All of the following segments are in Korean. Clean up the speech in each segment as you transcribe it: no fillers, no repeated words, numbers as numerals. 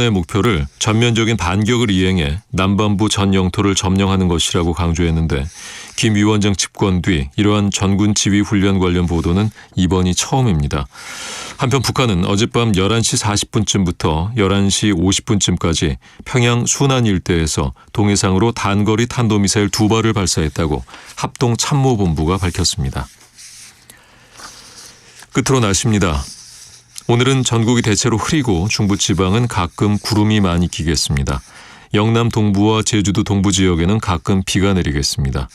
의 목표를 전면적인 반격을 이행해 남반부 전 영토를 점령하는 것이라고 강조했는데 김 위원장 집권 뒤 이러한 전군 지휘 훈련 관련 보도는 이번이 처음입니다. 한편 북한은 어젯밤 11시 40분쯤부터 11시 50분쯤까지 평양 순안 일대에서 동해상으로 단거리 탄도미사일 2발을 발사했다고 합동참모본부가 밝혔습니다. 끝으로 날씨입니다. 오늘은 전국이 대체로 흐리고 중부지방은 가끔 구름이 많이 끼겠습니다. 영남 동부와 제주도 동부 지역에는 가끔 비가 내리겠습니다.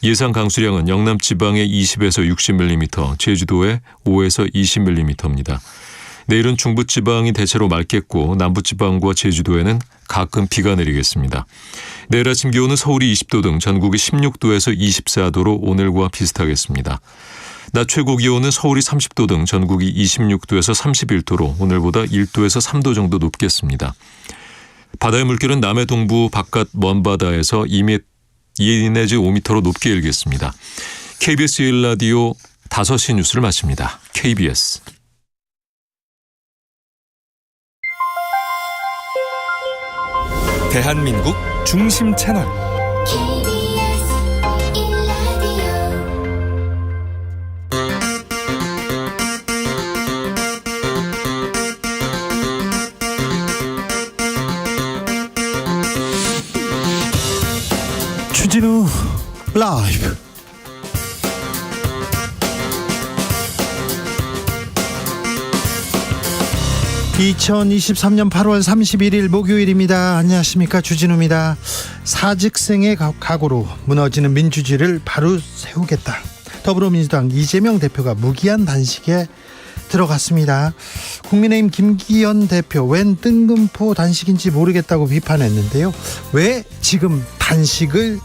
예상 강수량은 영남 지방에 20에서 60mm, 제주도에 5에서 20mm입니다. 내일은 중부 지방이 대체로 맑겠고 남부 지방과 제주도에는 가끔 비가 내리겠습니다. 내일 아침 기온은 서울이 20도 등 전국이 16도에서 24도로 오늘과 비슷하겠습니다. 낮 최고 기온은 서울이 30도 등 전국이 26도에서 31도로 오늘보다 1도에서 3도 정도 높겠습니다. 바다의 물결은 남해 동부 바깥 먼바다에서 2 내지 5m로 높게 일겠습니다. KBS 1라디오 5시 뉴스를 마칩니다. KBS 대한민국 중심 채널 주진우 라이브. (2023년 8월 31일) 목요일입니다. 안녕하십니까, 주진우입니다. 사직생의 각오로 무너지는 민주주의를 바로 세우겠다. 더불어민주당 이재명 대표가 무기한 단식에 들어갔습니다. 국민의힘 김기현 대표 웬 뜬금포 단식인지 모르겠다고 비판했는데요. 왜 지금 단식을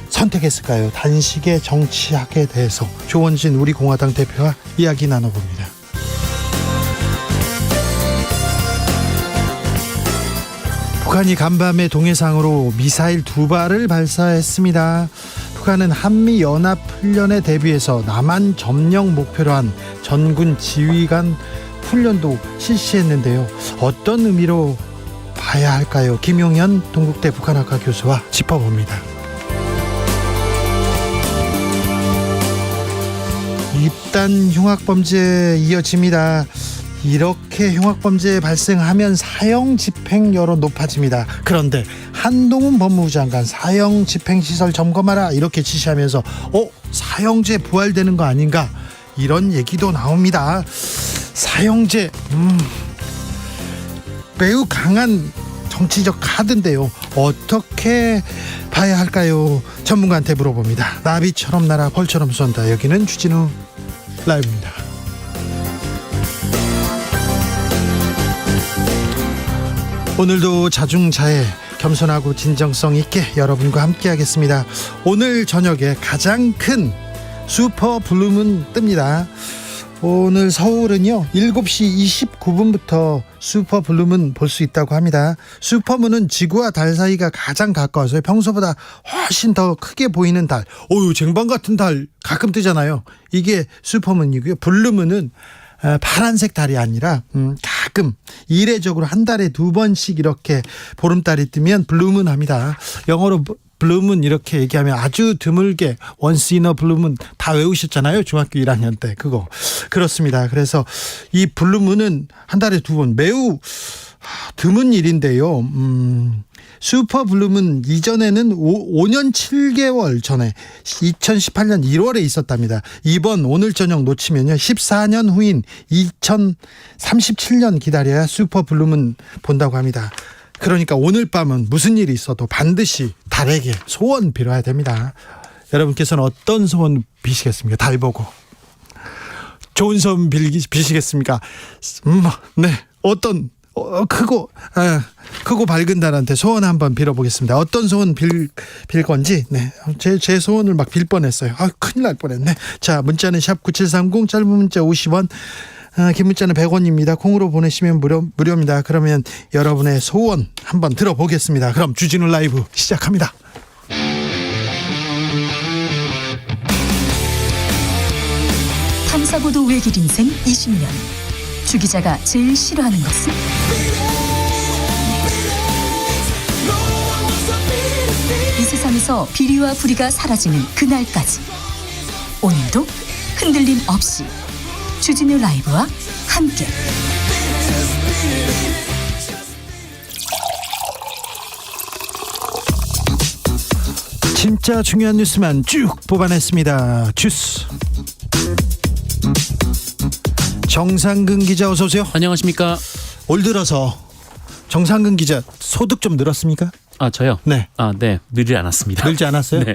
선택했을까요? 단식의 정치학에 대해서 조원진 우리 공화당 대표와 이야기 나눠봅니다. 북한이 간밤에 동해상으로 미사일 2발을 발사했습니다. 북한은 한미연합훈련에 대비해서 남한 점령 목표로 한 전군 지휘관 훈련도 실시했는데요. 어떤 의미로 봐야 할까요? 김용현 동국대 북한학과 교수와 짚어봅니다. 입단 흉악범죄 이어집니다. 이렇게 흉악범죄 발생하면 사형 집행여론 높아집니다. 그런데 한동훈 법무부 장관 사형 집행시설 점검하라 이렇게 지시하면서 사형제 부활되는 거 아닌가, 이런 얘기도 나옵니다. 사형제 매우 강한 정치적 카드인데요. 어떻게 봐야 할까요? 전문가한테 물어봅니다. 나비처럼 날아 벌처럼 쏜다. 여기는 주진우 라이브입니다. 오늘도 자중자애, 겸손하고 진정성 있게 여러분과 함께 하겠습니다. 오늘 저녁에 가장 큰 슈퍼 블루문 뜹니다. 오늘 서울은요 7시 29분부터 슈퍼 블루문 볼 수 있다고 합니다. 슈퍼문은 지구와 달 사이가 가장 가까워서 평소보다 훨씬 더 크게 보이는 달, 쟁반 같은 달 가끔 뜨잖아요. 이게 슈퍼문이고요. 블루문은 파란색 달이 아니라 가끔 이례적으로 한 달에 2번씩 이렇게 보름달이 뜨면 블루문 합니다. 영어로 블루문 이렇게 얘기하면 아주 드물게 once in a 블루문 다 외우셨잖아요. 중학교 1학년 때 그거. 그렇습니다. 그래서 이 블루문은 한 달에 2번 매우 드문 일인데요. 슈퍼 블루문 이전에는 5년 7개월 전에 2018년 1월에 있었답니다. 이번 오늘 저녁 놓치면요 14년 후인 2037년 기다려야 슈퍼 블루문 본다고 합니다. 그러니까 오늘 밤은 무슨 일이 있어도 반드시 달에게 소원 빌어야 됩니다. 여러분께서는 어떤 소원 비시겠습니까? 달 보고 좋은 소원 비시겠습니까? 네, 어떤 크고 밝은 달한테 소원 한번 빌어보겠습니다. 어떤 소원 빌 건지. 네, 제 소원을 막 빌 뻔했어요. 큰일 날 뻔했네. 자, 문자는 샵 9730, 짧은 문자 50원, 긴 문자는 100원입니다. 콩으로 보내시면 무료입니다. 그러면 여러분의 소원 한번 들어보겠습니다. 그럼 주진우 라이브 시작합니다. 탐사보도 외길 인생 20년. 주 기자가 제일 싫어하는 것은? 삶에서 비리와 부리가 사라지는 그날까지 오늘도 흔들림 없이 주진우 라이브와 함께 진짜 중요한 뉴스만 쭉 뽑아냈습니다. 주스 정상근 기자 어서 오세요. 안녕하십니까? 올 들어서 정상근 기자 소득 좀 늘었습니까? 저요? 네. 네. 늘지 않았습니다. 늘지 않았어요? 네.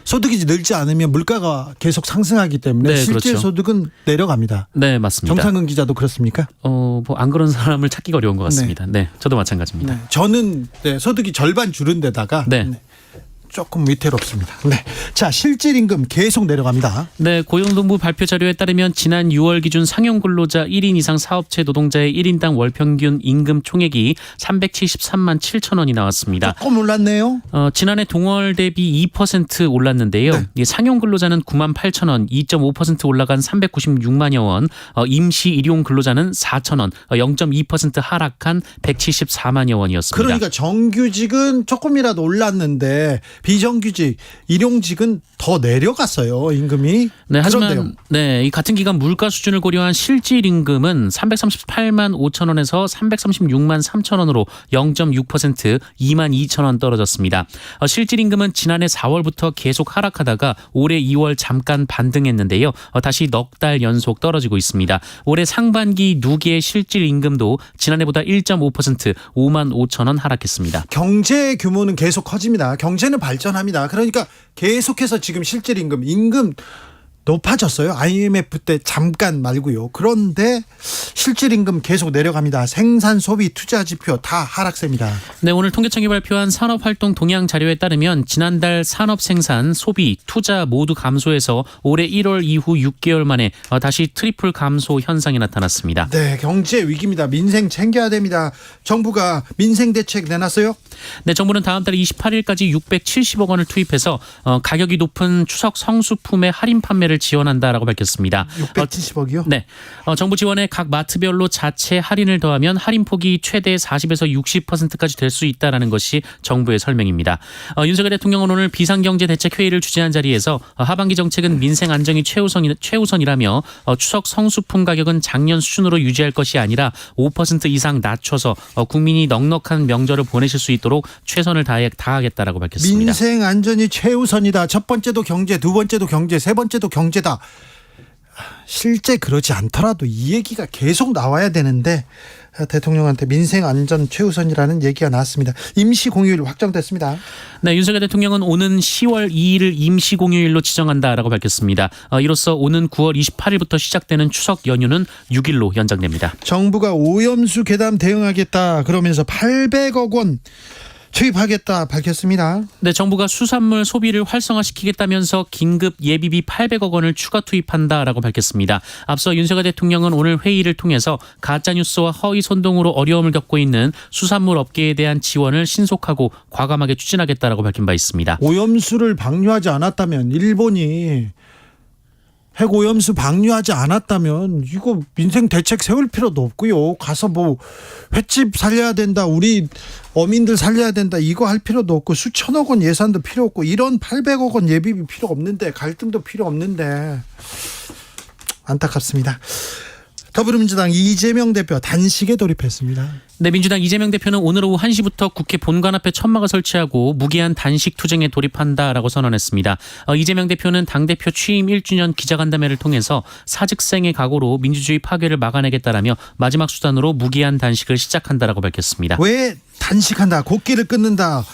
소득이 늘지 않으면 물가가 계속 상승하기 때문에 네, 실제 그렇죠. 소득은 내려갑니다. 네, 맞습니다. 정상근 기자도 그렇습니까? 뭐 안 그런 사람을 찾기가 어려운 것 같습니다. 네. 저도 마찬가지입니다. 네. 저는 소득이 절반 줄은 데다가 네. 조금 위태롭습니다. 네. 자, 실질 임금 계속 내려갑니다. 네, 고용노동부 발표 자료에 따르면 지난 6월 기준 상용 근로자 1인 이상 사업체 노동자의 1인당 월 평균 임금 총액이 373만 7천 원이 나왔습니다. 조금 올랐네요. 지난해 동월 대비 2% 올랐는데요. 네. 상용 근로자는 9만 8천 원, 2.5% 올라간 396만여 원, 임시 일용 근로자는 4천 원, 0.2% 하락한 174만여 원이었습니다. 그러니까 정규직은 조금이라도 올랐는데 비정규직, 일용직은 더 내려갔어요, 임금이. 네, 하지만 그런데요. 이 같은 기간 물가 수준을 고려한 실질 임금은 338만 5천 원에서 336만 3천 원으로 0.6% 2만 2천 원 떨어졌습니다. 실질 임금은 지난해 4월부터 계속 하락하다가 올해 2월 잠깐 반등했는데요. 다시 넉 달 연속 떨어지고 있습니다. 올해 상반기 누계의 실질 임금도 지난해보다 1.5% 5만 5천 원 하락했습니다. 경제 규모는 계속 커집니다. 경제는 발전합니다. 그러니까 계속해서 지금 실질 임금 높아졌어요. IMF 때 잠깐 말고요. 그런데 실질 임금 계속 내려갑니다. 생산, 소비, 투자 지표 다 하락세입니다. 네, 오늘 통계청이 발표한 산업활동 동향 자료에 따르면 지난달 산업 생산, 소비, 투자 모두 감소해서 올해 1월 이후 6개월 만에 다시 트리플 감소 현상이 나타났습니다. 네, 경제 위기입니다. 민생 챙겨야 됩니다. 정부가 민생 대책 내놨어요? 네, 정부는 다음 달 28일까지 670억 원을 투입해서 가격이 높은 추석 성수품의 할인 판매를 지원한다라고 밝혔습니다. 670억이요? 네, 정부 지원에 각 마트별로 자체 할인을 더하면 할인폭이 최대 40에서 60%까지 될 수 있다라는 것이 정부의 설명입니다. 윤석열 대통령은 오늘 비상경제대책회의를 주재한 자리에서 하반기 정책은 민생 안정이 최우선이라며 추석 성수품 가격은 작년 수준으로 유지할 것이 아니라 5% 이상 낮춰서 국민이 넉넉한 명절을 보내실 수 있도록 최선을 다하겠다라고 밝혔습니다. 민생 안전이 최우선이다. 첫 번째도 경제, 두 번째도 경제, 세 번째도 경제다. 실제 그러지 않더라도 이 얘기가 계속 나와야 되는데 대통령한테 민생 안전 최우선이라는 얘기가 나왔습니다. 임시 공휴일 확정됐습니다. 네, 윤석열 대통령은 오는 10월 2일을 임시 공휴일로 지정한다라고 밝혔습니다. 이로써 오는 9월 28일부터 시작되는 추석 연휴는 6일로 연장됩니다. 정부가 오염수 괴담 대응하겠다 그러면서 800억 원 투입하겠다 밝혔습니다. 네, 정부가 수산물 소비를 활성화시키겠다면서 긴급 예비비 800억 원을 추가 투입한다라고 밝혔습니다. 앞서 윤석열 대통령은 오늘 회의를 통해서 가짜뉴스와 허위 선동으로 어려움을 겪고 있는 수산물 업계에 대한 지원을 신속하고 과감하게 추진하겠다라고 밝힌 바 있습니다. 오염수를 방류하지 않았다면 일본이 핵오염수 방류하지 않았다면 이거 민생 대책 세울 필요도 없고요. 가서 뭐 횟집 살려야 된다. 우리 어민들 살려야 된다. 이거 할 필요도 없고 수천억 원 예산도 필요 없고 이런 800억 원 예비비 필요 없는데 갈등도 필요 없는데 안타깝습니다. 더불어민주당 이재명 대표 단식에 돌입했습니다. 네, 민주당 이재명 대표는 오늘 오후 1시부터 국회 본관 앞에 천막을 설치하고 무기한 단식 투쟁에 돌입한다라고 선언했습니다. 이재명 대표는 당대표 취임 1주년 기자간담회를 통해서 사직생의 각오로 민주주의 파괴를 막아내겠다라며 마지막 수단으로 무기한 단식을 시작한다라고 밝혔습니다. 왜 단식한다, 곡기를 끊는다,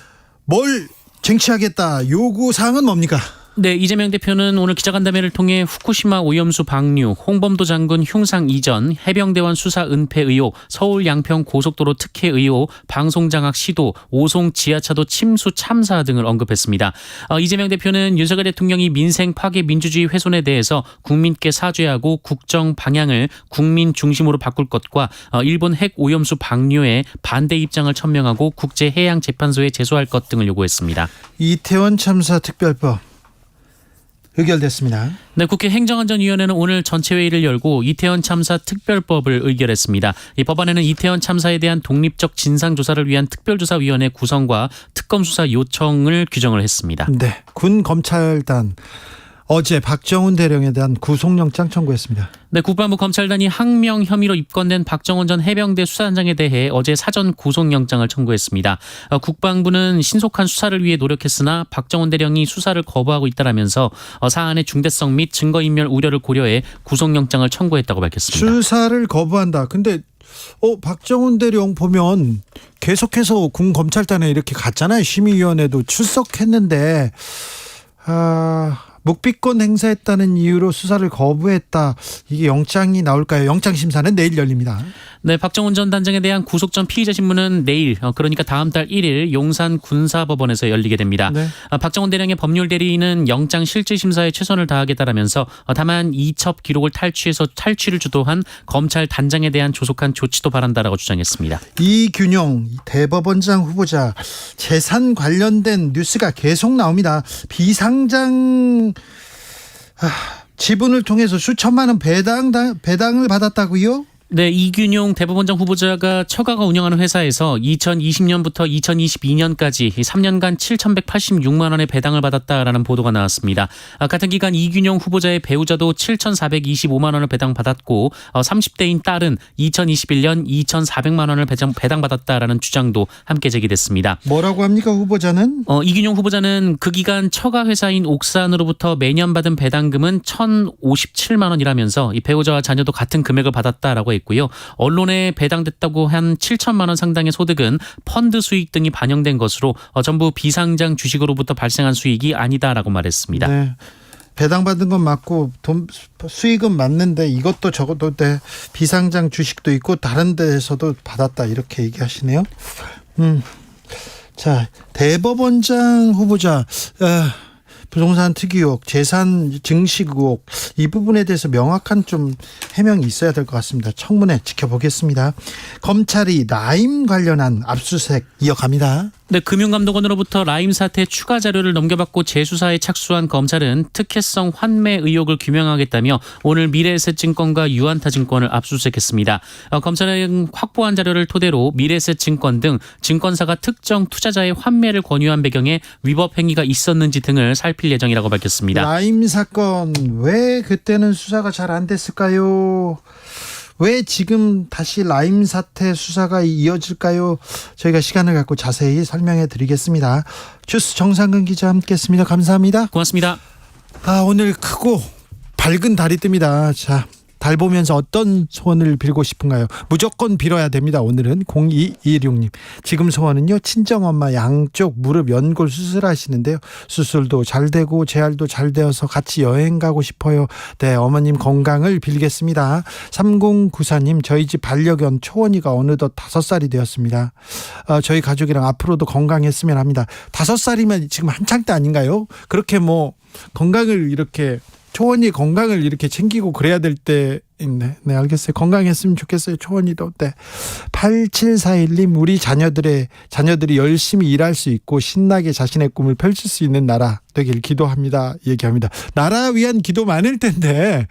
뭘 쟁취하겠다, 요구사항은 뭡니까? 네, 이재명 대표는 오늘 기자간담회를 통해 후쿠시마 오염수 방류, 홍범도 장군 흉상 이전, 해병대원 수사 은폐 의혹, 서울 양평 고속도로 특혜 의혹, 방송장악 시도, 오송 지하차도 침수 참사 등을 언급했습니다. 이재명 대표는 윤석열 대통령이 민생 파괴 민주주의 훼손에 대해서 국민께 사죄하고 국정 방향을 국민 중심으로 바꿀 것과 일본 핵 오염수 방류에 반대 입장을 천명하고 국제해양재판소에 제소할 것 등을 요구했습니다. 이태원 참사 특별법 의결됐습니다. 네, 국회 행정안전위원회는 오늘 전체 회의를 열고 이태원 참사 특별법을 의결했습니다. 이 법안에는 이태원 참사에 대한 독립적 진상조사를 위한 특별조사위원회 구성과 특검 수사 요청을 규정을 했습니다. 네, 군 검찰단 어제 박정훈 대령에 대한 구속영장 청구했습니다. 네, 국방부 검찰단이 항명 혐의로 입건된 박정훈 전 해병대 수사단장에 대해 어제 사전 구속영장을 청구했습니다. 국방부는 신속한 수사를 위해 노력했으나 박정훈 대령이 수사를 거부하고 있다라면서 사안의 중대성 및 증거인멸 우려를 고려해 구속영장을 청구했다고 밝혔습니다. 수사를 거부한다. 근데 박정훈 대령 보면 계속해서 군 검찰단에 이렇게 갔잖아요. 심의위원회도 출석했는데 묵비권 행사했다는 이유로 수사를 거부했다. 이게 영장이 나올까요? 영장 심사는 내일 열립니다. 네, 박정훈 전 단장에 대한 구속 전 피의자 신문은 내일, 그러니까 다음 달 1일 용산 군사법원에서 열리게 됩니다. 네. 박정훈 대령의 법률 대리인은 영장 실질 심사에 최선을 다하겠다라면서 다만 이첩 기록을 탈취해서 탈취를 주도한 검찰 단장에 대한 조속한 조치도 바란다라고 주장했습니다. 이균용 대법원장 후보자 재산 관련된 뉴스가 계속 나옵니다. 비상장 지분을 통해서 수천만 원 배당을 받았다고요? 네, 이균용 대법원장 후보자가 처가가 운영하는 회사에서 2020년부터 2022년까지 3년간 7,186만 원의 배당을 받았다라는 보도가 나왔습니다. 같은 기간 이균용 후보자의 배우자도 7,425만 원을 배당받았고 30대인 딸은 2021년 2,400만 원을 배당받았다라는 주장도 함께 제기됐습니다. 뭐라고 합니까 후보자는? 이균용 후보자는 그 기간 처가 회사인 옥산으로부터 매년 받은 배당금은 1,057만 원이라면서 이 배우자와 자녀도 같은 금액을 받았다라고 했고요. 언론에 배당됐다고 한 7천만 원 상당의 소득은 펀드 수익 등이 반영된 것으로 전부 비상장 주식으로부터 발생한 수익이 아니다라고 말했습니다. 네. 배당받은 건 맞고 수익은 맞는데 이것도 저것도 비상장 주식도 있고 다른 데에서도 받았다 이렇게 얘기하시네요. 자, 대법원장 후보자 부동산 투기 의혹, 재산 증식 의혹 이 부분에 대해서 명확한 좀 해명이 있어야 될 것 같습니다. 청문회 지켜보겠습니다. 검찰이 라임 관련한 압수수색 이어갑니다. 네, 금융감독원으로부터 라임 사태 추가 자료를 넘겨받고 재수사에 착수한 검찰은 특혜성 환매 의혹을 규명하겠다며 오늘 미래에셋증권과 유안타증권을 압수수색했습니다. 검찰은 확보한 자료를 토대로 미래에셋증권 등 증권사가 특정 투자자의 환매를 권유한 배경에 위법 행위가 있었는지 등을 살필 예정이라고 밝혔습니다. 라임 사건 왜 그때는 수사가 잘 안 됐을까요? 왜 지금 다시 라임 사태 수사가 이어질까요? 저희가 시간을 갖고 자세히 설명해 드리겠습니다. 주스 정상근 기자 함께했습니다. 감사합니다. 고맙습니다. 오늘 크고 밝은 달이 뜹니다. 자, 달 보면서 어떤 소원을 빌고 싶은가요? 무조건 빌어야 됩니다. 오늘은 0226님. 지금 소원은요. 친정엄마 양쪽 무릎 연골 수술하시는데요. 수술도 잘 되고 재활도 잘 되어서 같이 여행 가고 싶어요. 네, 어머님 건강을 빌겠습니다. 3094님. 저희 집 반려견 초원이가 어느덧 5살이 되었습니다. 저희 가족이랑 앞으로도 건강했으면 합니다. 5살이면 지금 한창 때 아닌가요? 그렇게 건강을 이렇게 초원이 건강을 이렇게 챙기고 그래야 될 때 있네. 네, 알겠어요. 건강했으면 좋겠어요. 초원이도. 네. 8741님, 우리 자녀들이 열심히 일할 수 있고 신나게 자신의 꿈을 펼칠 수 있는 나라 되길 기도합니다. 얘기합니다. 나라 위한 기도 많은데, 네.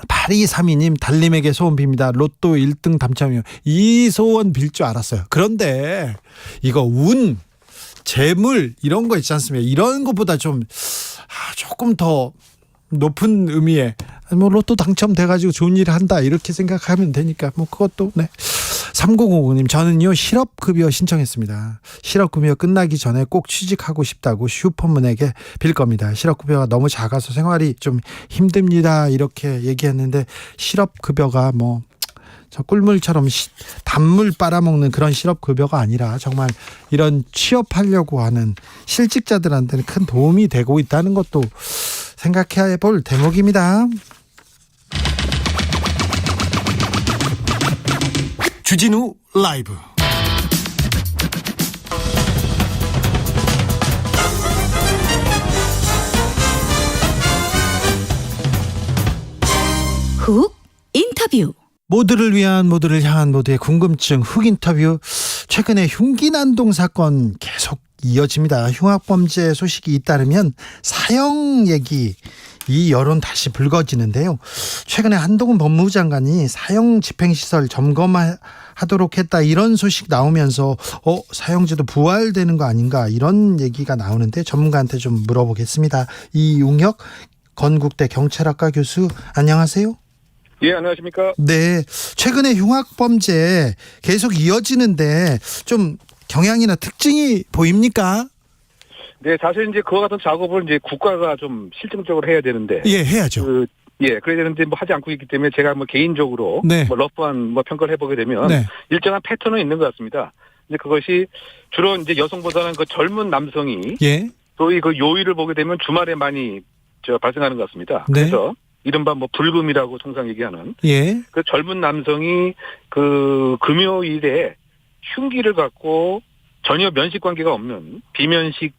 8232님, 달님에게 소원 빕니다. 로또 1등 당첨이요. 이 소원 빌 줄 알았어요. 그런데 이거 운, 재물 이런 거 있지 않습니까? 이런 것보다 조금 더 높은 의미의 로또 당첨돼가지고 좋은 일을 한다 이렇게 생각하면 되니까 그것도. 네. 3055님, 저는요 실업급여 신청했습니다. 실업급여 끝나기 전에 꼭 취직하고 싶다고 슈퍼문에게 빌 겁니다. 실업급여가 너무 작아서 생활이 좀 힘듭니다 이렇게 얘기했는데 실업급여가 저 꿀물처럼 단물 빨아먹는 그런 실업급여가 아니라 정말 이런 취업하려고 하는 실직자들한테는 큰 도움이 되고 있다는 것도 생각해야 볼 대목입니다. 주진우 라이브. 훅 인터뷰. 모두를 위한, 모두를 향한 모두의 궁금증 훅 인터뷰. 최근에 흉기난동 사건 계속 이어집니다. 흉악범죄 소식이 잇따르면 사형 얘기, 이 여론 다시 불거지는데요. 최근에 한동훈 법무부 장관이 사형 집행시설 점검하도록 했다, 이런 소식 나오면서 사형제도 부활되는 거 아닌가, 이런 얘기가 나오는데 전문가한테 좀 물어보겠습니다. 이용혁 건국대 경찰학과 교수, 안녕하세요. 예, 안녕하십니까. 네, 최근에 흉악범죄 계속 이어지는데 좀 경향이나 특징이 보입니까? 네, 사실 이제 그와 같은 작업을 이제 국가가 좀 실증적으로 해야 되는데. 예, 해야죠. 그래야 되는데 뭐 하지 않고 있기 때문에 제가 뭐 개인적으로 네. 뭐 러프한 뭐 평가를 해보게 되면 네. 일정한 패턴은 있는 것 같습니다. 근데 그것이 주로 이제 여성보다는 그 젊은 남성이 예. 소위 그 요일을 보게 되면 주말에 많이 발생하는 것 같습니다. 네. 그래서 이른바 뭐 불금이라고 통상 얘기하는 예. 그 젊은 남성이 그 금요일에 흉기를 갖고 전혀 면식 관계가 없는 비면식,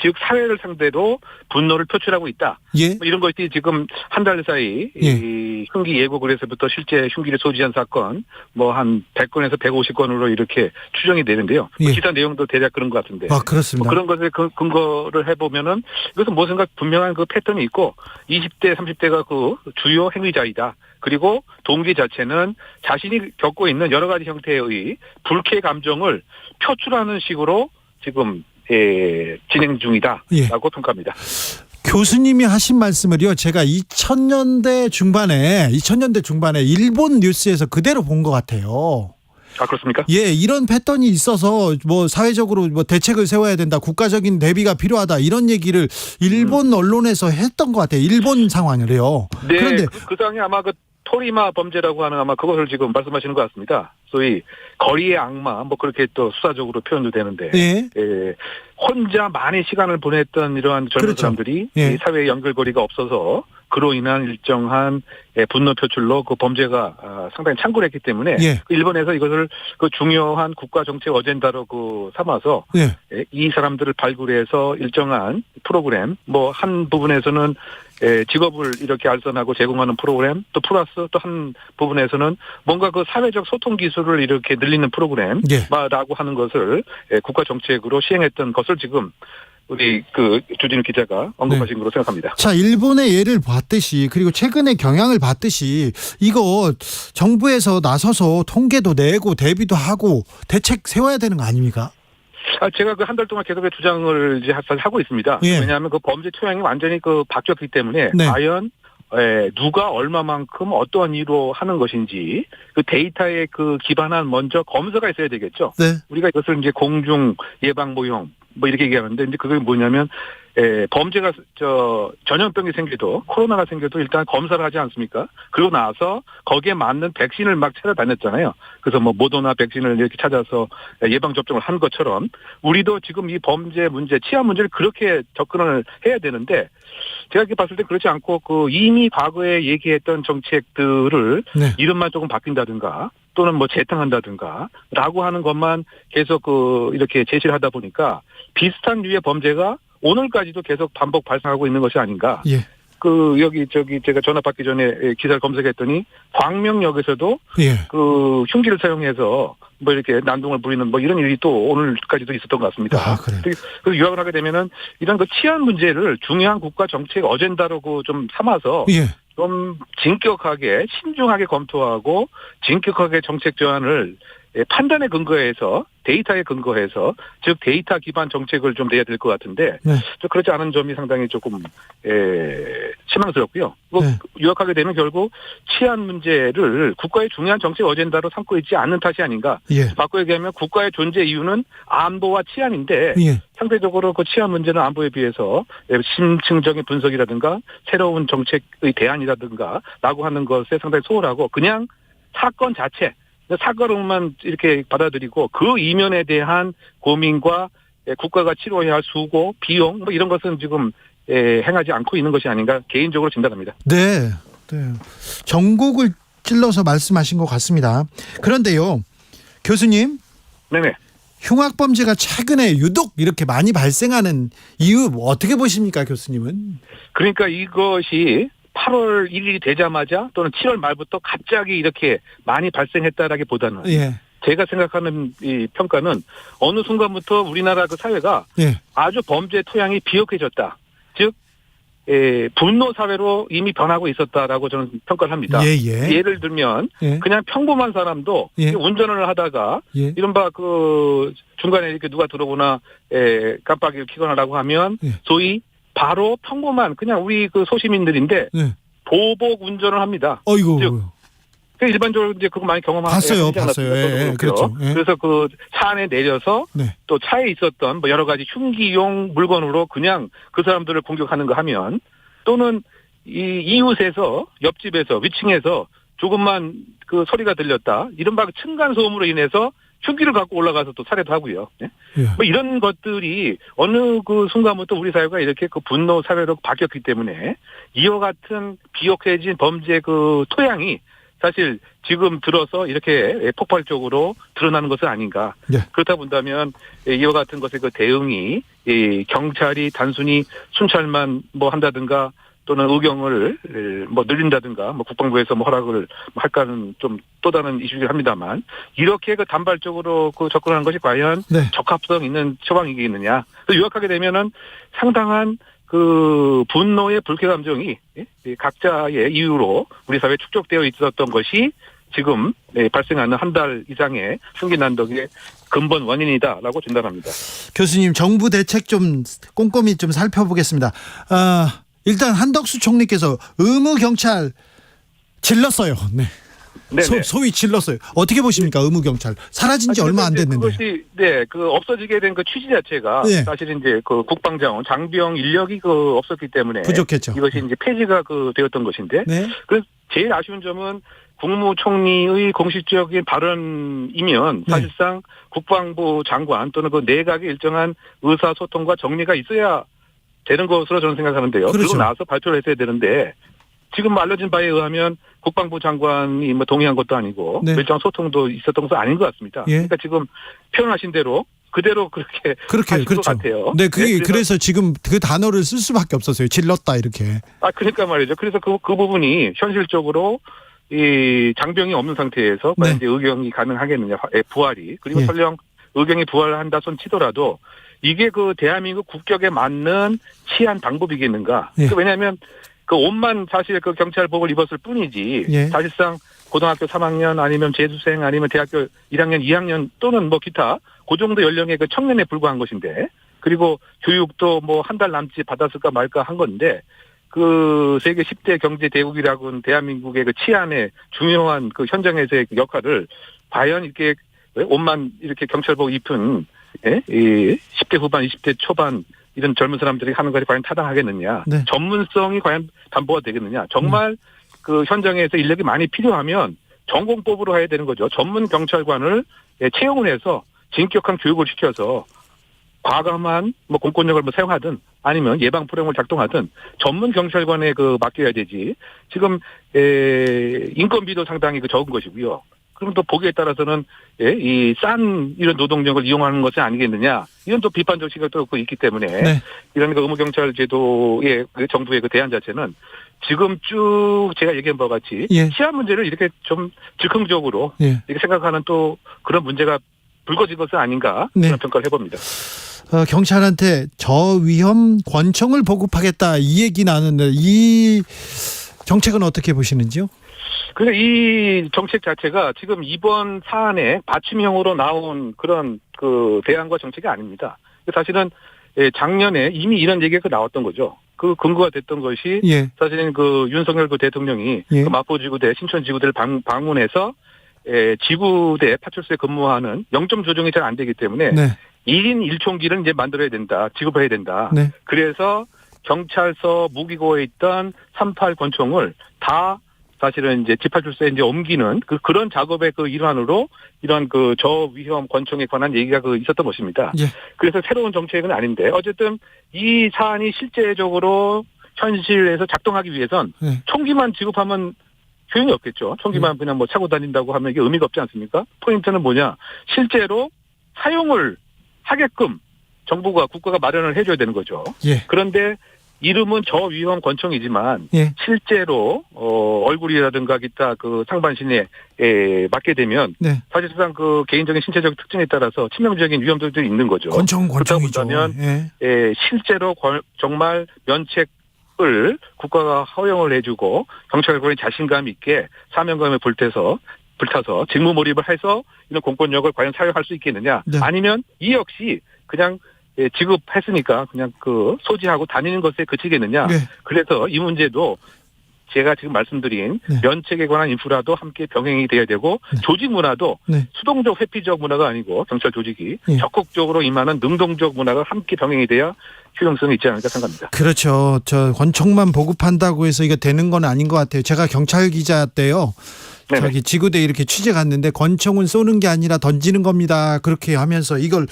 즉 사회를 상대로 분노를 표출하고 있다. 예. 뭐 이런 것이 지금 한 달 사이 예. 이 흉기 예고글에서부터 실제 흉기를 소지한 사건 뭐 한 100건에서 150건으로 이렇게 추정이 되는데요. 예. 기사 내용도 대략 그런 것 같은데. 아, 그렇습니다. 뭐 그런 것에 근거를 해보면은 이것은 무엇인가 분명한 그 패턴이 있고 20대, 30대가 그 주요 행위자이다. 그리고 동기 자체는 자신이 겪고 있는 여러 가지 형태의 불쾌 감정을 표출하는 식으로 지금 진행 중이다라고 예. 평가합니다. 교수님이 하신 말씀을요, 제가 2000년대 중반에 일본 뉴스에서 그대로 본 것 같아요. 아, 그렇습니까? 예, 이런 패턴이 있어서 뭐 사회적으로 뭐 대책을 세워야 된다, 국가적인 대비가 필요하다, 이런 얘기를 일본 언론에서 했던 것 같아요. 일본 상황을요. 네, 그런데 그 당에 아마 그 토리마 범죄라고 하는 아마 그것을 지금 말씀하시는 것 같습니다. 소위 거리의 악마, 뭐 그렇게 또 수사적으로 표현도 되는데, 예. 혼자 많은 시간을 보냈던 이러한 젊은 그렇죠. 사람들이 예. 이 사회의 연결고리가 없어서 그로 인한 일정한 분노 표출로 그 범죄가 상당히 창굴했기 때문에 예. 일본에서 이것을 그 중요한 국가 정책 어젠다로 그 삼아서 예. 이 사람들을 발굴해서 일정한 프로그램, 뭐 한 부분에서는 직업을 이렇게 알선하고 제공하는 프로그램, 또 플러스 또 한 부분에서는 뭔가 그 사회적 소통 기술을 이렇게 늘리는 프로그램라고 하는 것을 국가 정책으로 시행했던 것을 지금 우리 그 주진우 기자가 언급하신 걸로 생각합니다. 자, 일본의 예를 봤듯이, 그리고 최근의 경향을 봤듯이, 이거 정부에서 나서서 통계도 내고 대비도 하고 대책 세워야 되는 거 아닙니까? 제가 그 한 달 동안 계속 주장을 이제 하고 있습니다. 예. 왜냐하면 그 범죄 토양이 완전히 그 바뀌었기 때문에 네. 과연 누가 얼마만큼 어떠한 이유로 하는 것인지 그 데이터에 그 기반한 먼저 검사가 있어야 되겠죠. 네. 우리가 이것을 이제 공중 예방 모형 뭐 이렇게 얘기하는데 이제 그게 뭐냐면 범죄가 전염병이 생겨도 코로나가 생겨도 일단 검사를 하지 않습니까? 그러고 나서 거기에 맞는 백신을 막 찾아다녔잖아요. 그래서 뭐 모더나 백신을 이렇게 찾아서 예방 접종을 한 것처럼 우리도 지금 이 범죄 문제, 치안 문제를 그렇게 접근을 해야 되는데 제가 이렇게 봤을 때 그렇지 않고 그 이미 과거에 얘기했던 정책들을 네. 이름만 조금 바뀐다든가 또는 뭐 재탕한다든가 라고 하는 것만 계속 그 이렇게 제시를 하다 보니까 비슷한 류의 범죄가 오늘까지도 계속 반복 발생하고 있는 것이 아닌가. 예. 그 제가 전화 받기 전에 기사를 검색했더니 광명역에서도 예. 그 흉기를 사용해서 뭐 이렇게 난동을 부리는 뭐 이런 일이 또 오늘까지도 있었던 것 같습니다. 아, 그래요? 그래서 요약을 하게 되면은 이런 그 치안 문제를 중요한 국가 정책 어젠다로 좀 삼아서 예. 좀 진격하게 신중하게 검토하고 진격하게 정책 조안을 판단에 근거해서 데이터에 근거해서 즉 데이터 기반 정책을 좀 내야 될 것 같은데 네. 그렇지 않은 점이 상당히 조금 실망스럽고요. 네. 요약하게 되면 결국 치안 문제를 국가의 중요한 정책 어젠다로 삼고 있지 않는 탓이 아닌가. 예. 바꿔 얘기하면 국가의 존재 이유는 안보와 치안인데 예. 상대적으로 그 치안 문제는 안보에 비해서 심층적인 분석이라든가 새로운 정책의 대안이라든가 라고 하는 것에 상당히 소홀하고 그냥 사건 자체 사건으로만 이렇게 받아들이고 그 이면에 대한 고민과 국가가 치러야 할 수고, 비용 뭐 이런 것은 지금 행하지 않고 있는 것이 아닌가 개인적으로 진단합니다. 네. 네. 전국을 찔러서 말씀하신 것 같습니다. 그런데요, 교수님. 네네. 흉악범죄가 최근에 유독 이렇게 많이 발생하는 이유 어떻게 보십니까, 교수님은? 그러니까 이것이 8월 1일이 되자마자 또는 7월 말부터 갑자기 이렇게 많이 발생했다라기보다는 예. 제가 생각하는 이 평가는 어느 순간부터 우리나라 그 사회가 예. 아주 범죄 토양이 비옥해졌다. 즉 분노 사회로 이미 변하고 있었다라고 저는 평가를 합니다. 예를 들면 예. 그냥 평범한 사람도 예. 운전을 하다가 예. 이른바 그 중간에 이렇게 누가 들어오거나 깜빡이를 켜거나라고 하면 예. 소위 바로 평범한 그냥 우리 그 소시민들인데 예. 보복 운전을 합니다. 어이구. 즉, 일반적으로 이제 그거 많이 봤어요. 예, 그렇죠. 예. 그래서 그 차 안에 내려서 네. 또 차에 있었던 뭐 여러 가지 흉기용 물건으로 그냥 그 사람들을 공격하는 거 하면 또는 이 이웃에서 옆집에서 위층에서 조금만 그 소리가 들렸다. 이른바 층간 소음으로 인해서 흉기를 갖고 올라가서 또 살해도 하고요. 네? 예. 뭐 이런 것들이 어느 그 순간부터 우리 사회가 이렇게 그 분노 사회로 바뀌었기 때문에 이와 같은 비옥해진 범죄 그 토양이 사실 지금 들어서 이렇게 폭발적으로 드러나는 것은 아닌가. 네. 그렇다 본다면 이와 같은 것의 그 대응이 경찰이 단순히 순찰만 뭐 한다든가 또는 의경을 뭐 늘린다든가 뭐 국방부에서 뭐 허락을 할까는 좀 또 다른 이슈이긴 합니다만 이렇게 그 단발적으로 그 접근하는 것이 과연 네. 적합성 있는 처방이겠느냐. 요약하게 되면은 상당한 그 분노의 불쾌 감정이 각자의 이유로 우리 사회에 축적되어 있었던 것이 지금 발생하는 한 달 이상의 흉기 난덕의 근본 원인이다라고 진단합니다. 교수님, 정부 대책 좀 꼼꼼히 좀 살펴보겠습니다. 일단 한덕수 총리께서 의무 경찰 질렀어요. 네. 소위 질렀어요. 어떻게 보십니까? 의무 경찰 사라진 지 얼마 안 됐는데. 그것이 그 없어지게 된 그 취지 자체가 네. 사실 이제 그 국방자원 장병 인력이 그 없었기 때문에 부족했죠. 이것이 이제 폐지가 그 되었던 것인데. 네. 그래서 제일 아쉬운 점은 국무총리의 공식적인 발언이면 사실상 국방부 장관 또는 그 내각의 일정한 의사소통과 정리가 있어야 되는 것으로 저는 생각하는데요. 그렇죠. 그리고 나서 발표를 했어야 되는데 지금 알려진 바에 의하면 국방부 장관이 뭐 동의한 것도 아니고 네. 일정 소통도 있었던 것은 아닌 것 같습니다. 예. 그러니까 지금 표현하신 대로 그대로 그렇게 하신 것 같아요. 네, 그래서 지금 그 단어를 쓸 수밖에 없었어요. 질렀다 이렇게. 그러니까 말이죠. 그래서 그 부분이 현실적으로 이 장병이 없는 상태에서 네. 이제 의경이 가능하겠느냐, 부활이 그리고 예. 설령 의경이 부활한다 손 치더라도 이게 그 대한민국 국격에 맞는 치안 방법이겠는가? 예. 왜냐하면 그 옷만 사실 그 경찰복을 입었을 뿐이지 예. 사실상 고등학교 3학년 아니면 재수생 아니면 대학교 1학년, 2학년 또는 뭐 기타 그 정도 연령의 그 청년에 불과한 것인데 그리고 교육도 뭐 한 달 남짓 받았을까 말까 한 건데 그 세계 10대 경제 대국이라고는 대한민국의 그 치안의 중요한 그 현장에서의 그 역할을 과연 이렇게 옷만 이렇게 경찰복 입은 이 10대 후반, 20대 초반 이런 젊은 사람들이 하는 것이 과연 타당하겠느냐. 네. 전문성이 과연 담보가 되겠느냐. 정말 그 현장에서 인력이 많이 필요하면 전공법으로 해야 되는 거죠. 전문 경찰관을 채용을 해서 진격한 교육을 시켜서 과감한 뭐 공권력을 뭐 사용하든 아니면 예방 프로그램을 작동하든 전문 경찰관에 그 맡겨야 되지. 지금 인건비도 상당히 그 적은 것이고요. 그럼 또 보기에 따라서는 이 싼 이런 노동력을 이용하는 것이 아니겠느냐. 이런 또 비판적 시각도 있기 때문에 네. 이런 그 의무경찰 제도의 그 정부의 그 대안 자체는 지금 쭉 제가 얘기한 바와 같이 예. 치안 문제를 이렇게 좀 즉흥적으로 예. 이렇게 생각하는 또 그런 문제가 불거진 것은 아닌가 네. 그런 평가를 해봅니다. 경찰한테 저위험 권총을 보급하겠다 이 얘기 나누는데 이 정책은 어떻게 보시는지요? 그러니까 이 정책 자체가 지금 이번 사안에 받침형으로 나온 그런 그 대안과 정책이 아닙니다. 사실은 작년에 이미 이런 얘기가 나왔던 거죠. 그 근거가 됐던 것이 예. 사실은 그 윤석열 그 대통령이 예. 그 마포지구대, 신천지구대를 방문해서 지구대 파출소에 근무하는 영점 조정이 잘 안 되기 때문에 네. 1인 1총기를 이제 만들어야 된다. 지급해야 된다. 네. 그래서 경찰서 무기고에 있던 38 권총을 다 사실은 이제 지파출소에 이제 옮기는 그런 작업의 그 일환으로 이런 그 저위험 권총에 관한 얘기가 그 있었던 것입니다. 예. 그래서 새로운 정책은 아닌데 어쨌든 이 사안이 실제적으로 현실에서 작동하기 위해선 네. 총기만 지급하면 효용이 없겠죠. 총기만 그냥 뭐 차고 다닌다고 하면 이게 의미가 없지 않습니까? 포인트는 뭐냐? 실제로 사용을 하게끔 정부가 국가가 마련을 해줘야 되는 거죠. 예. 그런데 이름은 저위험 권총이지만 예. 실제로 얼굴이라든가 기타 그 상반신에 맞게 되면 네. 사실상 그 개인적인 신체적 특징에 따라서 치명적인 위험들도 있는 거죠. 권총이죠. 그렇다 본다면 예. 실제로 정말 면책을 국가가 허용을 해주고 경찰관이 자신감 있게 사명감에 불타서 직무 몰입을 해서 이런 공권력을 과연 사용할 수 있겠느냐? 네. 아니면 이 역시 그냥 지급했으니까 그냥 그 소지하고 다니는 것에 그치겠느냐? 네. 그래서 이 문제도 제가 지금 말씀드린 네. 면책에 관한 인프라도 함께 병행이 돼야 되고 네. 조직 문화도 네. 수동적 회피적 문화가 아니고 경찰 조직이 네. 적극적으로 임하는 능동적 문화가 함께 병행이 돼야 효용성이 있지 않을까 생각합니다. 그렇죠. 저 권총만 보급한다고 해서 이거 되는 건 아닌 것 같아요. 제가 경찰 기자 때요. 네네. 저기 지구대 이렇게 취재 갔는데 권총은 쏘는 게 아니라 던지는 겁니다. 그렇게 하면서 이걸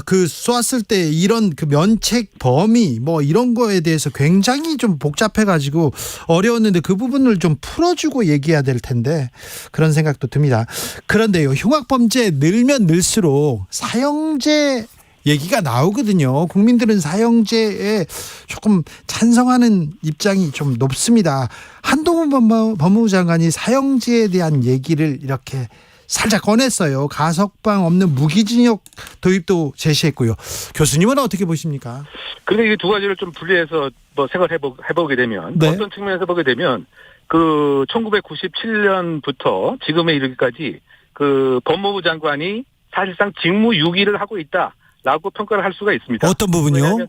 그 쏘았을 때 이런 그 면책 범위 뭐 이런 거에 대해서 굉장히 좀 복잡해가지고 어려웠는데 그 부분을 좀 풀어주고 얘기해야 될 텐데 그런 생각도 듭니다. 그런데요, 흉악범죄 늘면 늘수록 사형제 얘기가 나오거든요. 국민들은 사형제에 조금 찬성하는 입장이 좀 높습니다. 한동훈 법무부 장관이 사형제에 대한 얘기를 이렇게 살짝 꺼냈어요. 가석방 없는 무기징역 도입도 제시했고요. 교수님은 어떻게 보십니까? 그런데 이 두 가지를 좀 분리해서 뭐 생각을 해보게 되면 네. 어떤 측면에서 보게 되면 그 1997년부터 지금에 이르기까지 그 법무부 장관이 사실상 직무유기를 하고 있다라고 평가를 할 수가 있습니다. 어떤 부분요? 왜냐하면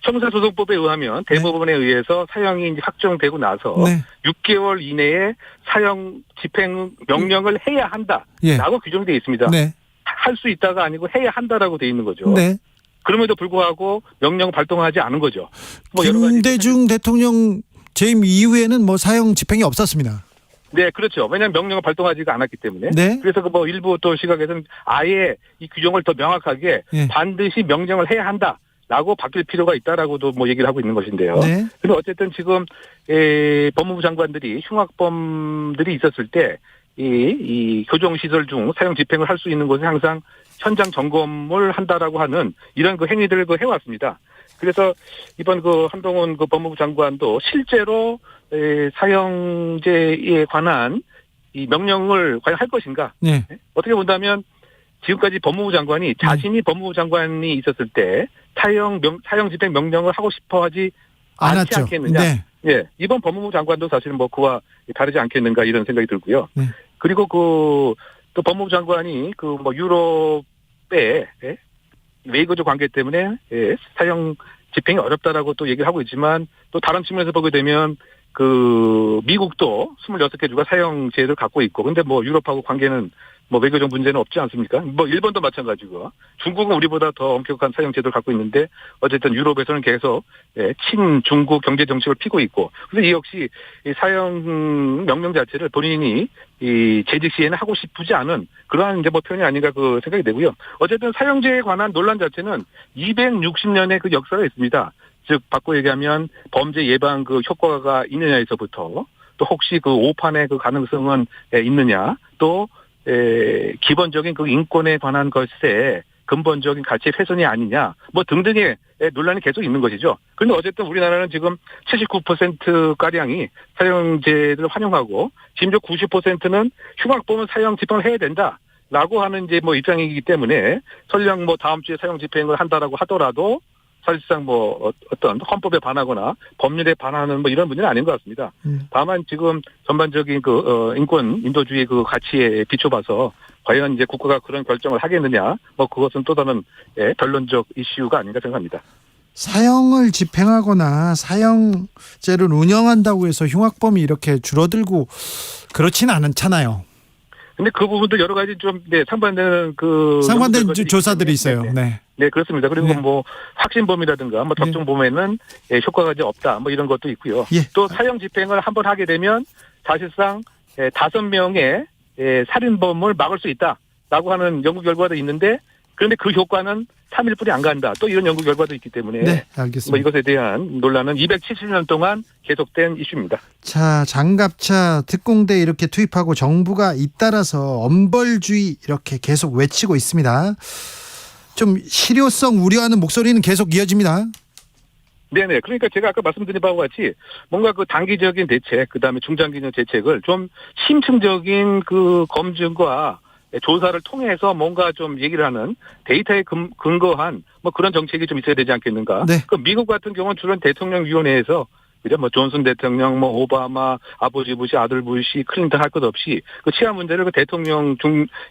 형사소송법에 의하면 대법원에 의해서 사형이 이제 확정되고 나서 네. 6개월 이내에 사형 집행 명령을 해야 한다라고 예. 규정이 되어 있습니다. 네. 할 수 있다가 아니고 해야 한다라고 되어 있는 거죠. 네. 그럼에도 불구하고 명령 발동하지 않은 거죠. 뭐 여러 가지 김대중 대통령 재임 이후에는 뭐 사형 집행이 없었습니다. 네, 그렇죠. 왜냐하면 명령을 발동하지가 않았기 때문에. 네. 그래서 그 뭐 일부 또 시각에서는 아예 이 규정을 더 명확하게 예. 반드시 명령을 해야 한다라고 바뀔 필요가 있다라고도 뭐 얘기를 하고 있는 것인데요. 네. 근데 어쨌든 지금 법무부 장관들이 흉악범들이 있었을 때 이 교정시설 중 사형 집행을 할 수 있는 곳에 항상 현장 점검을 한다라고 하는 이런 그 행위들을 해왔습니다. 그래서 이번 그 한동훈 그 법무부 장관도 실제로 사형제에 관한 이 명령을 과연 할 것인가? 네. 어떻게 본다면 지금까지 법무부 장관이 자신이 법무부 장관이 있었을 때 사형 집행 명령을 하고 싶어 하지 않지 않았죠. 않겠느냐? 네. 예, 이번 법무부 장관도 사실은 뭐 그와 다르지 않겠는가 이런 생각이 들고요. 네. 그리고 또 법무부 장관이 그 뭐 유럽의 외교적 관계 때문에 사형 집행이 어렵다라고 또 얘기를 하고 있지만 또 다른 측면에서 보게 되면 그 미국도 26개 주가 사형 제도를 갖고 있고 근데 뭐 유럽하고 관계는 뭐 외교적 문제는 없지 않습니까? 뭐 일본도 마찬가지고 중국은 우리보다 더 엄격한 사형 제도를 갖고 있는데 어쨌든 유럽에서는 계속 친중국 경제 정책을 피고 있고 그래서 이 역시 이 사형 명령 자체를 본인이 이 재직 시에는 하고 싶지 않은 그러한 이제 뭐 표현이 아닌가 그 생각이 되고요. 어쨌든 사형제에 관한 논란 자체는 260년의 그 역사가 있습니다. 즉 바꿔 얘기하면 범죄 예방 그 효과가 있느냐에서부터 또 혹시 그 오판의 그 가능성은 있느냐 또 기본적인 그 인권에 관한 것에 근본적인 가치 훼손이 아니냐 뭐 등등의 논란이 계속 있는 것이죠. 그런데 어쨌든 우리나라는 지금 79%가량이 사형제를 환영하고 심지어 90%는 흉악범은 사형 집행을 해야 된다라고 하는 이제 뭐 입장이기 때문에 설령 뭐 다음 주에 사형 집행을 한다라고 하더라도 사실상 뭐 어떤 헌법에 반하거나 법률에 반하는 뭐 이런 문제는 아닌 것 같습니다. 다만 지금 전반적인 그 인권 인도주의 그 가치에 비춰봐서 과연 이제 국가가 그런 결정을 하겠느냐 뭐 그것은 또 다른 변론적 이슈가 아닌가 생각합니다. 사형을 집행하거나 사형제를 운영한다고 해서 흉악범이 이렇게 줄어들고 그렇지는 않잖아요. 근데 그 부분도 여러 가지 좀 상반되는 상반된 조사들이 있어요. 네. 네, 그렇습니다. 그리고 네. 뭐 확신범이라든가 뭐 특정범에는 효과가 이제 없다 뭐 이런 것도 있고요. 예. 또 사형 집행을 한번 하게 되면 사실상 5명의 살인범을 막을 수 있다라고 하는 연구 결과도 있는데 그런데 그 효과는 3일뿐이 안 간다. 또 이런 연구 결과도 있기 때문에 네, 알겠습니다. 뭐 이것에 대한 논란은 270년 동안 계속된 이슈입니다. 자, 장갑차 특공대 이렇게 투입하고 정부가 잇따라서 엄벌주의 이렇게 계속 외치고 있습니다. 좀 실효성 우려하는 목소리는 계속 이어집니다. 네네. 그러니까 제가 아까 말씀드린 바와 같이 뭔가 그 단기적인 대책, 그 다음에 중장기적 대책을 좀 심층적인 그 검증과 조사를 통해서 뭔가 좀 얘기를 하는 데이터에 근거한 뭐 그런 정책이 좀 있어야 되지 않겠는가. 네. 그 미국 같은 경우는 주로 대통령위원회에서 그죠? 뭐 존슨 대통령, 뭐 오바마, 아버지 부시, 아들 부시, 클린턴 할 것 없이 그 치안 문제를 그 대통령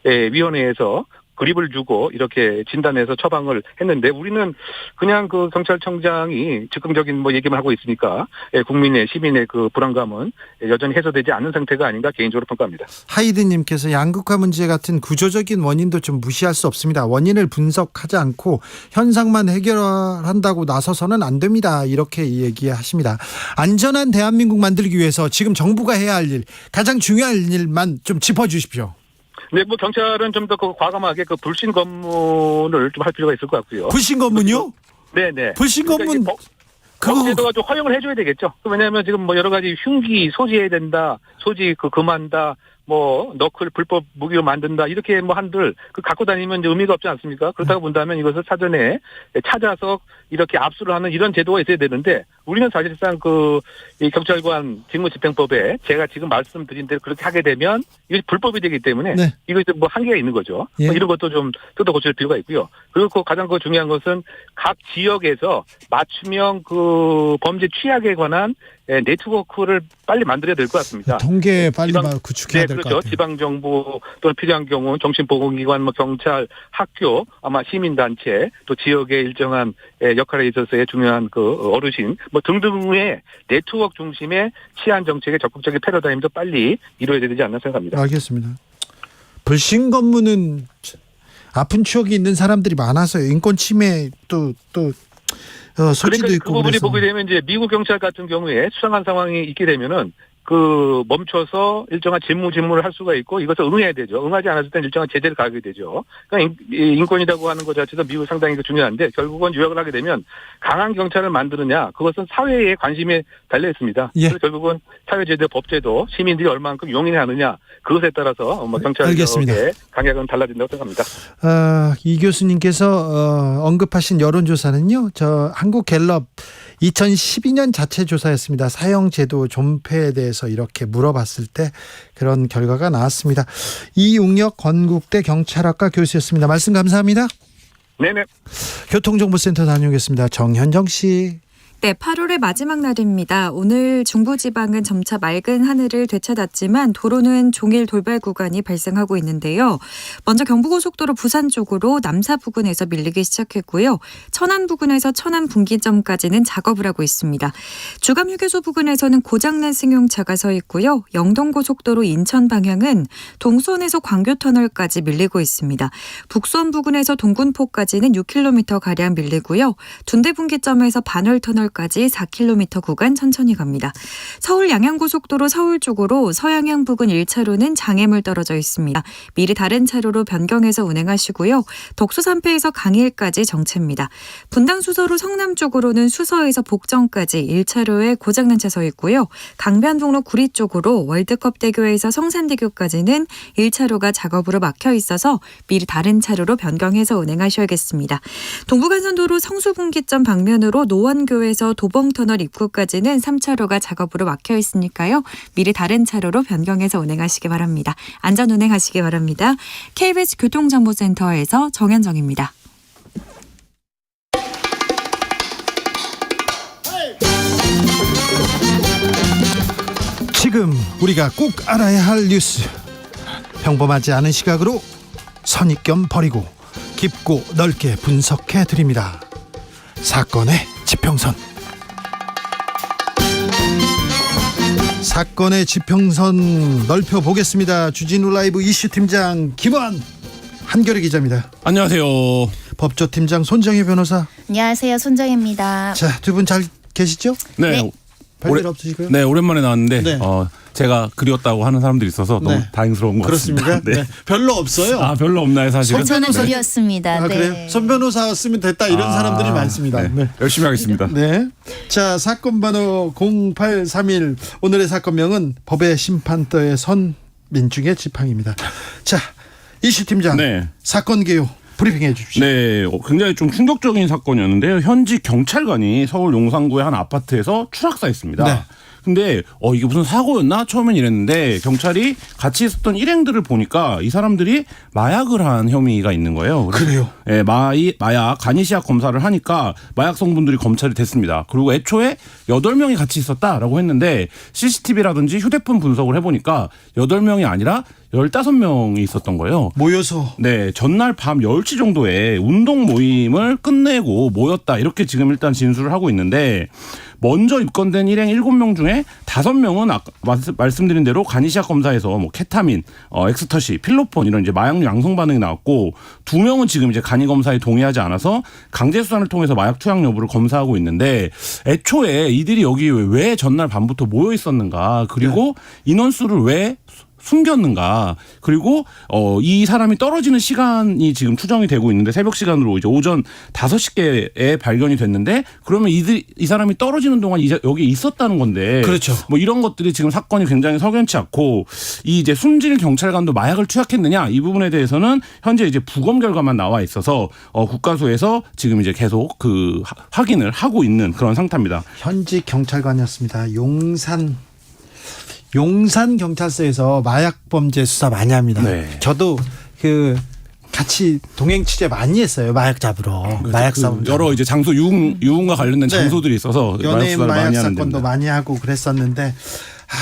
위원회에서 그립을 주고 이렇게 진단해서 처방을 했는데 우리는 그냥 그 경찰청장이 즉흥적인 뭐 얘기만 하고 있으니까 국민의 시민의 그 불안감은 여전히 해소되지 않는 상태가 아닌가 개인적으로 평가합니다. 하이드님께서 양극화 문제 같은 구조적인 원인도 좀 무시할 수 없습니다. 원인을 분석하지 않고 현상만 해결한다고 나서서는 안 됩니다. 이렇게 얘기하십니다. 안전한 대한민국 만들기 위해서 지금 정부가 해야 할 일, 가장 중요한 일만 좀 짚어주십시오. 네, 뭐 경찰은 좀 더 과감하게 그 불신 검문을 좀 할 필요가 있을 것 같고요. 불신 검문요? 네네. 불신 검문 법제도가 좀 허용을 해줘야 되겠죠. 왜냐하면 지금 뭐 여러 가지 흉기 소지해야 된다, 소지 금한다, 뭐 너클 불법 무기로 만든다 이렇게 뭐 한들 그 갖고 다니면 이제 의미가 없지 않습니까? 그렇다고 본다면 이것을 사전에 찾아서 이렇게 압수를 하는 이런 제도가 있어야 되는데 우리는 사실상 이 경찰관 직무집행법에 제가 지금 말씀드린 대로 그렇게 하게 되면 이게 불법이 되기 때문에 네. 이거 뭐 한계가 있는 거죠. 예. 뭐 이런 것도 좀 뜯어 고칠 필요가 있고요. 그리고 가장 중요한 것은 각 지역에서 맞춤형 그 범죄 취약에 관한 네트워크를 빨리 만들어야 될 것 같습니다. 통계 빨리 구축해야 될 것 그렇죠. 같아요. 지방정부 또는 필요한 경우 정신보건기관, 뭐 경찰, 학교, 아마 시민단체 또 지역의 일정한 역할에 있어서의 중요한 그 어르신 뭐 등등의 네트워크 중심의 치안 정책의 적극적인 패러다임도 빨리 이루어져야 되지 않나 생각합니다. 알겠습니다. 불신 검문은 아픈 추억이 있는 사람들이 많아서요. 인권 침해 소지도 그러니까 있고 그 부분이 그래서. 보게 되면 이제 미국 경찰 같은 경우에 수상한 상황이 있게 되면은 그 멈춰서 일정한 직무를 할 수가 있고 이것을 응해야 되죠. 응하지 않았을 때는 일정한 제재를 가하게 되죠. 그러니까 인권이라고 하는 것 자체도 미국 상당히 중요한데 결국은 요약을 하게 되면 강한 경찰을 만드느냐 그것은 사회의 관심에 달려 있습니다. 예. 그래서 결국은 사회제도, 법제도 시민들이 얼마만큼 용인하느냐 그것에 따라서 뭐 경찰의 강약은 달라진다고 생각합니다. 이 교수님께서 언급하신 여론조사는요. 저 한국갤럽 2012년 자체 조사였습니다. 사형제도 존폐에 대해서 이렇게 물어봤을 때 그런 결과가 나왔습니다. 이용혁 건국대 경찰학과 교수였습니다. 말씀 감사합니다. 네네. 교통정보센터 다녀오겠습니다. 정현정 씨. 네, 8월의 마지막 날입니다. 오늘 중부지방은 점차 맑은 하늘을 되찾았지만 도로는 종일 돌발 구간이 발생하고 있는데요. 먼저 경부고속도로 부산 쪽으로 남사 부근에서 밀리기 시작했고요. 천안 부근에서 천안 분기점까지는 작업을 하고 있습니다. 주감휴게소 부근에서는 고장난 승용차가 서 있고요. 영동고속도로 인천 방향은 동수원에서 광교터널까지 밀리고 있습니다. 북수원 부근에서 동군포까지는 6km가량 밀리고요. 둔대분기점에서 반월터널 까지 4km 구간 천천히 갑니다. 서울 양양고속도로 서울 쪽으로 서양양 부근 1차로는 장애물 떨어져 있습니다. 미리 다른 차로로 변경해서 운행하시고요. 덕수산패에서 강일까지 정체입니다. 분당 수서로 성남 쪽으로는 수서에서 복정까지 1차로에 고장난 차 서 있고요. 강변북로 구리 쪽으로 월드컵대교에서 성산대교까지는 1차로가 작업으로 막혀 있어서 미리 다른 차로로 변경해서 운행하셔야겠습니다. 동부간선도로 성수분기점 방면으로 노원교에서 도봉터널 입구까지는 3차로가 작업으로 막혀 있으니까요. 미리 다른 차로로 변경해서 운행하시기 바랍니다. 안전 운행하시기 바랍니다. KBS 교통정보센터에서 정현정입니다. 지금 우리가 꼭 알아야 할 뉴스. 평범하지 않은 시각으로 선입견 버리고 깊고 넓게 분석해 드립니다. 사건의 지평선. 사건의 지평선 넓혀보겠습니다. 주진우 라이브 이슈팀장 김원 한겨레 기자입니다. 안녕하세요. 법조팀장 손정혜 변호사. 안녕하세요. 손정혜입니다. 자, 두 분 잘 계시죠? 네. 별일 없으시고요? 네, 오랜만에 나왔는데 네. 제가 그리웠다고 하는 사람들이 있어서 너무 네. 다행스러운 것 그렇습니까? 같습니다. 네. 별로 없어요. 아, 별로 없나요, 사실은? 저는 그리웠습니다. 아, 네. 그래요? 손 변호사 쓰면 됐다 이런 사람들이 많습니다. 네. 네. 열심히 하겠습니다. 네. 자, 사건 번호 0831. 오늘의 사건명은 법의 심판터의 선 민중의 지팡입니다. 자, 이슈팀장. 네. 사건 개요. 브리핑해 주십시오. 네, 굉장히 좀 충격적인 사건이었는데요. 현직 경찰관이 서울 용산구의 한 아파트에서 추락사했습니다. 네. 근데 이게 무슨 사고였나 처음엔 이랬는데 경찰이 같이 있었던 일행들을 보니까 이 사람들이 마약을 한 혐의가 있는 거예요. 그래요? 네, 마약 간이시약 검사를 하니까 마약 성분들이 검찰이 됐습니다. 그리고 애초에 8명이 같이 있었다라고 했는데 CCTV라든지 휴대폰 분석을 해보니까 8명이 아니라 15명이 있었던 거예요. 모여서. 네, 전날 밤 10시 정도에 운동 모임을 끝내고 모였다. 이렇게 지금 일단 진술을 하고 있는데 먼저 입건된 일행 7명 중에 5명은 아까 말씀드린 대로 간이시약 검사에서 뭐 케타민, 엑스터시, 필로폰 이런 이제 마약류 양성 반응이 나왔고 2명은 지금 이제 간이 검사에 동의하지 않아서 강제 수사를 통해서 마약 투약 여부를 검사하고 있는데 애초에 이들이 여기 왜 전날 밤부터 모여 있었는가 그리고 인원수를 왜 숨겼는가 그리고 이 사람이 떨어지는 시간이 지금 추정이 되고 있는데 새벽 시간으로 이제 오전 5시께에 발견이 됐는데 그러면 이 사람이 떨어지는 동안 여기 있었다는 건데 그렇죠. 뭐 이런 것들이 지금 사건이 굉장히 석연치 않고 이 이제 숨질 경찰관도 마약을 투약했느냐 이 부분에 대해서는 현재 이제 부검 결과만 나와 있어서 국가수에서 지금 이제 계속 그 확인을 하고 있는 그런 상태입니다. 현직 경찰관이었습니다. 용산 경찰서에서 마약 범죄 수사 많이 합니다. 네. 저도 같이 동행 취재 많이 했어요. 마약 잡으러. 마약 사범. 여러 이제 장소 유흥과 관련된 네. 장소들이 있어서 연예인 마약 마약 많이 하는 사건도 데입니다. 많이 하고 그랬었는데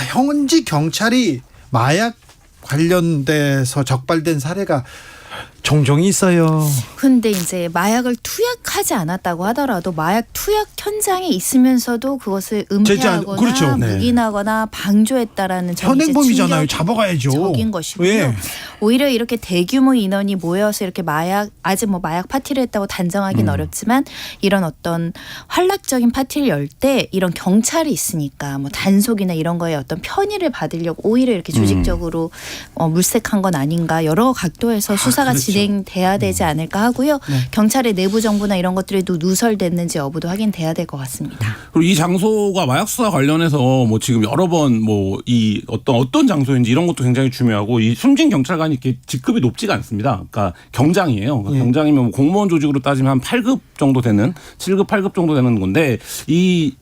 현직 경찰이 마약 관련돼서 적발된 사례가 종종 있어요. 근데 이제 마약을 투약하지 않았다고 하더라도 마약 투약 현장에 있으면서도 그것을 은폐하거나 그렇죠. 네. 묵인하거나 방조했다라는 점이 현행범이잖아요. 잡아가야죠. 적인 것이고요. 왜? 오히려 이렇게 대규모 인원이 모여서 이렇게 아직 뭐 마약 파티를 했다고 단정하기는 어렵지만 이런 어떤 활락적인 파티를 열 때 이런 경찰이 있으니까 뭐 단속이나 이런 거에 어떤 편의를 받으려고 오히려 이렇게 조직적으로 물색한 건 아닌가 여러 각도에서 수사가 그렇죠. 진행돼야 되지 않을까 하고요. 네. 경찰의 내부 정보나 이런 것들이 또 누설됐는지 여부도 확인돼야 될 것 같습니다. 그리고 이 장소가 마약 수사 관련해서 뭐 지금 여러 번 뭐 이 어떤 장소인지 이런 것도 굉장히 중요하고 이 숨진 경찰관이 이렇게 직급이 높지가 않습니다. 그러니까 경장이에요. 그러니까 경장이면 뭐 공무원 조직으로 따지면 한 8급 정도 되는 7급 8급 정도 되는 건데 이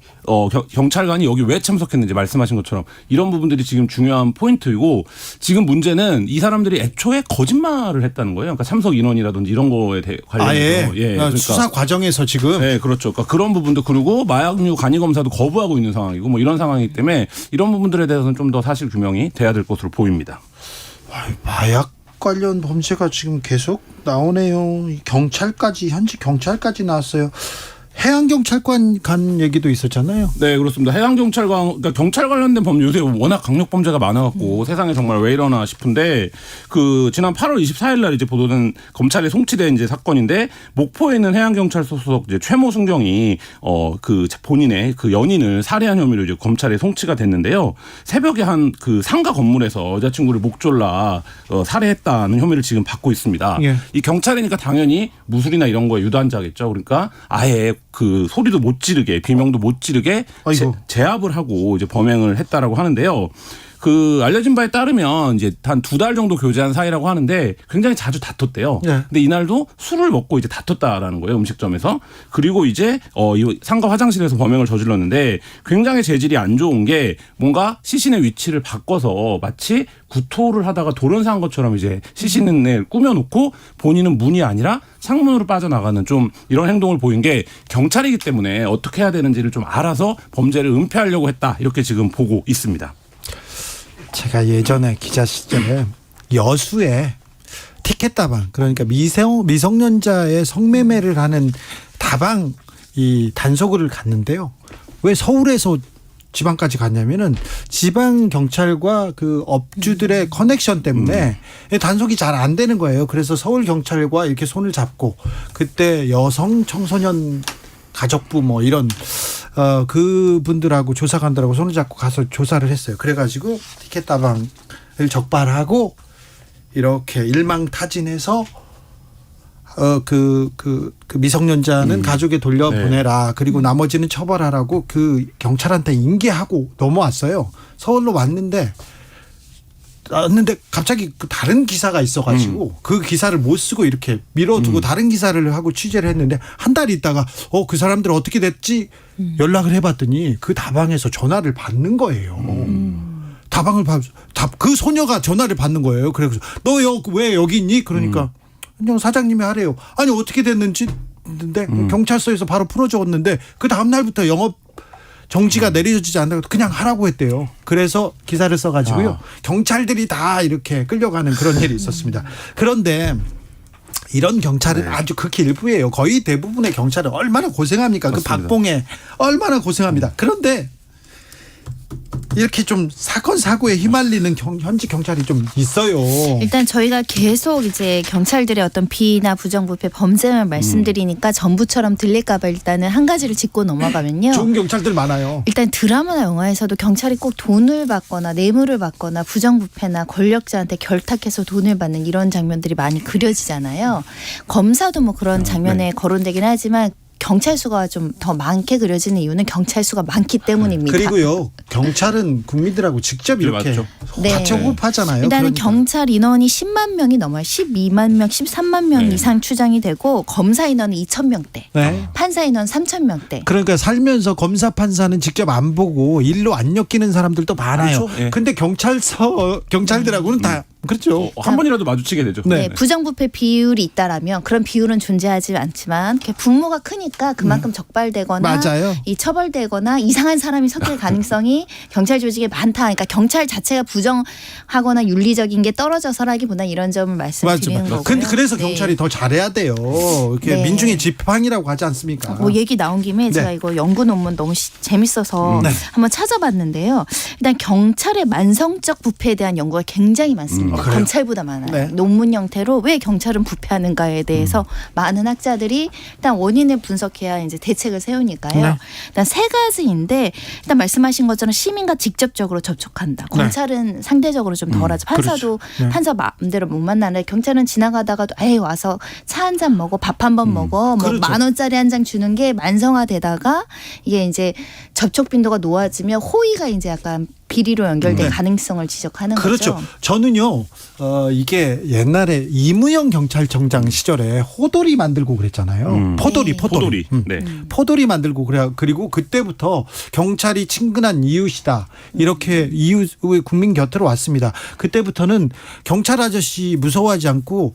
경찰관이 여기 왜 참석했는지 말씀하신 것처럼 이런 부분들이 지금 중요한 포인트이고 지금 문제는 이 사람들이 애초에 거짓말을 했다는 거예요. 그러니까 참석 인원이라든지 이런 거에 관련해서 그러니까 수사 과정에서 지금 네, 그렇죠. 그러니까 그런 부분도 그리고 마약류 간이 검사도 거부하고 있는 상황이고 뭐 이런 상황이기 때문에 이런 부분들에 대해서는 좀 더 사실 규명이 돼야 될 것으로 보입니다. 마약 관련 범죄가 지금 계속 나오네요. 경찰까지 현직 경찰까지 나왔어요. 해양경찰관 간 얘기도 있었잖아요. 네, 그렇습니다. 해양경찰관, 그러니까 경찰 관련된 범죄 요새 워낙 강력 범죄가 많아갖고 세상에 정말 왜 이러나 싶은데 지난 8월 24일 날 이제 보도된 검찰에 송치된 이제 사건인데 목포에 있는 해양경찰서 소속 이제 최모 순경이 본인의 그 연인을 살해한 혐의로 이제 검찰에 송치가 됐는데요. 새벽에 한 그 상가 건물에서 여자친구를 목 졸라 살해했다는 혐의를 지금 받고 있습니다. 예. 이 경찰이니까 당연히 무술이나 이런 거에 유단자겠죠. 그러니까 아예 그 소리도 못 지르게 비명도 못 지르게 제압을 하고 이제 범행을 했다라고 하는데요. 그 알려진 바에 따르면 이제 한 2달 정도 교제한 사이라고 하는데 굉장히 자주 다퉜대요. 네. 근데 이날도 술을 먹고 이제 다퉜다라는 거예요. 음식점에서. 그리고 이제 이 상가 화장실에서 범행을 저질렀는데 굉장히 재질이 안 좋은 게 뭔가 시신의 위치를 바꿔서 마치 구토를 하다가 돌연사한 것처럼 이제 시신을 꾸며놓고 본인은 문이 아니라 창문으로 빠져나가는 좀 이런 행동을 보인 게 경찰이기 때문에 어떻게 해야 되는지를 좀 알아서 범죄를 은폐하려고 했다. 이렇게 지금 보고 있습니다. 제가 예전에 기자 시절에 여수에 티켓다방 그러니까 미성년자의 성매매를 하는 다방 이 단속을 갔는데요. 왜 서울에서 지방까지 갔냐면은 지방 경찰과 그 업주들의 커넥션 때문에 단속이 잘 안 되는 거예요. 그래서 서울 경찰과 이렇게 손을 잡고 그때 여성 청소년 가족부 뭐 이런 그분들하고 조사 간다라고 손을 잡고 가서 조사를 했어요. 그래가지고 티켓다방을 적발하고 이렇게 일망타진해서 그 미성년자는 가족에 돌려보내라. 그리고 나머지는 처벌하라고 그 경찰한테 인계하고 넘어왔어요. 서울로 왔는데 썼는데 갑자기 그 다른 기사가 있어가지고 그 기사를 못 쓰고 이렇게 밀어두고 다른 기사를 하고 취재를 했는데 한 달 있다가 그 사람들 어떻게 됐지 연락을 해봤더니 그 다방에서 전화를 받는 거예요. 다방을 그 소녀가 전화를 받는 거예요. 그래서 너 왜 여기 있니? 그러니까 그냥 사장님이 하래요. 아니 어떻게 됐는지 근데 경찰서에서 바로 풀어줬는데 그 다음 날부터 영업 정지가 내려지지 않는다고 그냥 하라고 했대요. 그래서 기사를 써가지고요. 경찰들이 다 이렇게 끌려가는 그런 일이 있었습니다. 그런데 이런 경찰은 아주 극히 일부예요. 거의 대부분의 경찰은 얼마나 고생합니까? 맞습니다. 그 박봉에 얼마나 고생합니다. 그런데 이렇게 좀 사건 사고에 휘말리는 현지 경찰이 좀 있어요. 일단 저희가 계속 이제 경찰들의 어떤 비나 부정부패 범죄만 말씀드리니까 전부처럼 들릴까봐 일단은 한 가지를 짚고 넘어가면요. 좋은 경찰들 많아요. 일단 드라마나 영화에서도 경찰이 꼭 돈을 받거나 뇌물을 받거나 부정부패나 권력자한테 결탁해서 돈을 받는 이런 장면들이 많이 그려지잖아요. 검사도 뭐 그런 장면에 거론되긴 하지만 경찰 수가 좀 더 많게 그려지는 이유는 경찰 수가 많기 때문입니다. 그리고요. 경찰은 국민들하고 직접 이렇게 맞죠. 같이 호흡하잖아요. 일단은 그러니까. 경찰 인원이 10만 명이 넘어요. 12만 명, 13만 명 이상 추정이 되고 검사 인원은 2,000명대, 네. 판사 인원 3,000명대. 그러니까 살면서 검사 판사는 직접 안 보고 일로 안 엮이는 사람들도 많아요. 그렇죠. 예. 근데 경찰들하고는 다 그렇죠. 한 번이라도 마주치게 되죠. 네. 네, 부정부패 비율이 있다라면 그런 비율은 존재하지 않지만 분모가 크니까 그만큼 적발되거나 맞아요. 이 처벌되거나 이상한 사람이 섞일 가능성이 경찰 조직에 많다. 그러니까 경찰 자체가 부정하거나 윤리적인 게 떨어져서라기보다 이런 점을 말씀드리는 거고요. 근데 그래서 네. 경찰이 더 잘해야 돼요. 이렇게 네. 민중의 지팡이라고 하지 않습니까? 뭐 얘기 나온 김에 제가 이거 연구 논문 너무 재밌어서 네. 한번 찾아봤는데요. 일단 경찰의 만성적 부패에 대한 연구가 굉장히 많습니다. 그래요? 검찰보다 많아요. 네. 논문 형태로 왜 경찰은 부패하는가에 대해서 많은 학자들이 일단 원인을 분석해야 이제 대책을 세우니까요. 네. 일단 세 가지인데 일단 말씀하신 것처럼 시민과 직접적으로 접촉한다. 검찰은 상대적으로 좀 덜하죠. 판사도 네. 판사 마음대로 못 만나는데 경찰은 지나가다가도 에이 와서 차 한 잔 먹어, 밥 한 번 먹어, 뭐 그렇죠. 10,000원짜리 한 장 주는 게 만성화되다가 이게 이제 접촉 빈도가 높아지면 호의가 이제 약간 비리로 연결될 가능성을 지적하는 그렇죠. 거죠. 저는요, 이게 옛날에 이무영 경찰청장 시절에 호돌이 만들고 그랬잖아요. 포돌이. 포돌이. 네. 포돌이 만들고 그리고 그때부터 경찰이 친근한 이웃이다. 이렇게 이웃의 국민 곁으로 왔습니다. 그때부터는 경찰 아저씨 무서워하지 않고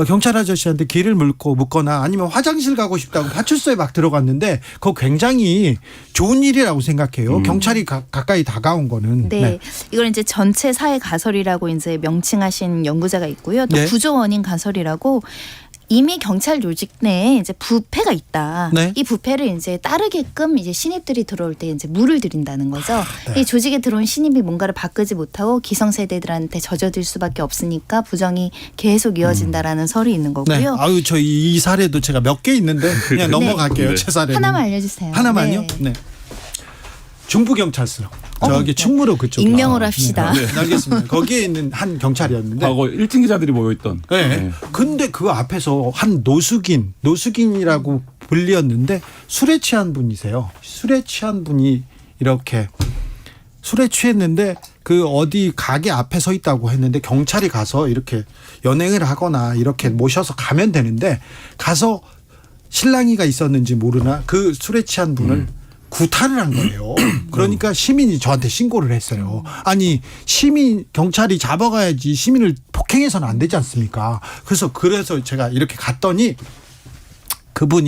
경찰 아저씨한테 길을 묻거나 아니면 화장실 가고 싶다고 파출소에 막 들어갔는데 그거 굉장히 좋은 일이라고 생각해요. 경찰이 가까이 다가온 거는. 네. 이걸 이제 전체 사회 가설이라고 이제 명칭하신 연구자가 있고요. 또 네. 구조 원인 가설이라고 이미 경찰 조직 내에 이제 부패가 있다. 네. 이 부패를 이제 따르게끔 이제 신입들이 들어올 때 이제 물을 들인다는 거죠. 이 조직에 들어온 신입이 뭔가를 바꾸지 못하고 기성세대들한테 젖어들 수밖에 없으니까 부정이 계속 이어진다라는 설이 있는 네. 거고요. 아유, 저 이 사례도 제가 몇 개 있는데 그냥 넘어갈게요. 네. 제 사례는. 하나만 알려주세요. 하나만요? 네. 네. 중부경찰서. 저기 충무로 그쪽. 익명으로 합시다. 네, 알겠습니다. 거기에 있는 한 경찰이었는데. 과거 1등 기자들이 모여있던. 네. 근데 그 앞에서 한 노숙인이라고 불리었는데 술에 취한 분이세요. 술에 취한 분이 이렇게 술에 취했는데 그 어디 가게 앞에 서 있다고 했는데 경찰이 가서 이렇게 연행을 하거나 이렇게 모셔서 가면 되는데 가서 실랑이가 있었는지 모르나 그 술에 취한 분을 구타를 한 거예요. 그러니까 시민이 저한테 신고를 했어요. 아니 경찰이 잡아가야지 시민을 폭행해서는 안 되지 않습니까? 그래서 제가 이렇게 갔더니 그분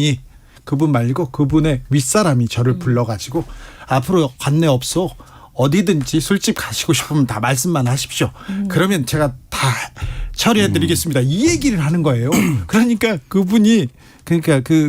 말고 그분의 윗사람이 저를 불러가지고 앞으로 관내 없어. 어디든지 술집 가시고 싶으면 다 말씀만 하십시오. 그러면 제가 다 처리해드리겠습니다. 이 얘기를 하는 거예요. 그러니까 그분이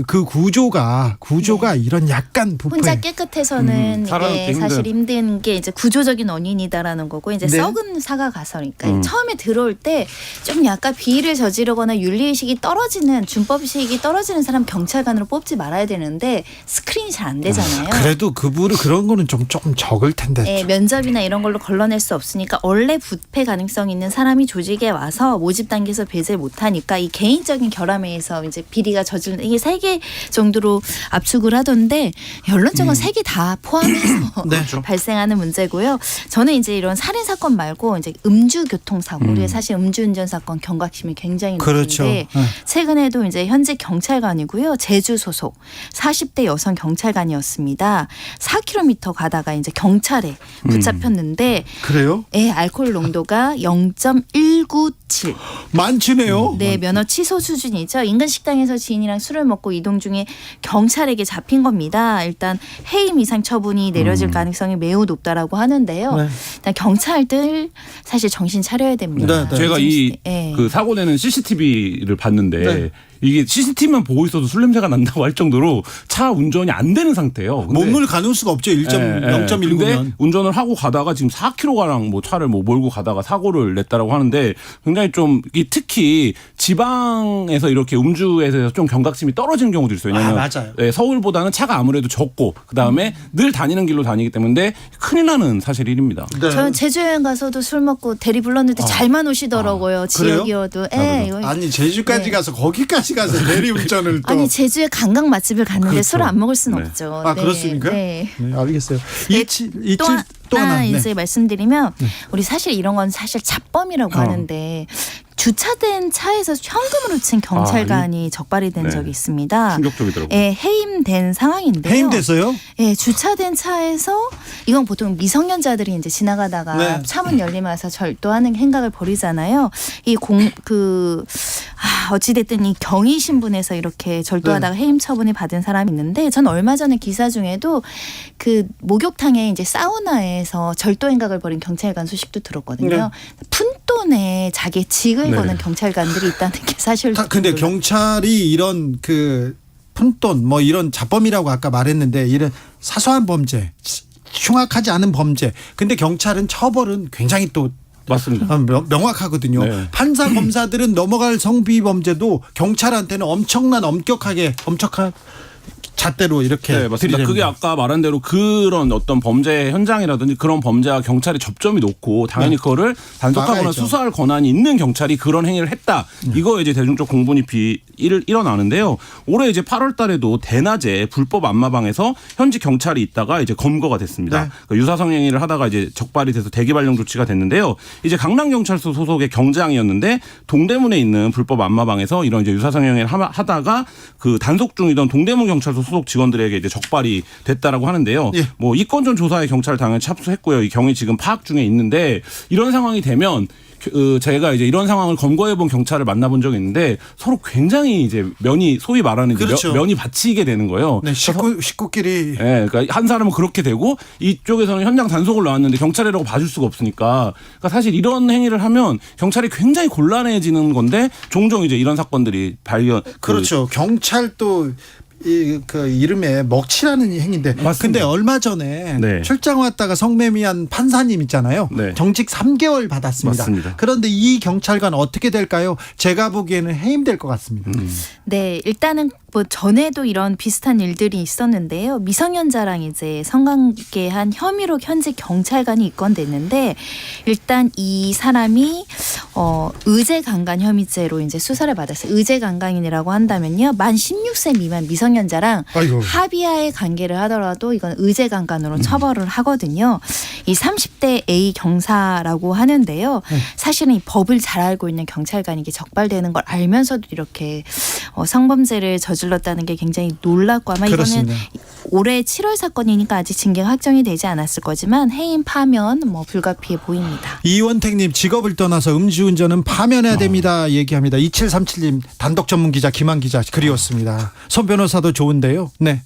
그 구조가 이런 약간 부패. 혼자 깨끗해서는 살아남기 이게 사실 힘든. 힘든 게 이제 구조적인 원인이다라는 거고 이제 네. 썩은 사과 가설이니까 처음에 들어올 때 좀 약간 비리를 저지르거나 윤리의식이 떨어지는 준법의식이 떨어지는 사람 경찰관으로 뽑지 말아야 되는데 스크린이 잘 안 되잖아요. 그래도 그분은 그런 거는 조금 적을 텐데. 네, 면접이나 이런 걸로 걸러낼 수 없으니까 원래 부패 가능성 있는 사람이 조직에 와서 모집 단계에서 배제 못하니까 이 개인적인 결함에서 이제 비리가 저지른 이게 3개 정도로 압축을 하던데 결론적으로 3개 다 포함해서 네. 발생하는 문제고요. 저는 이제 이런 살인 사건 말고 이제 음주 교통 사고, 우리가 사실 음주운전 사건 경각심이 굉장히 그렇죠. 높은데 최근에도 이제 현직 경찰관이고요. 제주 소속 40대 여성 경찰관이었습니다. 4km 가다가 이제 경찰에 붙잡혔는데 그래요? 예, 알코올 농도가 0.197. 많지네요. 네, 면허 취소 수준이죠. 인근 식당에서 지인이랑 술을 먹고 이동 중에 경찰에게 잡힌 겁니다. 일단 해임 이상 처분이 내려질 가능성이 매우 높다라고 하는데요. 네. 일단 경찰들 사실 정신 차려야 됩니다. 네, 네. 제가 예. 그 사고 내는 CCTV를 봤는데 네. 이게 CCTV만 보고 있어도 술 냄새가 난다고 할 정도로 차 운전이 안 되는 상태예요. 근데 몸을 가눌 수가 없죠. 0.19면. 근데 운전을 하고 가다가 지금 4km가량 뭐 차를 뭐 몰고 가다가 사고를 냈다라고 하는데 굉장히 좀 특히 지방에서 이렇게 음주에서 좀 경각심이 떨어지는 경우도 있어요. 왜냐하면 맞아요. 네, 서울보다는 차가 아무래도 적고 그다음에 늘 다니는 길로 다니기 때문에 큰일 나는 사실 일입니다. 네. 저는 제주 여행 가서도 술 먹고 대리 불렀는데 잘만 오시더라고요. 그래요? 지역이어도. 예, 이거 아니 제주까지 가서 거기까지 가서 대리운전을 또. 아니 제주에 관광 맛집을 갔는데 그렇죠. 술을 안 먹을 수는 네. 없죠. 아, 그렇습니까? 네. 네, 알겠어요. 네, 이칠 또 하나. 하나 네. 이제 말씀드리면 우리 사실 이런 건 사실 잡범이라고 하는데 주차된 차에서 현금으로 친 경찰관이 적발이 된 네. 적이 있습니다. 충격적이더라고요. 예, 해임된 상황인데요. 해임됐어요? 예, 주차된 차에서 이건 보통 미성년자들이 이제 지나가다가 네. 차문 열리면서 절도하는 행각을 벌이잖아요. 어찌됐든 이 경위 신분에서 이렇게 절도하다가 네. 해임 처분이 받은 사람이 있는데 전 얼마 전에 기사 중에도 그 목욕탕에 이제 사우나에서 절도 행각을 벌인 경찰관 소식도 들었거든요. 네. 푼돈에 자기 직을 네. 거는 경찰관들이 있다는 게 사실. 근데 경찰이 이런 그 푼돈 뭐 이런 잡범이라고 아까 말했는데 이런 사소한 범죄, 흉악하지 않은 범죄. 근데 경찰은 처벌은 굉장히 또 맞습니다. 명확하거든요. 네. 판사 검사들은 넘어갈 성비 범죄도 경찰한테는 엄청난 엄격한 잣대로 이렇게 네, 맞습니다. 들이댑니다. 그게 아까 말한 대로 그런 어떤 범죄 현장이라든지 그런 범죄와 경찰이 접점이 높고 당연히 그거를 단속하거나 막아야죠. 수사할 권한이 있는 경찰이 그런 행위를 했다. 이거 이제 대중적 공분이 일어나는데요. 올해 이제 8월 달에도 대낮에 불법 안마방에서 현직 경찰이 있다가 이제 검거가 됐습니다. 네. 그러니까 유사성 행위를 하다가 이제 적발이 돼서 대기 발령 조치가 됐는데요. 이제 강남경찰서 소속의 경장이었는데 동대문에 있는 불법 안마방에서 이런 이제 유사성 행위를 하다가 그 단속 중이던 동대문 경찰서 소속 직원들에게 이제 적발이 됐다라고 하는데요. 예. 뭐 이 건 전 조사에 경찰 당연히 착수했고요. 이 경위 지금 파악 중에 있는데 이런 상황이 되면 제가 이제 이런 상황을 검거해본 경찰을 만나본 적이 있는데 서로 굉장히 이제 면이 소위 말하는 이제 그렇죠. 면이 받치게 되는 거예요. 네, 식구끼리 예, 그러니까 한 사람은 그렇게 되고 이쪽에서는 현장 단속을 나왔는데 경찰이라고 봐줄 수가 없으니까. 그러니까 사실 이런 행위를 하면 경찰이 굉장히 곤란해지는 건데 종종 이제 이런 사건들이 발견. 그렇죠. 경찰도 그 이름에 먹칠하는 행위인데. 맞습니다. 근데 얼마 전에 네. 출장 왔다가 성매매한 판사님 있잖아요. 네. 정직 3개월 받았습니다. 맞습니다. 그런데 이 경찰관 어떻게 될까요? 제가 보기에는 해임될 것 같습니다. 네, 일단은 뭐 전에도 이런 비슷한 일들이 있었는데요. 미성년자랑 이제 성관계한 혐의로 현직 경찰관이 입건됐는데 일단 이 사람이 의제강간 혐의죄로 이제 수사를 받았어요. 의제강간이라고 한다면요, 만 16세 미만 미성년자랑 아이고. 합의하에 관계를 하더라도 이건 의제강간으로 처벌을 하거든요. 이 30대 A 경사라고 하는데요. 사실은 이 법을 잘 알고 있는 경찰관이 이게 적발되는 걸 알면서도 이렇게 성범죄를 저질렀다는 게 굉장히 놀랍고 아마 그렇습니다. 이거는 올해 7월 사건이니까 아직 징계가 확정이 되지 않았을 거지만 해임 파면 뭐 불가피해 보입니다. 이원택님, 직업을 떠나서 음주운전은 파면해야 됩니다 얘기합니다. 2737님, 단독 전문 기자 김한 기자 그리웠습니다. 손 변호사도 좋은데요. 네.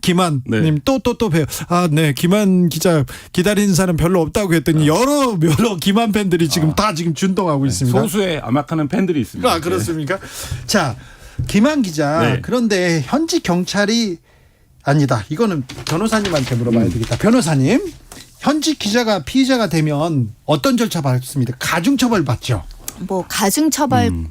김한님 네. 또 봬요. 네, 김한 기자 기다리는 사람 별로 없다고 했더니 여러 김한 팬들이 지금 다 지금 준동하고 있습니다. 소수의 암약하는 팬들이 있습니다. 그렇습니까? 자, 김한 기자. 네. 그런데 현직 경찰이 아니다. 이거는 변호사님한테 물어봐야 되겠다. 변호사님, 현직 기자가 피의자가 되면 어떤 절차 받습니까? 가중처벌 받죠. 뭐 가중처벌은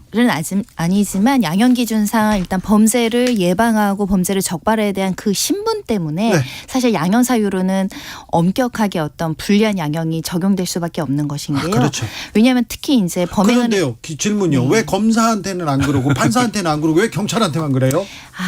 아니지만 양형기준상 일단 범죄를 예방하고 범죄를 적발해야 대한 그 신분 때문에 네. 사실 양형 사유로는 엄격하게 어떤 불리한 양형이 적용될 수밖에 없는 것인데요. 그렇죠. 왜냐하면 특히 이제 범행은 그런데요. 질문요. 왜 검사한테는 안 그러고 판사한테는 안 그러고 왜 경찰한테만 그래요?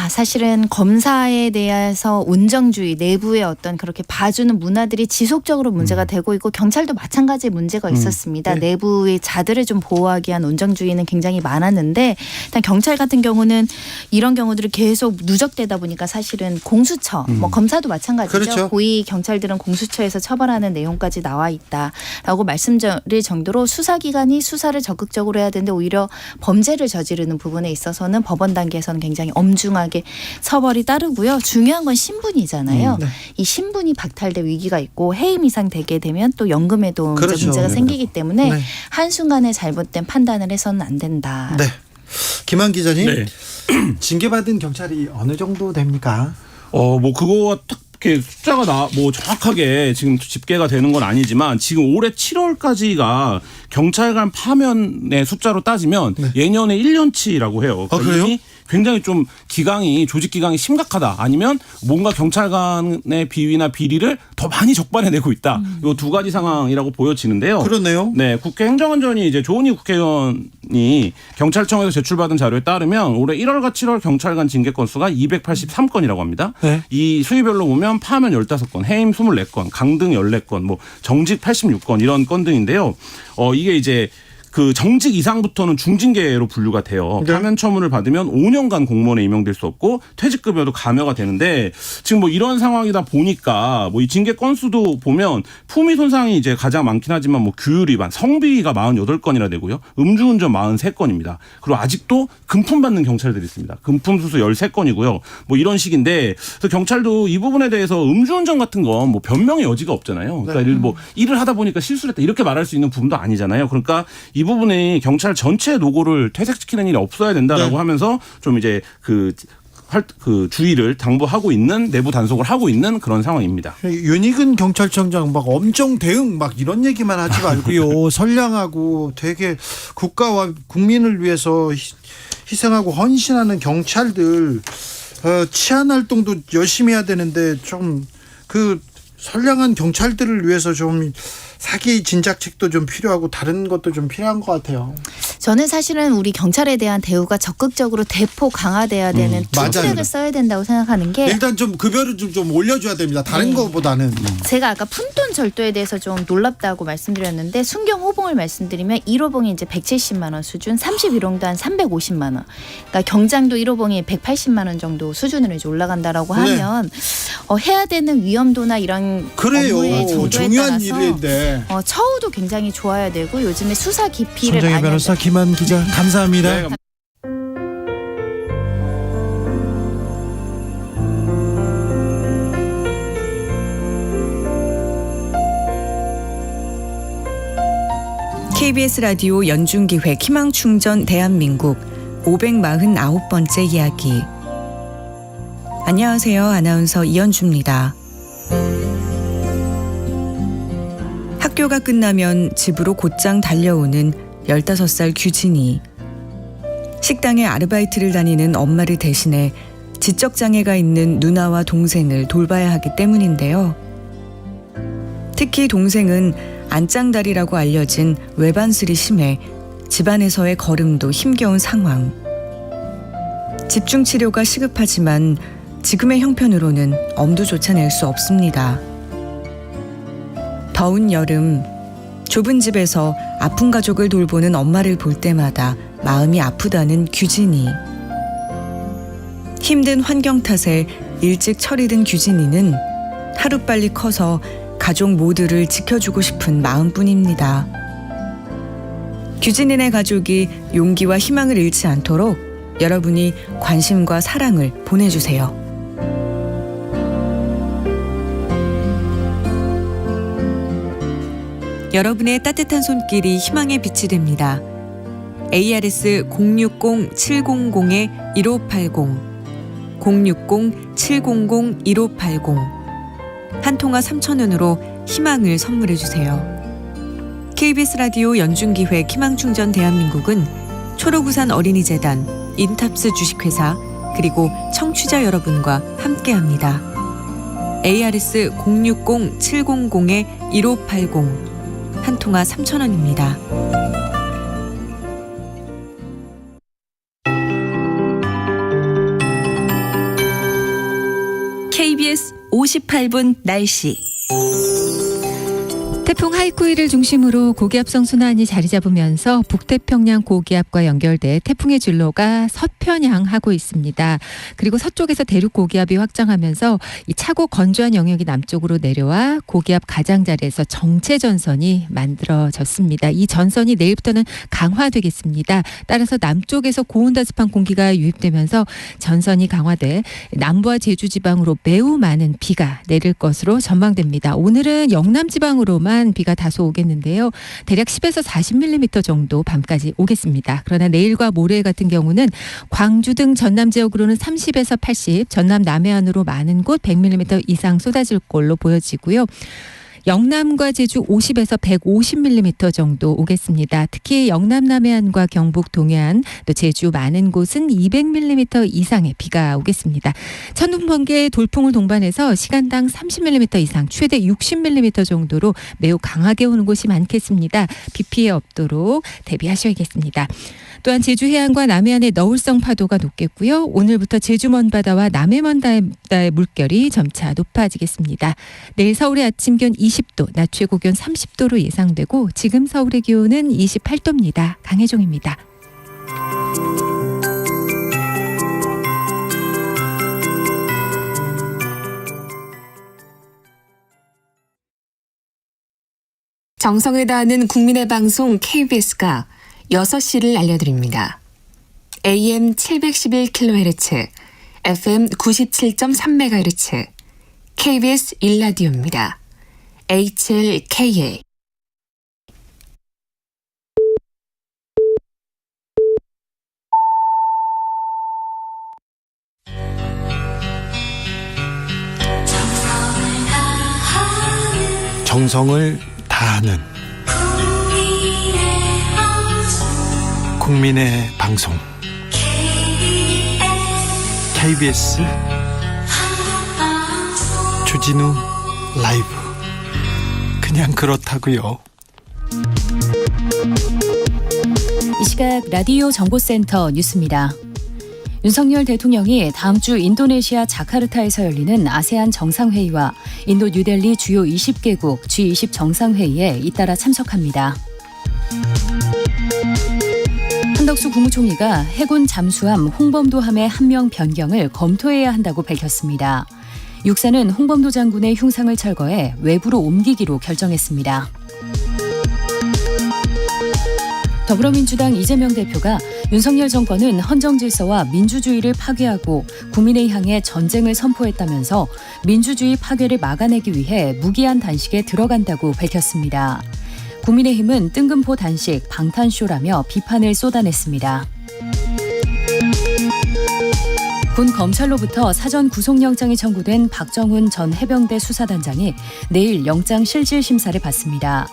사실은 검사에 대해서 온정주의 내부의 어떤 그렇게 봐주는 문화들이 지속적으로 문제가 되고 있고 경찰도 마찬가지의 문제가 있었습니다. 네. 내부의 자들을 좀 보호하기 위한 온정주의는 굉장히 많았는데 일단 경찰 같은 경우는 이런 경우들이 계속 누적되다 보니까 사실은 공수처 뭐 검사도 마찬가지죠. 그렇죠. 고위 경찰들은 공수처에서 처벌하는 내용까지 나와 있다라고 말씀드릴 정도로 수사기관이 수사를 적극적으로 해야 되는데 오히려 범죄를 저지르는 부분에 있어서는 법원 단계에서는 굉장히 엄중하게 처벌이 따르고요. 중요한 건 신분이잖아요. 네. 이 신분이 박탈될 위기가 있고 해임 이상 되게 되면 또 연금에도 이제 그렇죠. 문제가 네. 생기기 때문에 네. 한순간에 잘못된 판단을 해서는 안 된다. 네. 김한 기자님, 네. 징계받은 경찰이 어느 정도 됩니까? 뭐 그거와 딱 이렇게 숫자가 뭐 정확하게 지금 집계가 되는 건 아니지만 지금 올해 7월까지가 경찰관 파면의 숫자로 따지면 예년에 1년치라고 해요. 그러니까 그래요? 이미 굉장히 좀 조직 기강이 심각하다. 아니면 뭔가 경찰관의 비위나 비리를 더 많이 적발해내고 있다. 이 두 가지 상황이라고 보여지는데요. 그러네요. 네, 국회 행정안전위 이제 조은희 국회의원이 경찰청에서 제출받은 자료에 따르면 올해 1월과 7월 경찰관 징계 건수가 283건이라고 합니다. 네. 이 수위별로 보면 파면 15건, 해임 24건, 강등 14건, 뭐 정직 86건 이런 건 등인데요. 이게 이제 그 정직 이상부터는 중징계로 분류가 돼요. 네. 파면 처분을 받으면 5년간 공무원에 임용될 수 없고 퇴직급여도 감여가 되는데 지금 뭐 이런 상황이다 보니까 뭐 이 징계 건수도 보면 품위 손상이 이제 가장 많긴 하지만 뭐 규율 위반, 성비위가 48건이나 되고요. 음주운전 43건입니다. 그리고 아직도 금품 받는 경찰들이 있습니다. 금품 수수 13건이고요. 뭐 이런 식인데 그래서 경찰도 이 부분에 대해서 음주운전 같은 건 뭐 변명의 여지가 없잖아요. 그러니까 뭐 일을 하다 보니까 실수를 했다 이렇게 말할 수 있는 부분도 아니잖아요. 그러니까 이 부분에 경찰 전체 노고를 퇴색시키는 일이 없어야 된다라고 하면서 좀 이제 그 주의를 당부하고 있는 내부 단속을 하고 있는 그런 상황입니다. 윤희근 경찰청장 막 엄청 대응 막 이런 얘기만 하지 말고요. 선량하고 되게 국가와 국민을 위해서 희생하고 헌신하는 경찰들 치안 활동도 열심히 해야 되는데 좀 그 선량한 경찰들을 위해서 좀 사기 진작책도 좀 필요하고 다른 것도 좀 필요한 것 같아요. 저는 사실은 우리 경찰에 대한 대우가 적극적으로 대폭 강화돼야 되는 투트랙을 맞아요. 써야 된다고 생각하는 게 일단 좀 급여를 좀 올려줘야 됩니다. 다른 것보다는. 제가 아까 푼돈 절도에 대해서 좀 놀랍다고 말씀드렸는데 순경 호봉을 말씀드리면 1호봉이 이제 170만 원 수준, 31호봉도 한 350만 원. 그러니까 경장도 1호봉이 180만 원 정도 수준으로 이제 올라간다라고 하면 해야 되는 위험도나 이런 그래요. 업무의 정도에 중요한 따라서 일인데. 처우도 굉장히 좋아야 되고 요즘에 수사 깊이를 손정혜 많이 변호사, 김한 기자 감사합니다. 네. KBS 라디오 연중기획 희망충전 대한민국 549번째 이야기. 안녕하세요. 아나운서 이현주입니다. 학교가 끝나면 집으로 곧장 달려오는 15살 규진이. 식당에 아르바이트를 다니는 엄마를 대신해 지적장애가 있는 누나와 동생을 돌봐야 하기 때문인데요. 특히 동생은 안짱다리라고 알려진 외반슬이 심해 집안에서의 걸음도 힘겨운 상황. 집중치료가 시급하지만 지금의 형편으로는 엄두조차 낼 수 없습니다. 더운 여름, 좁은 집에서 아픈 가족을 돌보는 엄마를 볼 때마다 마음이 아프다는 규진이. 힘든 환경 탓에 일찍 철이 든 규진이는 하루빨리 커서 가족 모두를 지켜주고 싶은 마음뿐입니다. 규진이네 가족이 용기와 희망을 잃지 않도록 여러분이 관심과 사랑을 보내주세요. 여러분의 따뜻한 손길이 희망의 빛이 됩니다. ARS 060-700-1580 060-700-1580 한 통화 3,000원으로 희망을 선물해 주세요. KBS 라디오 연중기획 희망충전 대한민국은 초록우산 어린이재단, 인탑스 주식회사, 그리고 청취자 여러분과 함께합니다. ARS 060-700-1580 한 통화 3,000원입니다. KBS 58분 날씨. 태풍 하이쿠이를 중심으로 고기압성 순환이 자리 잡으면서 북태평양 고기압과 연결돼 태풍의 진로가 서편향하고 있습니다. 그리고 서쪽에서 대륙 고기압이 확장하면서 이 차고 건조한 영역이 남쪽으로 내려와 고기압 가장자리에서 정체 전선이 만들어졌습니다. 이 전선이 내일부터는 강화되겠습니다. 따라서 남쪽에서 고온다습한 공기가 유입되면서 전선이 강화돼 남부와 제주 지방으로 매우 많은 비가 내릴 것으로 전망됩니다. 오늘은 영남 지방으로만 비가 다소 오겠는데요. 대략 10에서 40mm 정도 밤까지 오겠습니다. 그러나 내일과 모레 같은 경우는 광주 등 전남 지역으로는 30에서 80, 전남 남해안으로 많은 곳 100mm 이상 쏟아질 걸로 보여지고요. 영남과 제주 50에서 150mm 정도 오겠습니다. 특히 영남 남해안과 경북 동해안, 또 제주 많은 곳은 200mm 이상의 비가 오겠습니다. 천둥, 번개, 돌풍을 동반해서 시간당 30mm 이상, 최대 60mm 정도로 매우 강하게 오는 곳이 많겠습니다. 비 피해 없도록 대비하셔야겠습니다. 또한 제주 해안과 남해안의 너울성 파도가 높겠고요. 오늘부터 제주 먼바다와 남해 먼바다의 물결이 점차 높아지겠습니다. 내일 서울의 아침 기온 20도, 낮 최고 기온 30도로 예상되고 지금 서울의 기온은 28도입니다. 강혜종입니다. 정성을 다하는 국민의 방송 KBS가 6시를 알려드립니다. AM 711kHz, FM 97.3MHz, KBS 1라디오입니다. HLKA. 정성을 다하는 국민의 방송 KBS 주진우 라이브. 그냥 그렇다고요. 이 시각 라디오 정보센터 뉴스입니다. 윤석열 대통령이 다음 주 인도네시아 자카르타에서 열리는 아세안 정상회의와 인도 뉴델리 주요 20개국 G20 정상회의에 잇따라 참석합니다. 한덕수 국무총리가 해군 잠수함 홍범도함의 함명 변경을 검토해야 한다고 밝혔습니다. 육사는 홍범도 장군의 흉상을 철거해 외부로 옮기기로 결정했습니다. 더불어민주당 이재명 대표가 윤석열 정권은 헌정질서와 민주주의를 파괴하고 국민을 향해 전쟁을 선포했다면서 민주주의 파괴를 막아내기 위해 무기한 단식에 들어간다고 밝혔습니다. 국민의힘은 뜬금포 단식, 방탄쇼라며 비판을 쏟아냈습니다. 군 검찰로부터 사전 구속영장이 청구된 박정훈 전 해병대 수사단장이 내일 영장 실질 심사를 받습니다.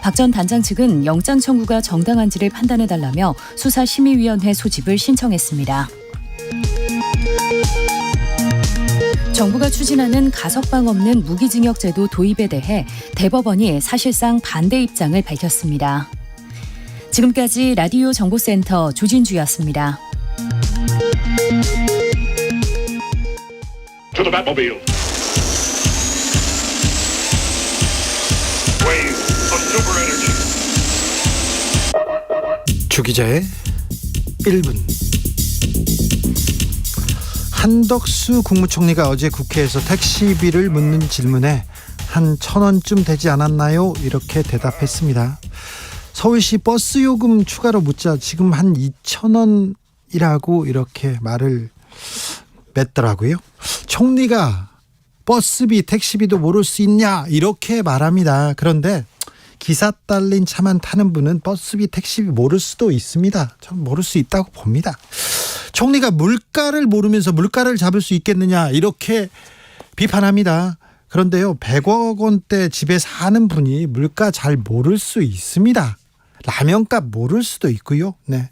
박 전 단장 측은 영장 청구가 정당한지를 판단해달라며 수사심의위원회 소집을 신청했습니다. 정부가 추진하는 가석방 없는 무기징역제도 도입에 대해 대법원이 사실상 반대 입장을 밝혔습니다. 지금까지 라디오 정보센터 조진주였습니다. To the Batmobile. Wave of super energy. 주기자의 1분. 한덕수 국무총리가 어제 국회에서 택시비를 묻는 질문에 한 1,000원쯤 되지 않았나요? 이렇게 대답했습니다. 서울시 버스 요금 추가로 묻자 지금 한 2,000원이라고 이렇게 말을 맺더라고요. 총리가 버스비, 택시비도 모를 수 있냐 이렇게 말합니다. 그런데 기사 딸린 차만 타는 분은 버스비, 택시비 모를 수도 있습니다. 전 모를 수 있다고 봅니다. 총리가 물가를 모르면서 물가를 잡을 수 있겠느냐 이렇게 비판합니다. 그런데요, 100억 원대 집에 사는 분이 물가 잘 모를 수 있습니다. 라면값 모를 수도 있고요. 네.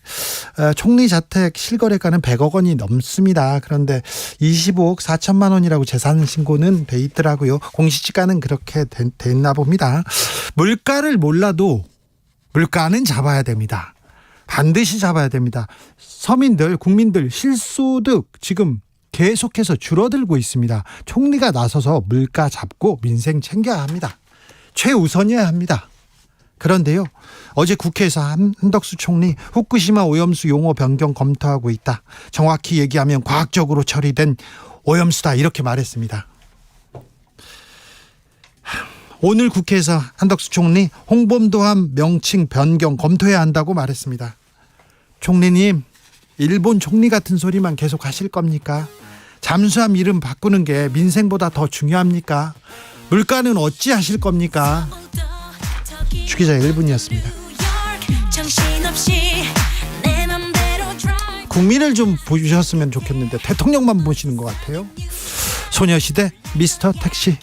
총리 자택 실거래가는 100억 원이 넘습니다. 그런데 25억 4천만 원이라고 재산 신고는 돼 있더라고요. 공시지가는 그렇게 됐나 봅니다. 물가를 몰라도 물가는 잡아야 됩니다. 반드시 잡아야 됩니다. 서민들, 국민들 실소득 지금 계속해서 줄어들고 있습니다. 총리가 나서서 물가 잡고 민생 챙겨야 합니다. 최우선이어야 합니다. 그런데요, 어제 국회에서 한덕수 총리 후쿠시마 오염수 용어 변경 검토하고 있다. 정확히 얘기하면 과학적으로 처리된 오염수다, 이렇게 말했습니다. 오늘 국회에서 한덕수 총리 홍범도함 명칭 변경 검토해야 한다고 말했습니다. 총리님, 일본 총리 같은 소리만 계속 하실 겁니까? 잠수함 이름 바꾸는 게 민생보다 더 중요합니까? 물가는 어찌 하실 겁니까? 주기자의 1분이었습니다. 국민을 좀 보셨으면 좋겠는데 대통령만 보시는 것 같아요. 소녀시대 미스터 택시.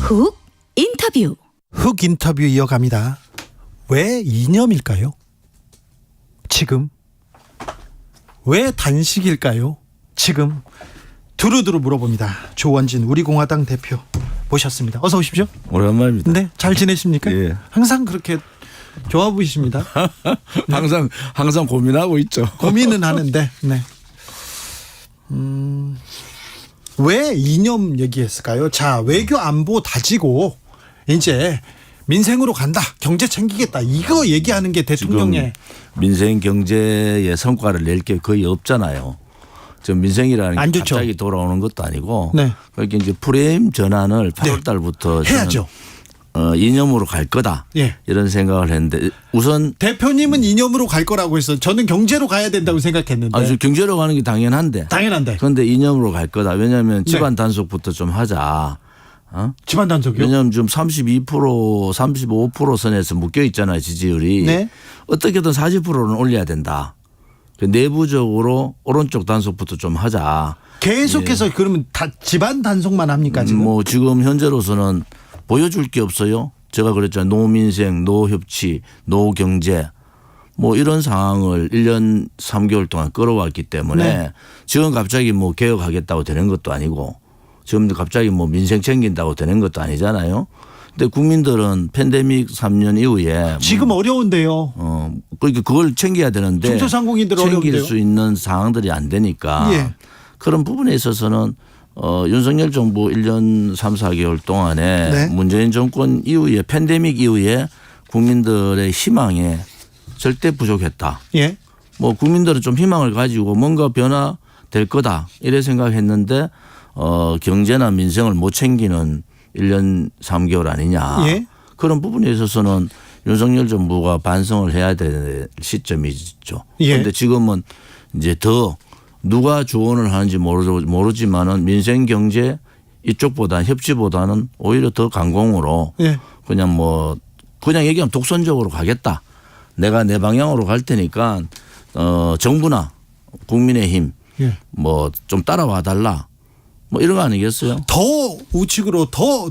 훅 인터뷰. 훅 인터뷰 이어갑니다. 왜 이념일까요? 지금 왜 단식일까요? 지금 두루두루 물어봅니다. 조원진 우리공화당 대표 모셨습니다. 어서 오십시오. 오랜만입니다. 네, 잘 지내십니까? 예. 항상 그렇게 좋아 보이십니다. 항상 고민하고 있죠. 고민은 하는데, 네. 왜 이념 얘기했을까요? 자, 외교 안보 다지고 이제 민생으로 간다, 경제 챙기겠다, 이거 얘기하는 게 대통령의 민생 경제의 성과를 낼 게 거의 없잖아요. 지금 민생이라는 안 게 좋죠. 갑자기 돌아오는 것도 아니고, 네. 그러니까 이제 프레임 전환을 8월 달부터 해야죠. 이념으로 갈 거다, 예. 이런 생각을 했는데, 우선 대표님은 이념으로 갈 거라고 했어요. 저는 경제로 가야 된다고 생각했는데. 아주 경제로 가는 게 당연한데. 그런데 이념으로 갈 거다. 왜냐하면 집안 단속부터 좀 하자. 집안 단속이요? 왜냐하면 지금 32%, 35% 선에서 묶여 있잖아요, 지지율이. 네. 어떻게든 40%는 올려야 된다. 내부적으로 오른쪽 단속부터 좀 하자. 계속해서 그러면 다 집안 단속만 합니까 지금? 뭐 지금 현재로서는 보여줄 게 없어요. 제가 그랬잖아요. 노민생, 노협치, 노경제 뭐 이런 상황을 1년 3개월 동안 끌어왔기 때문에 네. 지금 갑자기 뭐 개혁하겠다고 되는 것도 아니고 지금 갑자기 뭐 민생 챙긴다고 되는 것도 아니잖아요. 근데 국민들은 팬데믹 3년 이후에 지금 어려운데요. 그러니까 그걸 챙겨야 되는데 중소상공인들 챙길 어려운데요. 수 있는 상황들이 안 되니까 예. 그런 부분에 있어서는 윤석열 정부 1년 3, 4개월 동안에 네. 문재인 정권 이후에 팬데믹 이후에 국민들의 희망에 절대 부족했다. 예. 뭐 국민들은 좀 희망을 가지고 뭔가 변화될 거다 이래 생각했는데 경제나 민생을 못 챙기는 1년 3개월 아니냐. 예. 그런 부분에 있어서는 윤석열 정부가 반성을 해야 될 시점이죠. 예. 그런데 지금은 이제 더 누가 조언을 하는지 모르지만은 민생 경제 이쪽보다는 협치보다는 오히려 더 강공으로 예. 그냥 얘기하면 독선적으로 가겠다. 내가 내 방향으로 갈 테니까 정부나 국민의힘 예. 뭐 좀 따라와 달라. 뭐 이런 거 아니겠어요? 더 우측으로 더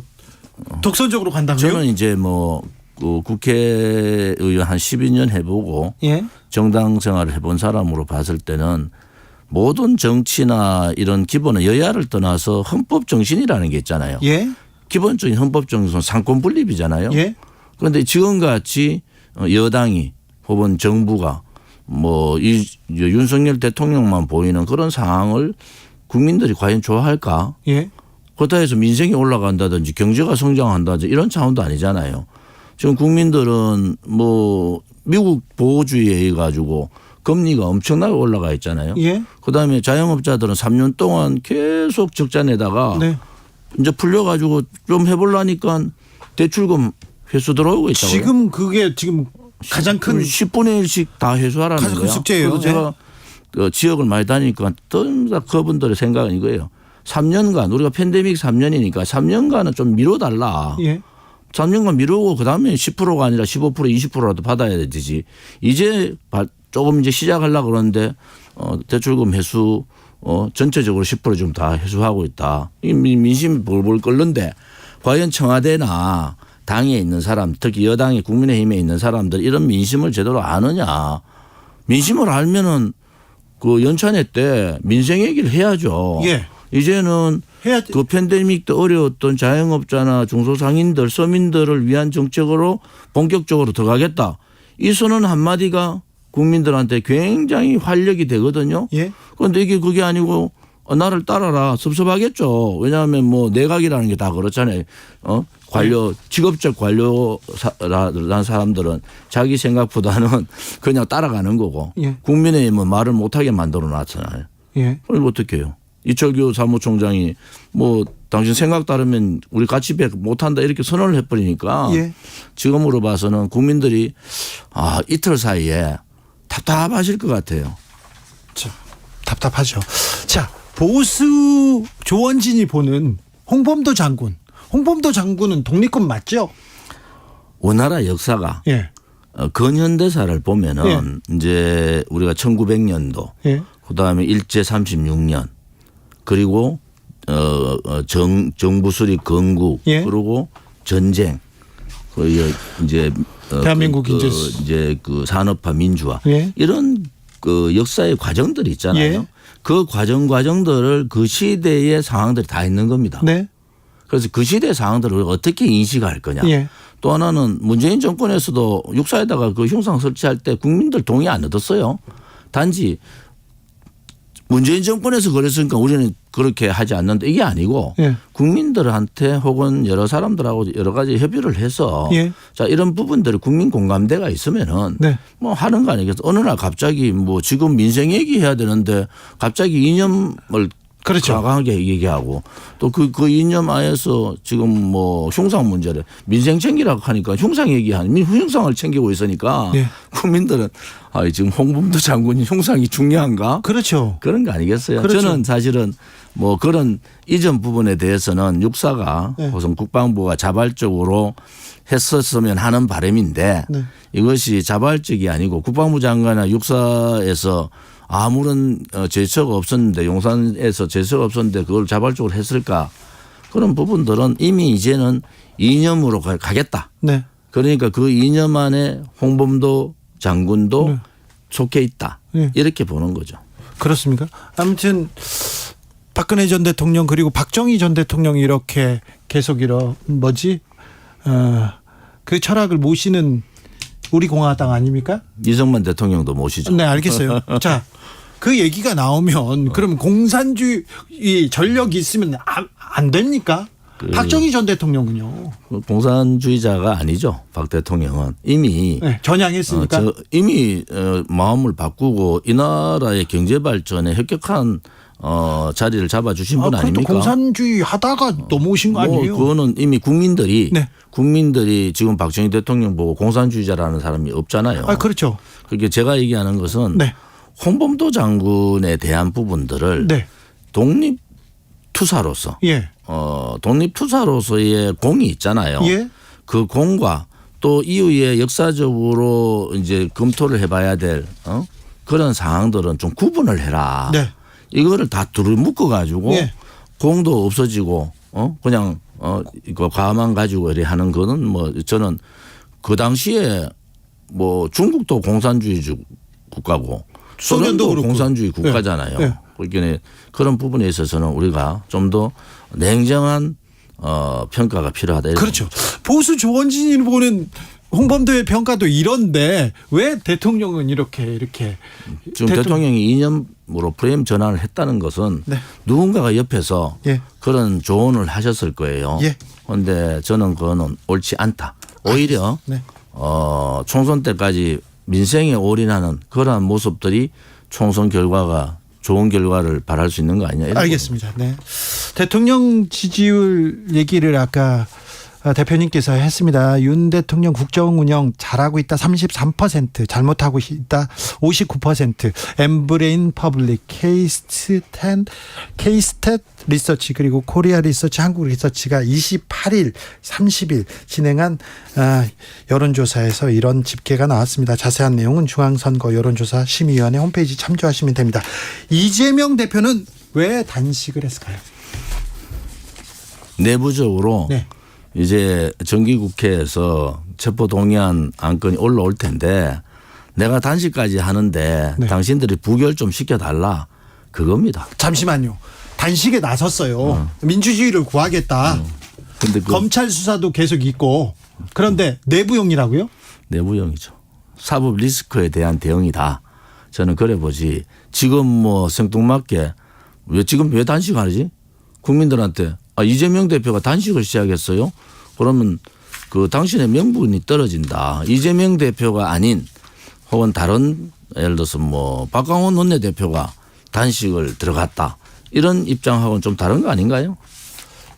독선적으로 간다고요? 저는 이제 그 국회의원 한 12년 해보고 예. 정당 생활을 해본 사람으로 봤을 때는 모든 정치나 이런 기본은 여야를 떠나서 헌법 정신이라는 게 있잖아요. 예. 기본적인 헌법 정신은 상권 분립이잖아요. 예. 그런데 지금같이 여당이 혹은 정부가 이 윤석열 대통령만 보이는 그런 상황을 국민들이 과연 좋아할까? 예. 그렇다 해서 민생이 올라간다든지 경제가 성장한다든지 이런 차원도 아니잖아요. 지금 국민들은 뭐 미국 보호주의에 의해 가지고 금리가 엄청나게 올라가 있잖아요. 예. 그다음에 자영업자들은 3년 동안 계속 적자 내다가 네. 이제 풀려가지고 좀 해보려니까 대출금 회수 들어오고 있다고요. 지금 그게 지금 가장 큰 10분의 1씩 다 회수하라는 가장 큰 거예요. 숙제예요. 그래서 제가 그 지역을 많이 다니니까 다 그분들의 생각은 이거예요. 3년간 우리가 팬데믹 3년이니까 3년간은 좀 미뤄달라. 예. 3년간 미루고 그다음에 10%가 아니라 15% 20%라도 받아야 되지. 이제 조금 이제 시작하려고 그러는데 대출금 회수 전체적으로 10% 좀 다 회수하고 있다. 이 민심이 볼볼 끓는데 과연 청와대나 당에 있는 사람, 특히 여당의 국민의힘에 있는 사람들 이런 민심을 제대로 아느냐. 민심을 알면은 그 연찬회 때 민생 얘기를 해야죠. 예. 이제는 그 팬데믹 때 어려웠던 자영업자나 중소상인들, 서민들을 위한 정책으로 본격적으로 들어가겠다. 이 선언 한마디가 국민들한테 굉장히 활력이 되거든요. 예. 그런데 이게 그게 아니고 나를 따라라 섭섭하겠죠. 왜냐하면 뭐 내각이라는 게 다 그렇잖아요. 관료 직업적 관료라는 사람들은 자기 생각보다는 그냥 따라가는 거고 예. 국민의힘은 말을 못하게 만들어 놨잖아요. 예. 그럼 어떻게 해요? 이철규 사무총장이 뭐 당신 생각 따르면 우리 같이 못한다 이렇게 선언을 해버리니까 예. 지금으로 봐서는 국민들이 이틀 사이에 답답하실 것 같아요. 자, 답답하죠. 자, 보수 조원진이 보는 홍범도 장군. 홍범도 장군은 독립군 맞죠? 우리나라 역사가 예. 근현대사를 보면은 이제 우리가 1900년도 예. 그다음에 일제 36년 그리고 정부 수립 건국 예. 그리고 전쟁 이제 대한민국 이제 그 산업화 민주화 예. 이런 그 역사의 과정들이 있잖아요. 예. 그 과정들을 그 시대의 상황들이 다 있는 겁니다. 네. 그래서 그 시대의 상황들을 우리가 어떻게 인식할 거냐. 예. 또 하나는 문재인 정권에서도 육사에다가 그 흉상 설치할 때 국민들 동의 안 얻었어요. 단지 문재인 정권에서 그랬으니까 우리는 그렇게 하지 않는데 이게 아니고 예. 국민들한테 혹은 여러 사람들하고 여러 가지 협의를 해서 예. 자 이런 부분들이 국민 공감대가 있으면은 네. 뭐 하는 거 아니겠어. 어느 날 갑자기 뭐 지금 민생 얘기해야 되는데 갑자기 이념을 그렇죠. 강하게 얘기하고 또 그 이념 안에서 지금 뭐 흉상 문제를 민생 챙기라고 하니까 흉상 얘기하는 흉상을 챙기고 있으니까 예. 국민들은 지금 홍범도 장군이 흉상이 중요한가? 그렇죠. 그런 거 아니겠어요? 그렇죠. 저는 사실은 뭐 그런 이전 부분에 대해서는 육사가 네. 우선 국방부가 자발적으로 했었으면 하는 바람인데 네. 이것이 자발적이 아니고 국방부 장관이나 육사에서 아무런 제처가 없었는데 용산에서 제처가 없었는데 그걸 자발적으로 했을까 그런 부분들은 이미 이제는 이념으로 가겠다. 네. 그러니까 그 이념 안에 홍범도 장군도 네. 속해 있다. 네. 이렇게 보는 거죠. 그렇습니까? 아무튼 박근혜 전 대통령 그리고 박정희 전 대통령이 이렇게 계속 그 철학을 모시는 우리 공화당 아닙니까? 이승만 대통령도 모시죠. 네, 알겠어요. 자, 그 얘기가 나오면 그럼 공산주의 전력이 있으면 안 됩니까? 박정희 전 대통령은요. 공산주의자가 아니죠. 박 대통령은 이미 네, 전향했으니까. 이미 마음을 바꾸고 이 나라의 경제 발전에 혁혁한 자리를 잡아주신 분 아닙니까? 공산주의 하다가 넘어오신 거 아니에요? 그거는 이미 국민들이 네. 지금 박정희 대통령 보고 공산주의자라는 사람이 없잖아요. 그렇죠. 그렇게 제가 얘기하는 것은 네. 홍범도 장군에 대한 부분들을 네. 독립투사로서 예. 독립투사로서의 공이 있잖아요. 예. 그 공과 또 이후에 역사적으로 이제 검토를 해봐야 될 그런 상황들은 좀 구분을 해라. 네. 이거를 다 둘을 묶어 가지고 예. 공도 없어지고 그냥 이거 과만 가지고 이래 하는 거는 뭐 저는 그 당시에 뭐 중국도 공산주의 국가고 소련도 그렇고. 공산주의 국가잖아요. 네. 그러니까 그런 부분에 있어서는 우리가 좀 더 냉정한 평가가 필요하다. 그렇죠. 보수 조원진이 보는 홍범도의 평가도 이런데 왜 대통령은 이렇게 지금 대통령이 2년으로 프레임 전환을 했다는 것은 네. 누군가가 옆에서 예. 그런 조언을 하셨을 거예요. 예. 그런데 저는 그거는 옳지 않다. 오히려 네. 총선 때까지 민생에 올인하는 그러한 모습들이 총선 결과가 좋은 결과를 바랄 수 있는 거 아니냐. 이런 알겠습니다. 네. 대통령 지지율 얘기를 아까 대표님께서 했습니다. 윤 대통령 국정 운영 잘하고 있다 33%, 잘못하고 있다 59%, 엠브레인 퍼블릭, K-스탯 리서치 그리고 코리아 리서치, 한국 리서치가 28일, 30일 진행한 여론조사에서 이런 집계가 나왔습니다. 자세한 내용은 중앙선거 여론조사 심의위원회 홈페이지 참조하시면 됩니다. 이재명 대표는 왜 단식을 했을까요? 내부적으로 네. 이제 정기국회에서 체포동의안 안건이 올라올 텐데 내가 단식까지 하는데 네. 당신들이 부결 좀 시켜달라 그겁니다. 잠시만요. 단식에 나섰어요. 민주주의를 구하겠다. 근데 검찰 수사도 계속 있고 그런데 내부용이라고요? 내부용이죠. 사법 리스크에 대한 대응이다. 저는 그래 보지. 지금 뭐 생뚱맞게 왜 단식하지? 국민들한테 이재명 대표가 단식을 시작했어요. 그러면 그 당신의 명분이 떨어진다. 이재명 대표가 아닌 혹은 다른 예를 들어서 뭐 박강원 원내대표가 단식을 들어갔다. 이런 입장하고는 좀 다른 거 아닌가요?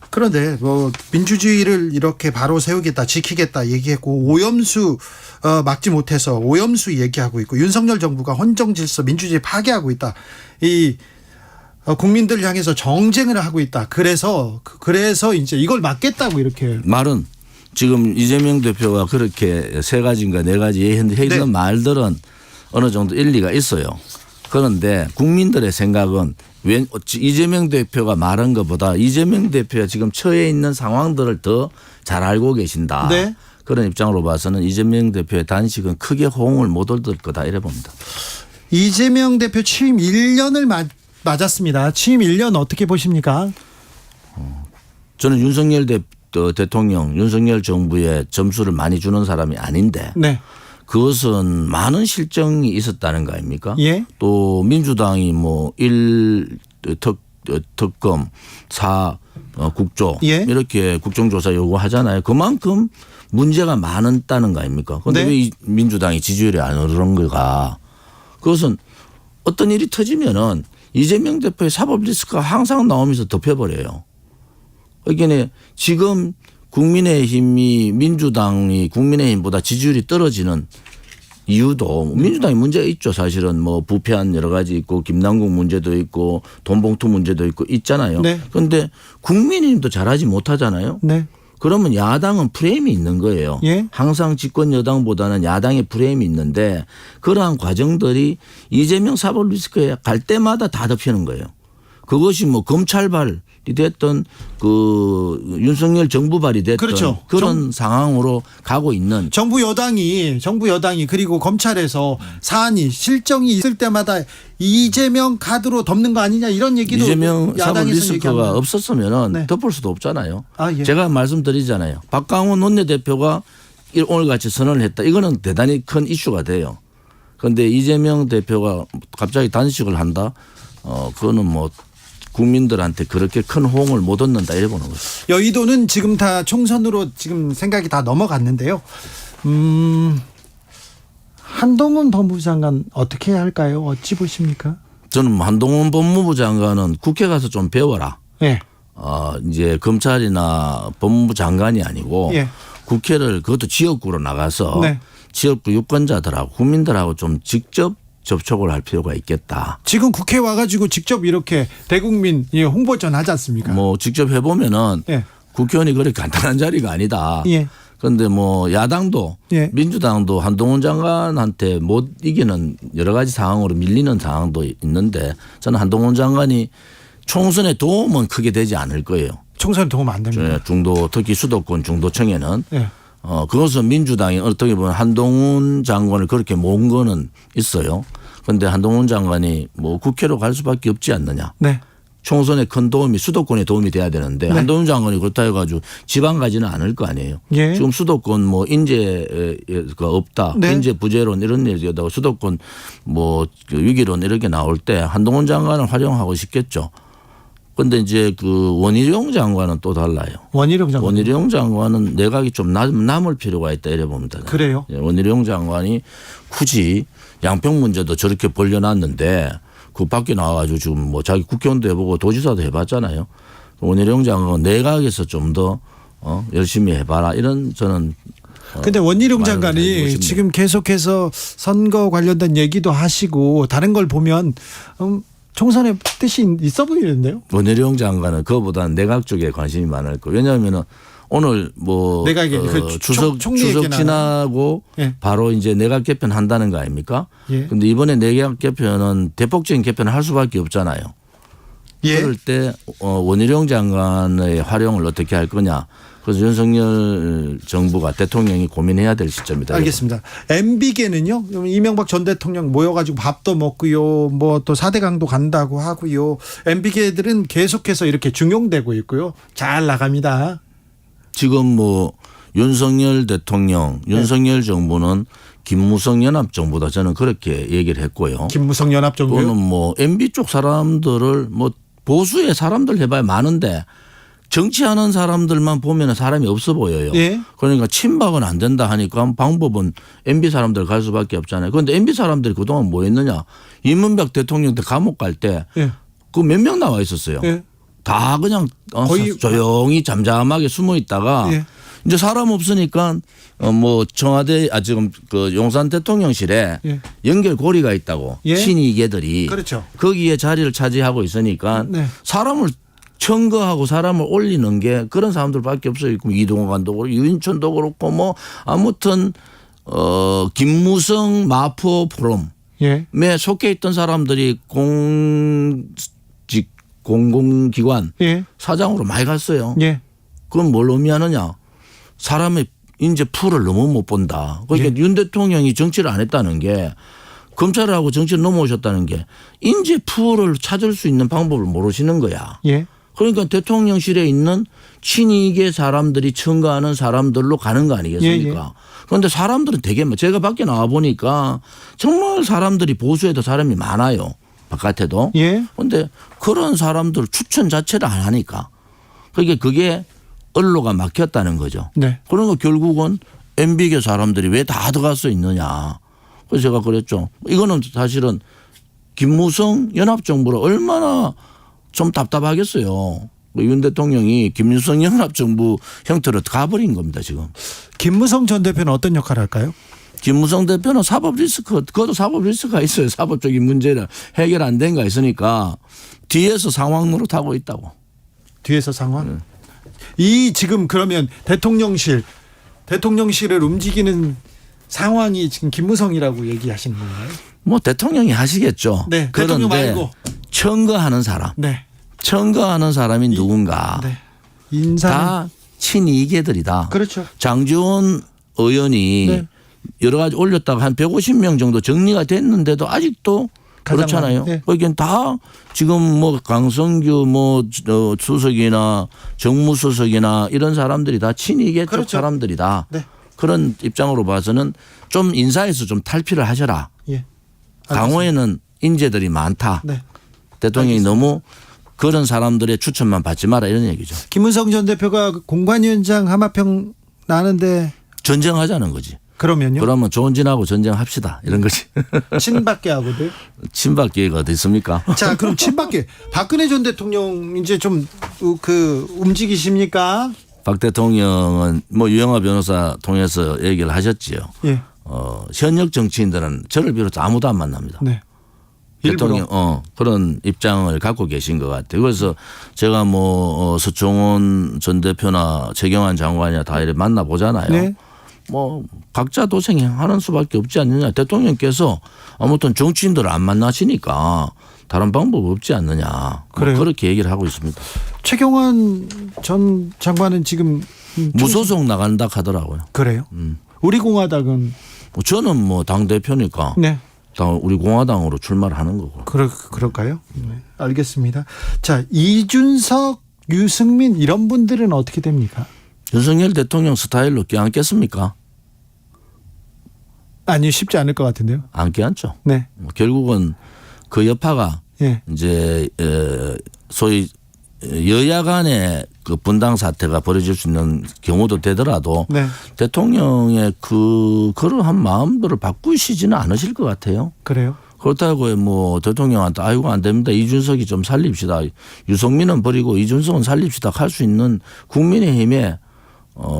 그런데 뭐 민주주의를 이렇게 바로 세우겠다, 지키겠다 얘기했고 오염수 막지 못해서 오염수 얘기하고 있고 윤석열 정부가 헌정질서 민주주의 파괴하고 있다. 이 국민들 향해서 정쟁을 하고 있다. 그래서 이제 이걸 막겠다고 이렇게 말은 지금 이재명 대표가 그렇게 세 가지인가 네 가지 했는 네. 말들은 어느 정도 일리가 있어요. 그런데 국민들의 생각은 이재명 대표가 말한 것보다 이재명 대표가 지금 처해 있는 상황들을 더 잘 알고 계신다. 네. 그런 입장으로 봐서는 이재명 대표의 단식은 크게 호응을 못 얻을 거다 이래 봅니다. 이재명 대표 취임 1년을 맞았습니다. 취임 1년 어떻게 보십니까? 저는 윤석열 대통령, 윤석열 정부에 점수를 많이 주는 사람이 아닌데 네. 그것은 많은 실정이 있었다는 거 아닙니까? 예. 또 민주당이 뭐 1 특검 4 국조 예. 이렇게 국정조사 요구하잖아요. 그만큼 문제가 많았다는 거 아닙니까? 그런데 네. 왜 민주당이 지지율이 안 오르는 거가 그것은 어떤 일이 터지면은 이재명 대표의 사법 리스크가 항상 나오면서 덮여버려요. 그러니까 지금 국민의힘이 민주당이 국민의힘보다 지지율이 떨어지는 이유도 민주당이 문제가 있죠. 사실은 뭐 부패한 여러 가지 있고 김남국 문제도 있고 돈봉투 문제도 있고 있잖아요. 네. 그런데 국민의힘도 잘하지 못하잖아요. 네. 그러면 야당은 프레임이 있는 거예요. 예. 항상 집권 여당보다는 야당의 프레임이 있는데 그러한 과정들이 이재명 사법 리스크에 갈 때마다 다 덮이는 거예요. 그것이 뭐 검찰발이 됐던 그 윤석열 정부발이 됐던 그렇죠. 그런 상황으로 가고 있는 정부 여당이 그리고 검찰에서 사안이 실정이 있을 때마다 이재명 카드로 덮는 거 아니냐 이런 얘기도 이재명 사법 야당에서 리스크가 얘기합니다. 없었으면 네. 덮을 수도 없잖아요. 예. 제가 말씀드리잖아요. 박강원 원내대표가 오늘같이 선언을 했다. 이거는 대단히 큰 이슈가 돼요. 그런데 이재명 대표가 갑자기 단식을 한다. 그거는 뭐 국민들한테 그렇게 큰 호응을 못 얻는다 이래 보는 거죠. 여의도는 지금 다 총선으로 지금 생각이 다 넘어갔는데요. 한동훈 법무부 장관 어떻게 해야 할까요? 어찌 보십니까? 저는 한동훈 법무부 장관은 국회 가서 좀 배워라. 네. 이제 검찰이나 법무부 장관이 아니고 예. 국회를 그것도 지역구로 나가서 네. 지역구 유권자들하고 국민들하고 좀 직접 접촉을 할 필요가 있겠다. 지금 국회 와가지고 직접 이렇게 대국민 홍보전 하지 않습니까? 뭐 직접 해보면은 예. 국회의원이 그렇게 간단한 자리가 아니다. 예. 그런데 뭐 야당도 예. 민주당도 한동훈 장관한테 못 이기는 여러 가지 상황으로 밀리는 상황도 있는데 저는 한동훈 장관이 총선에 도움은 크게 되지 않을 거예요. 총선 도움 안 됩니다. 중도 특히 수도권 중도청에는 예. 그것은 민주당이 어떻게 보면 한동훈 장관을 그렇게 모은 거는 있어요. 그런데 한동훈 장관이 뭐 국회로 갈 수밖에 없지 않느냐. 네. 총선에 큰 도움이 수도권에 도움이 돼야 되는데 네. 한동훈 장관이 그렇다 해가지고 지방 가지는 않을 거 아니에요. 예. 지금 수도권 뭐 인재가 없다, 네. 인재 부재론 이런 얘기하다가 수도권 뭐 위기론 이렇게 나올 때 한동훈 장관을 활용하고 싶겠죠. 그런데 이제 그 원희룡 장관은 또 달라요. 원희룡 장관. 원희룡 장관은 내각이 좀 남을 필요가 있다 이래 봅니다. 그래요? 원희룡 장관이 굳이 양평 문제도 저렇게 벌려놨는데 그 밖에 나와가지고 지금 뭐 자기 국회의원도 해보고 도지사도 해봤잖아요. 원희룡 장관은 내각에서 좀 더 열심히 해봐라 이런 저는. 근데 원희룡 말을 장관이 해주고 싶네요. 지금 계속해서 선거 관련된 얘기도 하시고 다른 걸 보면 총선에 뜻이 있어 보이는데요. 원희룡 장관은 그거보다는 내각 쪽에 관심이 많을 거예요. 왜냐하면은 오늘 뭐 내각에 그 추석 총리 얘기나. 지나고 예. 바로 이제 내각 개편 한다는 거 아닙니까? 예. 근데 이번에 내각 개편은 대폭적인 개편을 할 수밖에 없잖아요. 예. 그럴 때 원희룡 장관의 활용을 어떻게 할 거냐. 그래서 윤석열 정부가 대통령이 고민해야 될 시점이다. 알겠습니다. MB계는요. 이명박 전 대통령 모여가지고 밥도 먹고요. 뭐 또 4대 강도 간다고 하고요. MB계들은 계속해서 이렇게 중용되고 있고요. 잘 나갑니다. 지금 뭐 윤석열 대통령, 윤석열 정부는 김무성 연합정부다 저는 그렇게 얘기를 했고요. 김무성 연합정부요. 또는 뭐 MB 쪽 사람들을 뭐 보수의 사람들 해봐야 많은데 정치하는 사람들만 보면 사람이 없어 보여요. 예. 그러니까 친박은 안 된다 하니까 방법은 MB 사람들 갈 수밖에 없잖아요. 그런데 MB 사람들이 그동안 뭐 했느냐. 이명박 대통령 때 감옥 갈 때 그 몇 명 나와 있었어요. 예. 다 그냥 거의 조용히 잠잠하게 숨어 있다가 예. 이제 사람 없으니까 뭐 청와대 지금 그 용산 대통령실에 예. 연결고리가 있다고 예. 친이계들이 그렇죠. 거기에 자리를 차지하고 있으니까 네. 사람을 청거하고 사람을 올리는 게 그런 사람들밖에 없어요. 이동관도 그렇고 유인천도 그렇고 뭐 아무튼 김무성 마포 포럼에 예. 속해 있던 사람들이 공공기관 예. 사장으로 많이 갔어요. 예. 그건 뭘 의미하느냐. 사람의 이제 풀을 너무 못 본다. 그러니까 예. 윤 대통령이 정치를 안 했다는 게 검찰하고 정치를 넘어오셨다는 게 인재 풀을 찾을 수 있는 방법을 모르시는 거야. 예. 그러니까 대통령실에 있는 친이계 사람들이 청구하는 사람들로 가는 거 아니겠습니까? 그런데 사람들은 되게 제가 밖에 나와 보니까 정말 사람들이 보수에도 사람이 많아요. 바깥에도. 예. 그런데 그런 사람들 추천 자체를 안 하니까 그게 언로가 막혔다는 거죠. 네. 그러니까 결국은 MB계 사람들이 왜 다 들어갈 수 있느냐. 그래서 제가 그랬죠. 이거는 사실은 김무성 연합정부를 얼마나 좀 답답하겠어요. 윤 대통령이 김무성 연합정부 형태로 가버린 겁니다 지금. 김무성 전 대표는 어떤 역할을 할까요? 김무성 대표는 사법 리스크, 그것도 사법 리스크가 있어요. 사법적인 문제를 해결 안 된 거 있으니까 뒤에서 상황 노릇하고 있다고. 뒤에서 상황? 이 지금 그러면 대통령실을 움직이는 상황이 지금 김무성이라고 얘기하시는 건가요? 뭐 대통령이 하시겠죠. 네. 대통령 말고. 청거하는 사람. 네. 청거하는 사람이 누군가. 네. 인사는. 다 친이계들이다. 그렇죠. 장지원 의원이 네. 여러 가지 올렸다가 한 150명 정도 정리가 됐는데도 아직도 그렇잖아요. 네. 그러니까 다 지금 뭐 강성규 뭐 수석이나 정무수석이나 이런 사람들이 다 친이계 그렇죠. 쪽 사람들이다. 네. 그런 입장으로 봐서는 좀 인사에서 좀 탈피를 하셔라. 예. 강호에는 인재들이 많다. 네. 대통령이 너무 그런 사람들의 추천만 받지 마라 이런 얘기죠. 김무성 전 대표가 공관위원장 하마평 나는데 전쟁하자는 거지. 그러면요? 그러면 조은진하고 전쟁합시다 이런 거지. 친박계 하고도. 친박계가 어디 있습니까? 자, 그럼 친박계 박근혜 전 대통령 이제 좀 움직이십니까? 박 대통령은 뭐 유영하 변호사 통해서 얘기를 하셨지요. 예. 현역 정치인들은 저를 비롯해 아무도 안 만납니다. 네. 대통령 그런 입장을 갖고 계신 것 같아요. 그래서 제가 뭐 서청원 전 대표나 최경환 장관이나 다 이렇게 만나보잖아요. 네. 뭐 각자 도생하는 수밖에 없지 않느냐. 대통령께서 아무튼 정치인들을 안 만나시니까 다른 방법 없지 않느냐. 그래요? 그렇게 얘기를 하고 있습니다. 최경환 전 장관은 지금 무소속 나간다 하더라고요. 그래요? 우리 공화당은 저는 뭐 당 대표니까 네. 우리 공화당으로 출마를 하는 거고. 그럴까요? 네, 알겠습니다. 자, 이준석, 유승민 이런 분들은 어떻게 됩니까? 윤석열 대통령 스타일로 껴안겠습니까? 아니, 쉽지 않을 것 같은데요. 안 껴안죠. 네. 결국은 그 여파가 예. 이제 소위 여야 간의 그 분당 사태가 벌어질 수 있는 경우도 되더라도 네. 대통령의 그러한 마음들을 바꾸시지는 않으실 것 같아요. 그래요? 그렇다고 뭐 대통령한테 아이고 안 됩니다. 이준석이 좀 살립시다. 유승민은 버리고 이준석은 살립시다 할 수 있는 국민의힘에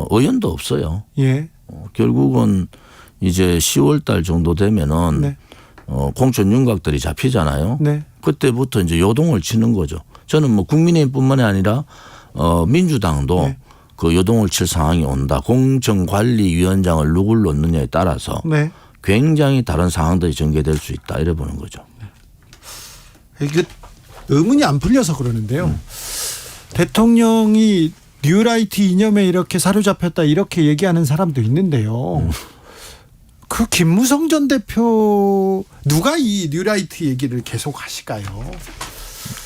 의원도 없어요. 예. 결국은 이제 10월 달 정도 되면은 네. 공천 윤곽들이 잡히잖아요. 네. 그때부터 이제 요동을 치는 거죠. 저는 뭐 국민의힘뿐만이 아니라 민주당도 네. 그 요동을 칠 상황이 온다. 공천관리위원장을 누굴 놓느냐에 따라서 네. 굉장히 다른 상황들이 전개될 수 있다. 이래 보는 거죠. 이게 의문이 안 풀려서 그러는데요. 대통령이 뉴라이트 이념에 이렇게 사로잡혔다 이렇게 얘기하는 사람도 있는데요. 그 김무성 전 대표 누가 이 뉴라이트 얘기를 계속 하실까요?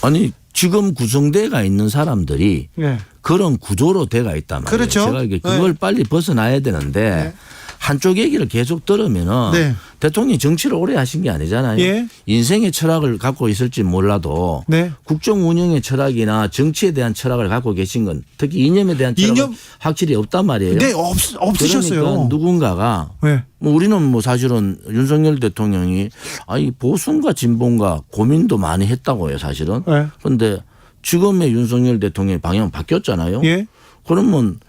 아니 지금 구성대가 있는 사람들이 네. 그런 구조로 돼가 있단 말이에요. 그렇죠. 제가 이게 그걸 빨리 벗어나야 되는데 네. 한쪽 얘기를 계속 들으면은 네. 대통령이 정치를 오래 하신 게 아니잖아요. 예. 인생의 철학을 갖고 있을지 몰라도 네. 국정 운영의 철학이나 정치에 대한 철학을 갖고 계신 건 특히 이념에 대한 철학은 확실히 없단 말이에요. 네, 없으셨어요. 그러니까 누군가가 네. 뭐 우리는 뭐 사실은 윤석열 대통령이 아니 보수인가 진보인가 고민도 많이 했다고 해요, 사실은. 그런데 지금의 윤석열 대통령의 방향은 바뀌었잖아요. 예. 그러면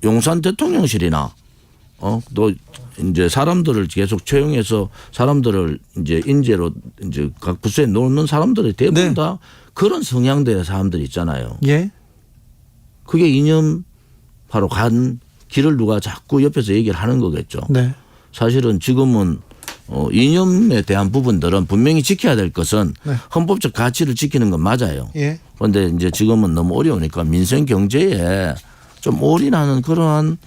용산 대통령실이나 또 이제 사람들을 계속 채용해서 사람들을 이제 인재로 이제 각 부서에 놓는 사람들이 대부분 네. 다 그런 성향대의 사람들이 있잖아요. 예. 그게 이념파로 간 길을 누가 자꾸 옆에서 얘기를 하는 거겠죠. 네. 사실은 지금은 이념에 대한 부분들은 분명히 지켜야 될 것은 네. 헌법적 가치를 지키는 건 맞아요. 예. 그런데 이제 지금은 너무 어려우니까 민생 경제에 좀 올인하는 그러한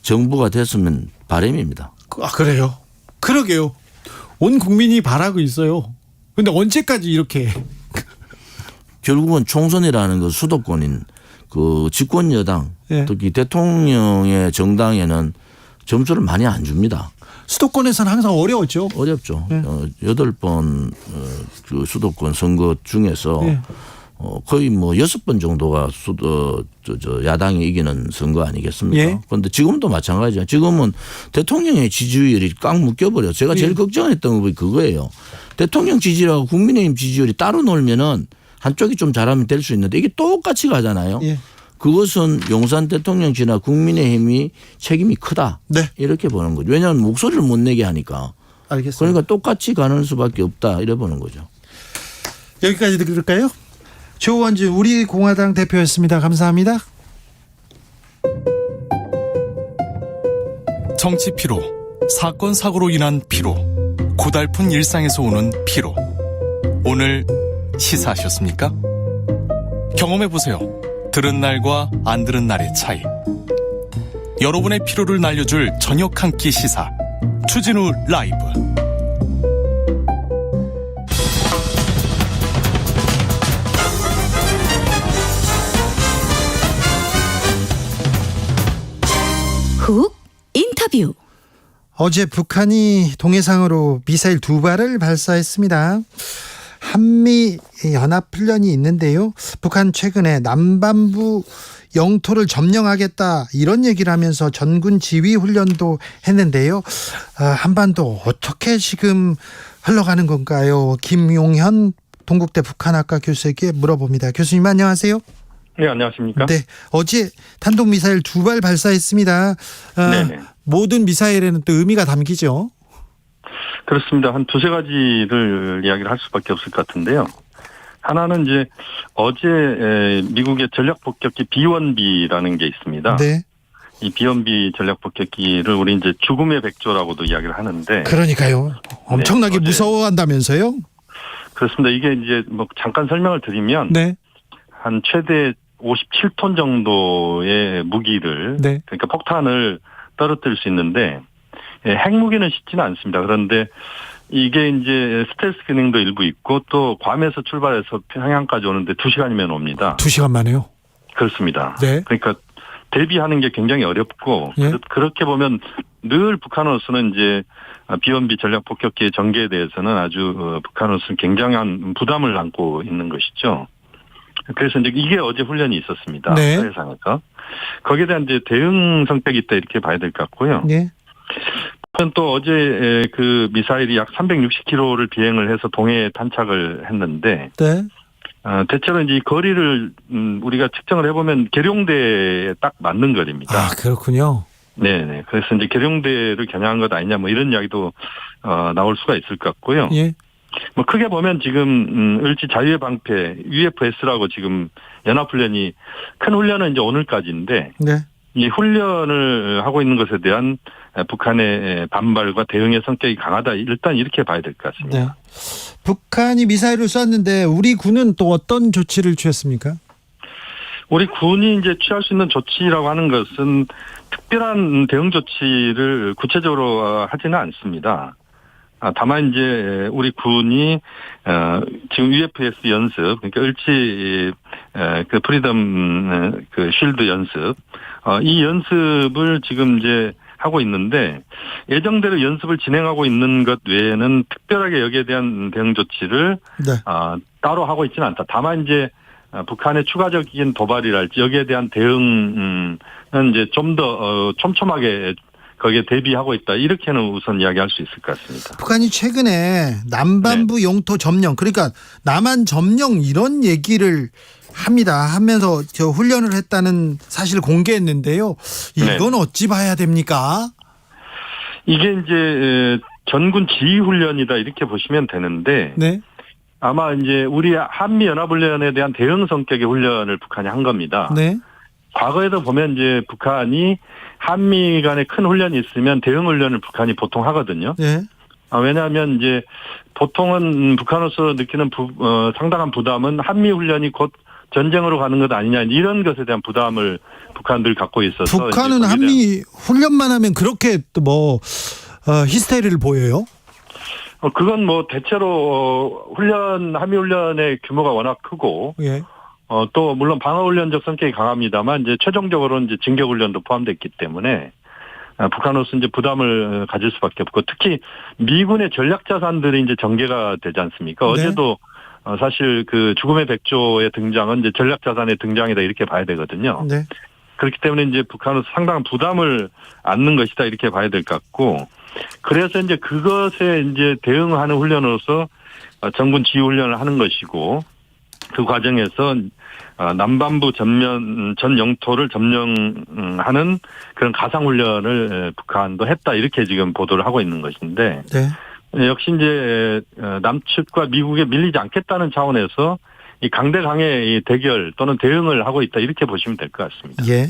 정부가 됐으면 바람입니다. 그래요? 그러게요. 온 국민이 바라고 있어요. 근데 언제까지 이렇게. 결국은 총선이라는 그 수도권인 그 집권 여당 예. 특히 대통령의 정당에는 점수를 많이 안 줍니다. 수도권에서는 항상 어려웠죠. 어렵죠. 예. 8번 그 수도권 선거 중에서 예. 거의 뭐 6번 정도가 야당이 이기는 선거 아니겠습니까? 예. 그런데 지금도 마찬가지죠. 지금은 대통령의 지지율이 꽉 묶여버려. 제가 제일 걱정했던 거 그거예요. 대통령 지지율하고 국민의힘 지지율이 따로 놀면은 한쪽이 좀 잘하면 될 수 있는데 이게 똑같이 가잖아요. 예. 그것은 용산 대통령실이나 국민의힘이 책임이 크다. 네. 이렇게 보는 거죠. 왜냐하면 목소리를 못 내게 하니까. 알겠습니다. 그러니까 똑같이 가는 수밖에 없다. 이래 보는 거죠. 여기까지 들을까요? 조원준 우리 공화당 대표였습니다. 감사합니다. 정치 피로, 사건 사고로 인한 피로, 고달픈 일상에서 오는 피로. 오늘 시사하셨습니까? 경험해보세요. 들은 날과 안 들은 날의 차이. 여러분의 피로를 날려줄 저녁 한 끼 시사. 추진우 라이브. 훅 인터뷰. 어제 북한이 동해상으로 미사일 2발을 발사했습니다. 한미 연합훈련이 있는데요. 북한 최근에 남반부 영토를 점령하겠다 이런 얘기를 하면서 전군 지휘 훈련도 했는데요. 한반도 어떻게 지금 흘러가는 건가요? 김용현 동국대 북한학과 교수에게 물어봅니다. 교수님 안녕하세요. 네, 안녕하십니까? 네, 어제 탄도미사일 2발 발사했습니다. 네네. 모든 미사일에는 또 의미가 담기죠. 그렇습니다. 한 두세 가지를 이야기를 할 수밖에 없을 것 같은데요. 하나는 이제 어제 미국의 전략폭격기 B-1B라는 게 있습니다. 네. 이 B-1B 전략폭격기를 우리 이제 죽음의 백조라고도 이야기를 하는데. 그러니까요. 엄청나게 네, 무서워한다면서요? 그렇습니다. 이게 이제 뭐 잠깐 설명을 드리면. 네. 한 최대 57톤 정도의 무기를. 네. 그러니까 폭탄을 떨어뜨릴 수 있는데 핵무기는 쉽지는 않습니다. 그런데 이게 이제 스텔스 기능도 일부 있고 또 괌에서 출발해서 평양까지 오는데 2시간이면 옵니다. 2시간 만에요? 그렇습니다. 네. 그러니까 대비하는 게 굉장히 어렵고 예. 그렇게 보면 늘 북한으로서는 이제 비원비 전략 폭격기의 전개에 대해서는 아주 북한으로서는 굉장한 부담을 안고 있는 것이죠. 그래서 이제 이게 어제 훈련이 있었습니다. 네. 해상에서 거기에 대한 이제 대응 성격이 있다 이렇게 봐야 될 것 같고요. 네. 또 어제 그 미사일이 약 360km를 비행을 해서 동해에 탄착을 했는데 네. 대체로 이제 이 거리를 우리가 측정을 해보면 계룡대에 딱 맞는 거리입니다. 아, 그렇군요. 네네. 그래서 이제 계룡대를 겨냥한 것 아니냐 뭐 이런 이야기도 나올 수가 있을 것 같고요. 예. 뭐 크게 보면 지금 을지 자유의 방패 UFS라고 지금 연합훈련이 큰 훈련은 이제 오늘까지인데 네. 이 훈련을 하고 있는 것에 대한 북한의 반발과 대응의 성격이 강하다. 일단 이렇게 봐야 될 것 같습니다. 네. 북한이 미사일을 쐈는데 우리 군은 또 어떤 조치를 취했습니까? 우리 군이 이제 취할 수 있는 조치라고 하는 것은 특별한 대응 조치를 구체적으로 하지는 않습니다. 다만 이제 우리 군이 지금 UFS 연습, 그러니까 을지 그 프리덤 그 쉴드 연습, 이 연습을 지금 이제 하고 있는데 예정대로 연습을 진행하고 있는 것 외에는 특별하게 여기에 대한 대응 조치를 네. 따로 하고 있지는 않다. 다만 이제 북한의 추가적인 도발이랄지 여기에 대한 대응은 이제 좀 더 촘촘하게 거기에 대비하고 있다. 이렇게는 우선 이야기할 수 있을 것 같습니다. 북한이 최근에 남반부 영토 점령, 그러니까 남한 점령 이런 얘기를 합니다. 하면서 저 훈련을 했다는 사실을 공개했는데요. 이건 네. 어찌 봐야 됩니까? 이게 이제 전군 지휘 훈련이다 이렇게 보시면 되는데 네. 아마 이제 우리 한미 연합훈련에 대한 대응 성격의 훈련을 북한이 한 겁니다. 네. 과거에도 보면 이제 북한이 한미 간에 큰 훈련이 있으면 대응 훈련을 북한이 보통 하거든요. 네. 왜냐하면 이제 보통은 북한으로서 느끼는 상당한 부담은 한미 훈련이 곧 전쟁으로 가는 것 아니냐 이런 것에 대한 부담을 북한들 갖고 있어서 북한은 한미 훈련만 하면 그렇게 또 히스테리를 보여요? 그건 뭐 대체로 한미 훈련의 규모가 워낙 크고 예. 또 물론 방어훈련적 성격이 강합니다만 이제 최종적으로는 이제 진격훈련도 포함됐기 때문에 북한으로서 이제 부담을 가질 수밖에 없고 특히 미군의 전략 자산들이 이제 전개가 되지 않습니까? 네. 어제도 사실 그 죽음의 백조의 등장은 이제 전략 자산의 등장이다 이렇게 봐야 되거든요. 네. 그렇기 때문에 이제 북한으로서 상당한 부담을 안는 것이다 이렇게 봐야 될 것 같고 그래서 이제 그것에 이제 대응하는 훈련으로서 정군 지휘 훈련을 하는 것이고 그 과정에서 남반부 전 영토를 점령하는 그런 가상 훈련을 북한도 했다 이렇게 지금 보도를 하고 있는 것인데 네. 역시 이제 남측과 미국에 밀리지 않겠다는 차원에서 이 강대강의 대결 또는 대응을 하고 있다 이렇게 보시면 될 것 같습니다. 예.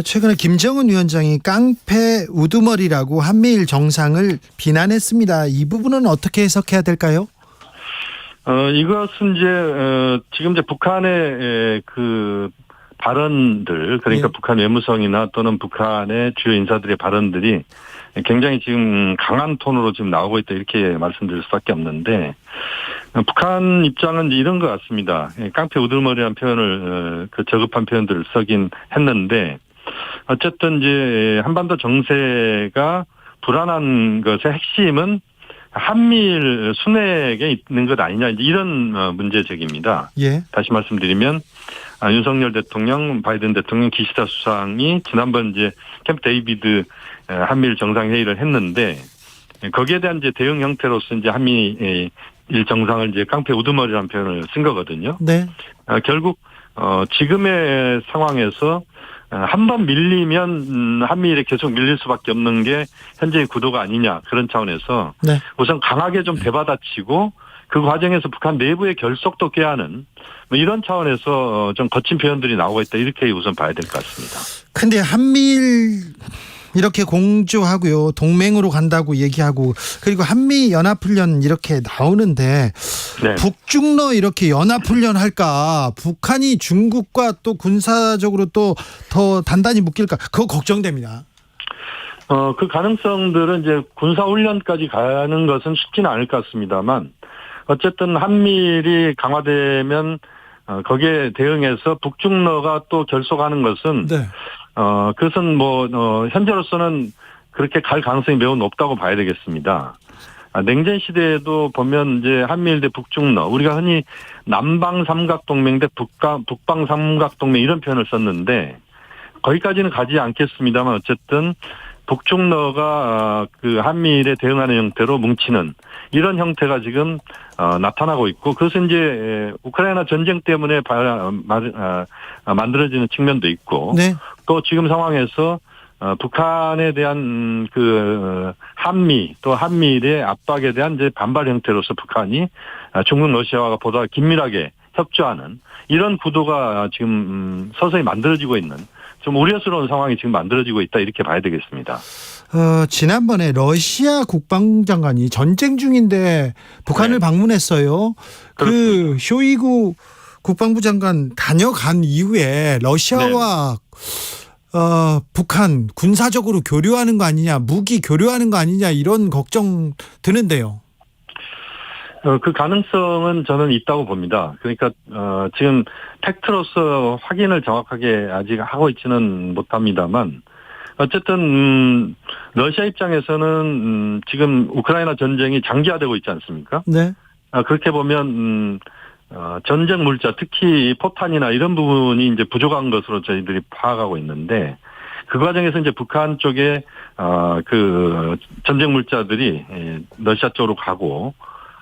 최근에 김정은 위원장이 깡패 우두머리라고 한미일 정상을 비난했습니다. 이 부분은 어떻게 해석해야 될까요? 이것은 이제 지금 이제 북한의 그 발언들 그러니까 예. 북한 외무성이나 또는 북한의 주요 인사들의 발언들이 굉장히 지금 강한 톤으로 지금 나오고 있다 이렇게 말씀드릴 수밖에 없는데 북한 입장은 이제 이런 것 같습니다. 깡패 우두머리라는 표현을 그 저급한 표현들을 쓰긴 했는데 어쨌든 이제 한반도 정세가 불안한 것의 핵심은 한미일 순회에 있는 것 아니냐 이제 이런 문제제기입니다. 예. 다시 말씀드리면 윤석열 대통령, 바이든 대통령, 기시다 수상이 지난번 이제 캠프 데이비드 한미일 정상회의를 했는데 거기에 대한 이제 대응 형태로서 이제 한미일 정상을 이제 깡패 우두머리라는 표현을 쓴 거거든요. 네. 결국 지금의 상황에서 한 번 밀리면 한미일에 계속 밀릴 수밖에 없는 게 현재의 구도가 아니냐 그런 차원에서 네. 우선 강하게 좀 대받아치고 그 과정에서 북한 내부의 결속도 꾀하는 뭐 이런 차원에서 좀 거친 표현들이 나오고 있다 이렇게 우선 봐야 될 것 같습니다. 근데 한미일 이렇게 공조하고요. 동맹으로 간다고 얘기하고 그리고 한미 연합훈련 이렇게 나오는데 네. 북중러 이렇게 연합훈련 할까? 북한이 중국과 또 군사적으로 또 더 단단히 묶일까? 그거 걱정됩니다. 그 가능성들은 이제 군사훈련까지 가는 것은 쉽지는 않을 것 같습니다만, 어쨌든 한미일이 강화되면, 거기에 대응해서 북중러가 또 결속하는 것은, 네. 그것은 현재로서는 그렇게 갈 가능성이 매우 높다고 봐야 되겠습니다. 냉전 시대에도 보면 이제 한미일 대 북중러, 우리가 흔히 남방 삼각동맹 대 북방 삼각동맹 이런 표현을 썼는데, 거기까지는 가지 않겠습니다만 어쨌든 북중러가 그 한미일에 대응하는 형태로 뭉치는 이런 형태가 지금 나타나고 있고, 그것은 이제 우크라이나 전쟁 때문에 만들어지는 측면도 있고, 네. 또 지금 상황에서 북한에 대한 한미 또 한미일의 압박에 대한 이제 반발 형태로서 북한이 중국 러시아와 보다 긴밀하게 협조하는 이런 구도가 지금 서서히 만들어지고 있는 좀 우려스러운 상황이 지금 만들어지고 있다, 이렇게 봐야 되겠습니다. 지난번에 러시아 국방장관이 전쟁 중인데 북한을 방문했어요. 그 쇼이구 국방부 장관 다녀간 이후에 러시아와 북한 군사적으로 교류하는 거 아니냐, 무기 교류하는 거 아니냐, 이런 걱정 드는데요. 그 가능성은 저는 있다고 봅니다. 그러니까 지금 팩트로서 확인을 정확하게 아직 하고 있지는 못합니다만, 어쨌든 러시아 입장에서는 지금 우크라이나 전쟁이 장기화되고 있지 않습니까? 네. 그렇게 보면 전쟁 물자, 특히 포탄이나 이런 부분이 이제 부족한 것으로 저희들이 파악하고 있는데, 그 과정에서 이제 북한 쪽에 그 전쟁 물자들이 러시아 쪽으로 가고,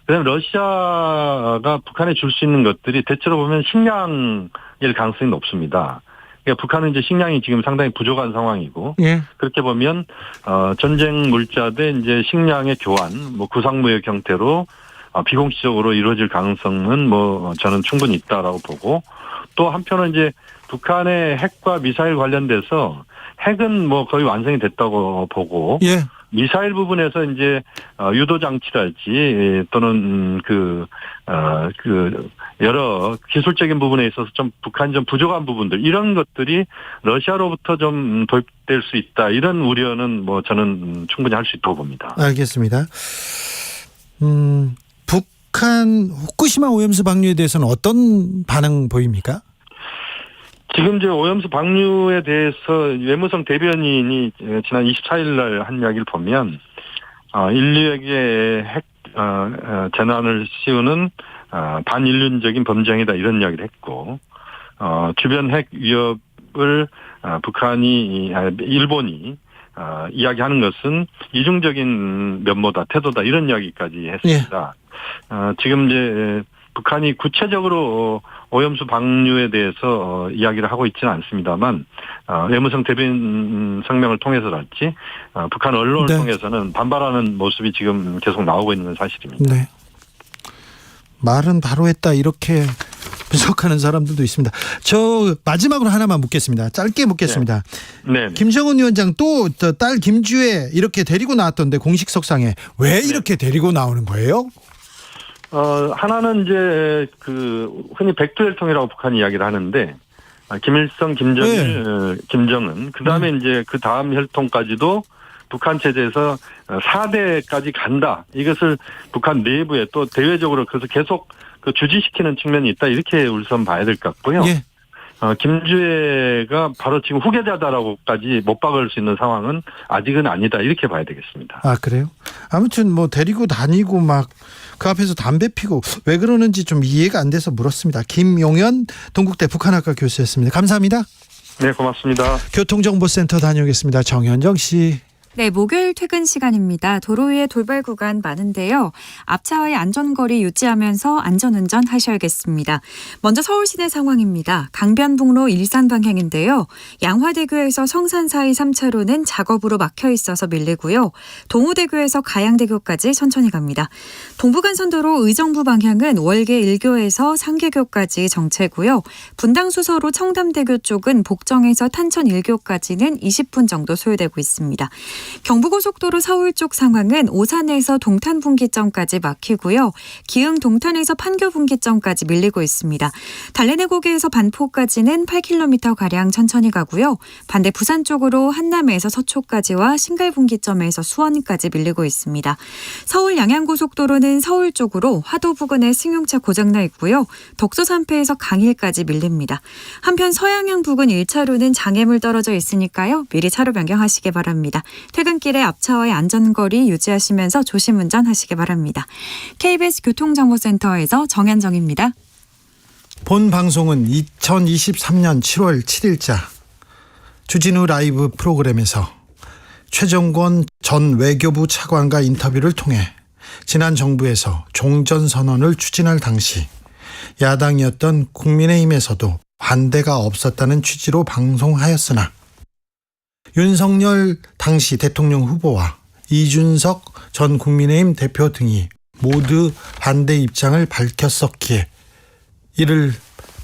그다음에 러시아가 북한에 줄 수 있는 것들이 대체로 보면 식량일 가능성이 높습니다. 그러니까 북한은 이제 식량이 지금 상당히 부족한 상황이고, 예. 그렇게 보면 전쟁 물자 대 이제 식량의 교환, 구상무역 형태로 비공식적으로 이루어질 가능성은 저는 충분히 있다라고 보고, 또 한편은 이제 북한의 핵과 미사일 관련돼서 핵은 거의 완성이 됐다고 보고, 예. 미사일 부분에서 이제 유도 장치랄지 또는 여러 기술적인 부분에 있어서 좀 북한이 좀 부족한 부분들, 이런 것들이 러시아로부터 좀 도입될 수 있다, 이런 우려는 저는 충분히 할 수 있다고 봅니다. 알겠습니다. 북한 후쿠시마 오염수 방류에 대해서는 어떤 반응 보입니까? 지금 이제 오염수 방류에 대해서 외무성 대변인이 지난 24일 날 한 이야기를 보면, 인류에게 핵 재난을 씌우는 반인륜적인 범죄행위다, 이런 이야기를 했고, 주변 핵 위협을 일본이 이야기하는 것은 이중적인 면모다, 태도다, 이런 이야기까지 했습니다. 지금 이제 북한이 구체적으로 오염수 방류에 대해서 이야기를 하고 있지는 않습니다만, 외무성 대변인 성명을 통해서랄지 북한 언론을 통해서는 반발하는 모습이 지금 계속 나오고 있는 사실입니다. 네. 말은 바로 했다, 이렇게 분석하는 사람들도 있습니다. 저 마지막으로 하나만 묻겠습니다. 짧게 묻겠습니다. 네. 김정은 위원장 또 딸 김주애 이렇게 데리고 나왔던데, 공식석상에 왜 이렇게 데리고 나오는 거예요? 하나는 이제 흔히 백두혈통이라고 북한이 이야기를 하는데, 김일성, 김정일, 김정은, 그 다음에 이제 그 다음 혈통까지도 북한 체제에서 4대까지 간다. 이것을 북한 내부에 또 대외적으로 그래서 계속 주지시키는 측면이 있다, 이렇게 우선 봐야 될 것 같고요. 예. 김주애가 바로 지금 후계자다라고까지 못 박을 수 있는 상황은 아직은 아니다, 이렇게 봐야 되겠습니다. 아, 그래요? 아무튼 데리고 다니고 막 그 앞에서 담배 피고 왜 그러는지 좀 이해가 안 돼서 물었습니다. 김용현 동국대 북한학과 교수였습니다. 감사합니다. 네, 고맙습니다. 교통정보센터 다녀오겠습니다. 정현정 씨. 네, 목요일 퇴근 시간입니다. 도로 위에 돌발 구간 많은데요. 앞차와의 안전거리 유지하면서 안전운전 하셔야겠습니다. 먼저 서울 시내 상황입니다. 강변북로 일산 방향인데요. 양화대교에서 성산 사이 3차로는 작업으로 막혀 있어서 밀리고요. 동호대교에서 가양대교까지 천천히 갑니다. 동부간선도로 의정부 방향은 월계 1교에서 상계교까지 정체고요. 분당수서로 청담대교 쪽은 복정에서 탄천 1교까지는 20분 정도 소요되고 있습니다. 경부고속도로 서울 쪽 상황은 오산에서 동탄 분기점까지 막히고요. 기흥 동탄에서 판교 분기점까지 밀리고 있습니다. 달래내 고개에서 반포까지는 8km가량 천천히 가고요. 반대 부산 쪽으로 한남에서 서초까지와 신갈 분기점에서 수원까지 밀리고 있습니다. 서울 양양고속도로는 서울 쪽으로 화도 부근에 승용차 고장나 있고요. 덕소 산패에서 강일까지 밀립니다. 한편 서양양 부근 1차로는 장애물 떨어져 있으니까요. 미리 차로 변경하시기 바랍니다. 퇴근길에 앞차와의 안전거리 유지하시면서 조심 운전하시기 바랍니다. KBS 교통정보센터에서 정현정입니다. 본 방송은 2023년 7월 7일자 주진우 라이브 프로그램에서 최정권 전 외교부 차관과 인터뷰를 통해 지난 정부에서 종전선언을 추진할 당시 야당이었던 국민의힘에서도 반대가 없었다는 취지로 방송하였으나 윤석열 당시 대통령 후보와 이준석 전 국민의힘 대표 등이 모두 반대 입장을 밝혔었기에 이를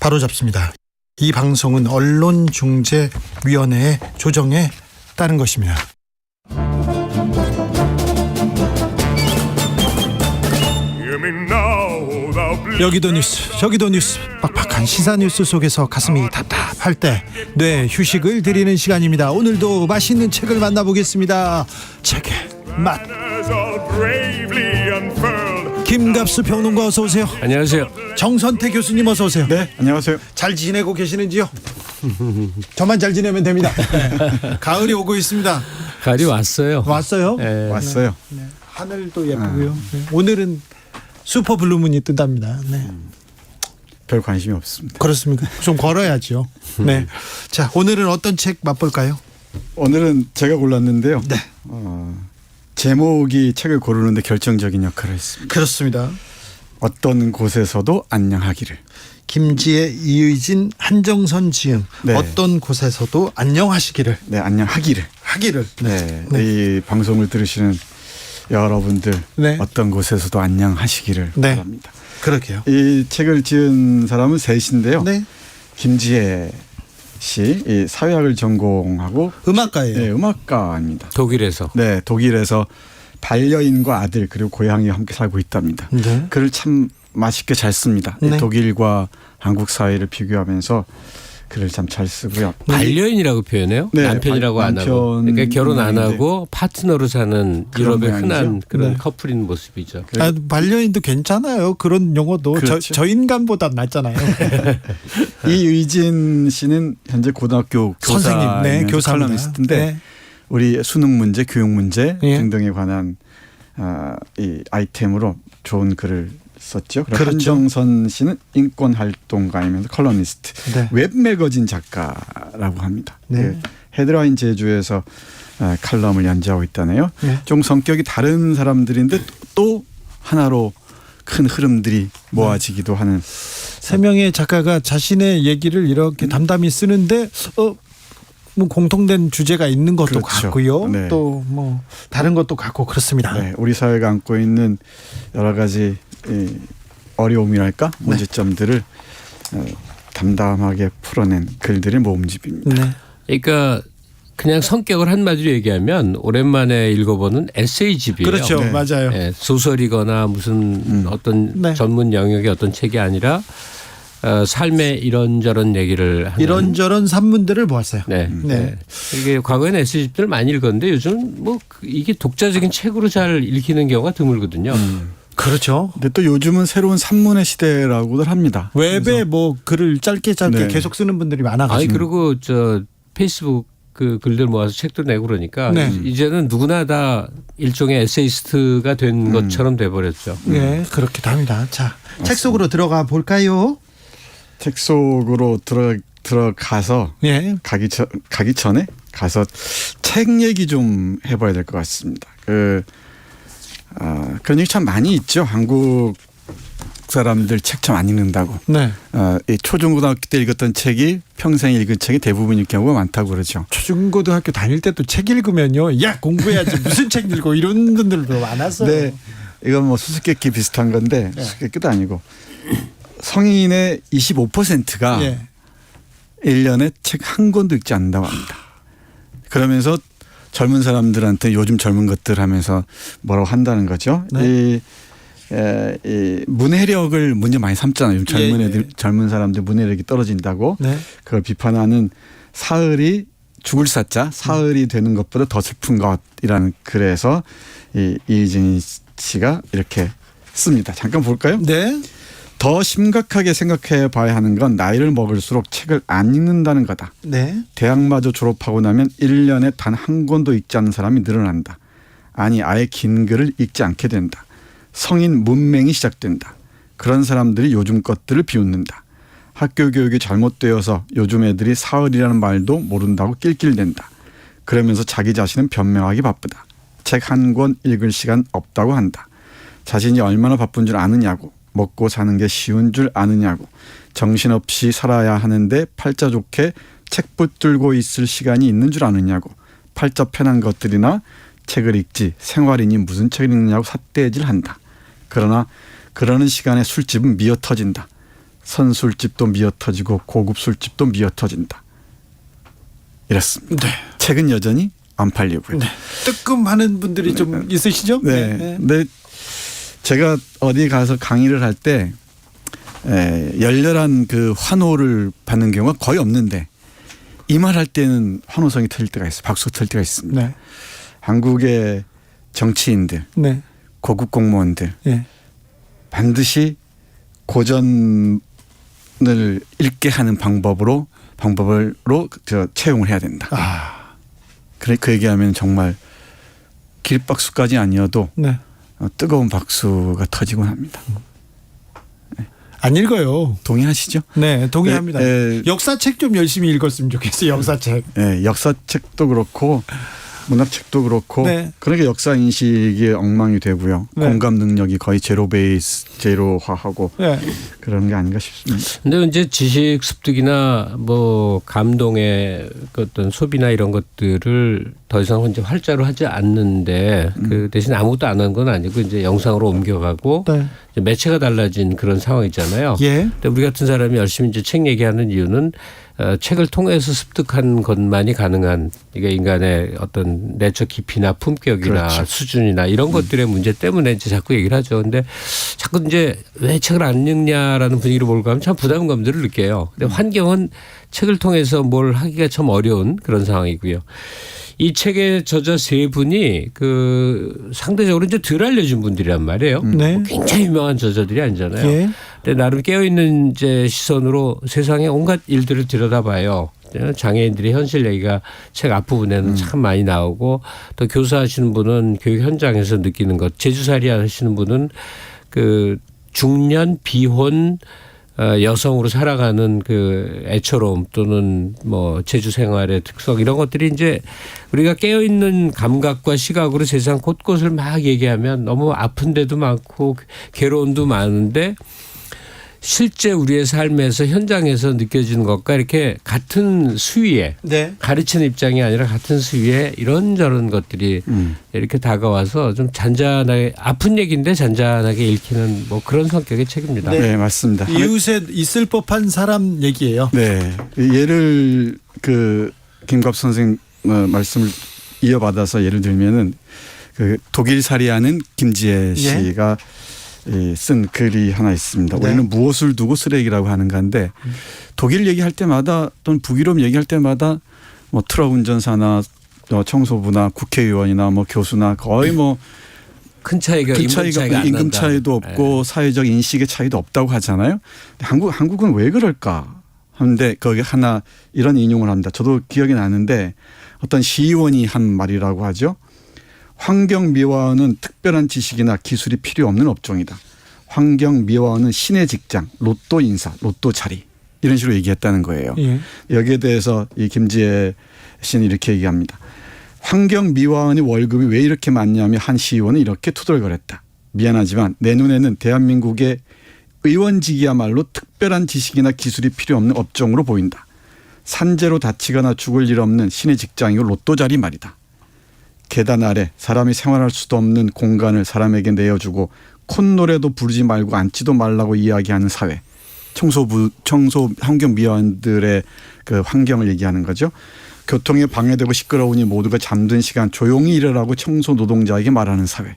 바로잡습니다. 이 방송은 언론중재위원회의 조정에 따른 것입니다. 여기도 뉴스 저기도 뉴스 빡빡한 시사 뉴스 속에서 가슴이 답답할 때 뇌 휴식을 드리는 시간입니다. 오늘도 맛있는 책을 만나보겠습니다. 책의 맛. 김갑수 평론가 어서 오세요. 안녕하세요. 정선태 교수님 어서 오세요. 네, 안녕하세요. 잘 지내고 계시는지요? 저만 잘 지내면 됩니다. 가을이 오고 있습니다. 가을이 왔어요. 왔어요? 네. 왔어요. 네. 하늘도 예쁘고요. 네. 오늘은 슈퍼 블루문이 뜬답니다. 네. 별 관심이 없습니다. 그렇습니까? 좀 걸어야죠. 네. 자, 오늘은 어떤 책 맛볼까요? 오늘은 제가 골랐는데요. 네. 제목이 책을 고르는데 결정적인 역할을 했습니다. 그렇습니다. 어떤 곳에서도 안녕하기를. 김지혜, 이의진, 한정선 지음. 네. 어떤 곳에서도 안녕하시기를. 네, 안녕하기를. 하기를. 네. 네. 이 방송을 들으시는 여러분들 네. 어떤 곳에서도 안녕하시기를 네. 바랍니다. 그렇게요. 이 책을 지은 사람은 셋인데요. 네. 김지혜 씨, 이 사회학을 전공하고 음악가예요. 네, 음악가입니다. 독일에서. 네, 독일에서 반려인과 아들 그리고 고양이와 함께 살고 있답니다. 네. 글을 참 맛있게 잘 씁니다. 네. 독일과 한국 사회를 비교하면서 글을 참 잘 쓰고요. 반려인이라고 표현해요? 네, 남편이라고 안 하고. 그러니까 결혼 안 하고 파트너로 사는 유럽의 모양이죠. 흔한 그런 네. 커플인 모습이죠. 아, 반려인도 괜찮아요. 그런 용어도 그렇죠. 저 인간보다 낫잖아요. 이의진 씨는 현재 고등학교 선생님, 네, 교사 칼럼니스트인데 네. 우리 수능 문제, 교육 문제 예. 등등에 관한 이 아이템으로 좋은 글을 썼죠. 그렇죠. 한정선 씨는 인권 활동가이면서 컬럼니스트, 네. 웹 매거진 작가라고 합니다. 네. 그 헤드라인 제주에서 칼럼을 연재하고 있다네요. 네. 좀 성격이 다른 사람들인데 또 하나로 큰 흐름들이 모아지기도 하는. 세 명의 작가가 자신의 얘기를 이렇게 담담히 쓰는데 뭐 공통된 주제가 있는 것도 그렇죠. 같고요. 네. 또 뭐 다른 것도 같고 그렇습니다. 네, 우리 사회가 안고 있는 여러 가지 어려움이랄까 문제점들을 담담하게 풀어낸 글들의 모음집입니다. 네. 그러니까 그냥 성격을 한마디로 얘기하면 오랜만에 읽어보는 에세이집이에요. 그렇죠. 네. 맞아요. 네, 소설이거나 무슨 어떤 네. 전문 영역의 어떤 책이 아니라 삶의 이런저런 얘기를 하는. 이런저런 산문들을 모았어요. 네. 네. 네. 이게 과거에는 에세이집들 많이 읽었는데 요즘 뭐 이게 독자적인 책으로 잘 읽히는 경우가 드물거든요. 그렇죠. 근데 또 요즘은 새로운 산문의 시대라고들 합니다. 웹에 뭐 글을 짧게 네. 계속 쓰는 분들이 많아가지고. 아니 그리고 저 페이스북 그 글들 모아서 책도 내고 그러니까 네. 이제는 누구나 다 일종의 에세이스트가 된 것처럼 돼버렸죠. 네, 그렇기도 합니다. 자, 책 속으로 들어가 볼까요? 책 속으로 들어가서 예. 가기 전에 가서 책 얘기 좀 해봐야 될 것 같습니다. 그런 얘기 참 많이 있죠. 한국 사람들 책 참 안 읽는다고. 네. 이 초중고등학교 때 읽었던 책이 평생 읽은 책이 대부분일 경우가 많다고 그러죠. 초중고등학교 다닐 때도 책 읽으면요. 야, 공부해야지. 무슨 책 읽고 이런 분들도 많았어요. 네. 이건 뭐 수수께끼 비슷한 건데 수수께끼도 아니고 성인의 25%가 예. 1년에 책 한 권도 읽지 않는다고 합니다. 그러면서 젊은 사람들한테 요즘 젊은 것들 하면서 뭐라고 한다는 거죠. 이 문해력을 문제 많이 삼잖아요. 젊은 애들, 젊은 사람들 문해력이 떨어진다고 그걸 비판하는 사흘이 죽을 사자 사흘이 되는 것보다 더 슬픈 것이라는 글에서 이진희 씨가 이렇게 씁니다. 잠깐 볼까요? 네. 더 심각하게 생각해 봐야 하는 건 나이를 먹을수록 책을 안 읽는다는 거다. 네. 대학마저 졸업하고 나면 1년에 단 한 권도 읽지 않는 사람이 늘어난다. 아니 아예 긴 글을 읽지 않게 된다. 성인 문맹이 시작된다. 그런 사람들이 요즘 것들을 비웃는다. 학교 교육이 잘못되어서 요즘 애들이 사흘이라는 말도 모른다고 낄낄댄다. 그러면서 자기 자신은 변명하기 바쁘다. 책 한 권 읽을 시간 없다고 한다. 자신이 얼마나 바쁜 줄 아느냐고. 먹고 사는 게 쉬운 줄 아느냐고. 정신없이 살아야 하는데 팔자 좋게 책 붙들고 있을 시간이 있는 줄 아느냐고. 팔자 편한 것들이나 책을 읽지 생활이니 무슨 책을 읽느냐고 삿대질한다. 그러나 그러는 시간에 술집은 미어터진다. 선술집도 미어터지고 고급 술집도 미어터진다. 이렇습니다. 네. 책은 여전히 안 팔리고요. 네. 뜨끔하는 분들이 좀 있으시죠? 네. 네. 제가 어디 가서 강의를 할 때 열렬한 그 환호를 받는 경우가 거의 없는데 이 말 할 때는 환호성이 터질 때가 있어요. 박수가 터질 때가 있습니다. 네. 한국의 정치인들, 네. 고급 공무원들 네. 반드시 고전을 읽게 하는 방법으로 채용을 해야 된다. 그래 그 얘기하면 정말 길박수까지 아니어도 네. 뜨거운 박수가 터지곤 합니다. 안 읽어요. 동의하시죠? 네, 동의합니다. 역사책 좀 열심히 읽었으면 좋겠어요. 역사책. 네, 역사책도 그렇고 문학책도 그렇고 네. 그러니까 역사 인식이 엉망이 되고요. 네. 공감 능력이 거의 제로화하고 네. 그런 게 아닌가 싶습니다. 근데 이제 지식 습득이나 뭐 감동의 어떤 소비나 이런 것들을 더 이상 이제 활자로 하지 않는데 그 대신 아무것도 안 한 건 아니고 이제 영상으로 옮겨가고 네. 이제 매체가 달라진 그런 상황이잖아요. 예. 근데 우리 같은 사람이 열심히 이제 책 얘기하는 이유는 책을 통해서 습득한 것만이 가능한 이게 인간의 어떤 내적 깊이나 품격이나 그렇죠. 수준이나 이런 것들의 문제 때문에 이제 자꾸 얘기를 하죠. 근데 자꾸 이제 왜 책을 안 읽냐라는 분위기로 몰고 가면 참 부담감들을 느껴요. 근데 환경은 책을 통해서 뭘 하기가 참 어려운 그런 상황이고요. 이 책의 저자 세 분이 그 상대적으로 이제 덜 알려진 분들이란 말이에요. 네. 뭐 굉장히 유명한 저자들이 아니잖아요. 예. 근데 나름 깨어있는 이제 시선으로 세상의 온갖 일들을 들여다봐요. 장애인들의 현실 얘기가 책 앞부분에는 참 많이 나오고 또 교사하시는 분은 교육 현장에서 느끼는 것, 제주살이 하시는 분은 그 중년 비혼 여성으로 살아가는 그 애처로움 또는 뭐 제주 생활의 특성 이런 것들이 이제 우리가 깨어있는 감각과 시각으로 세상 곳곳을 막 얘기하면 너무 아픈 데도 많고 괴로움도 많은데 실제 우리의 삶에서 현장에서 느껴지는 것과 이렇게 같은 수위에 네. 가르치는 입장이 아니라 같은 수위에 이런저런 것들이 이렇게 다가와서 좀 잔잔하게 아픈 얘기인데 잔잔하게 읽히는 뭐 그런 성격의 책입니다. 네, 맞습니다. 이웃에 있을 법한 사람 얘기예요. 네. 예를 그 김갑 선생 말씀을 이어받아서 예를 들면은 그 독일살이하는 김지혜 씨가 쓴 글이 하나 있습니다. 네. 우리는 무엇을 두고 쓰레기라고 하는 건데 독일 얘기할 때마다 또는 북유럽 얘기할 때마다 뭐 트럭 운전사나 청소부나 국회의원이나 뭐 교수나 거의 뭐 큰 차이가 임금 차이도 없고 사회적 인식의 차이도 없다고 하잖아요. 한국은 왜 그럴까 하는데 거기 하나 이런 인용을 합니다. 저도 기억이 나는데 어떤 시의원이 한 말이라고 하죠. 환경미화원은 특별한 지식이나 기술이 필요 없는 업종이다. 환경미화원은 신의 직장, 로또 인사, 로또 자리 이런 식으로 얘기했다는 거예요. 예. 여기에 대해서 이 김지혜 씨는 이렇게 얘기합니다. 환경미화원의 월급이 왜 이렇게 많냐며 한 시의원은 이렇게 투덜거렸다. 미안하지만 내 눈에는 대한민국의 의원직이야말로 특별한 지식이나 기술이 필요 없는 업종으로 보인다. 산재로 다치거나 죽을 일 없는 신의 직장이고 로또 자리 말이다. 계단 아래 사람이 생활할 수도 없는 공간을 사람에게 내어주고 콧노래도 부르지 말고 앉지도 말라고 이야기하는 사회. 청소 환경미화원들의 그 환경을 얘기하는 거죠. 교통에 방해되고 시끄러우니 모두가 잠든 시간 조용히 일하라고 청소 노동자에게 말하는 사회.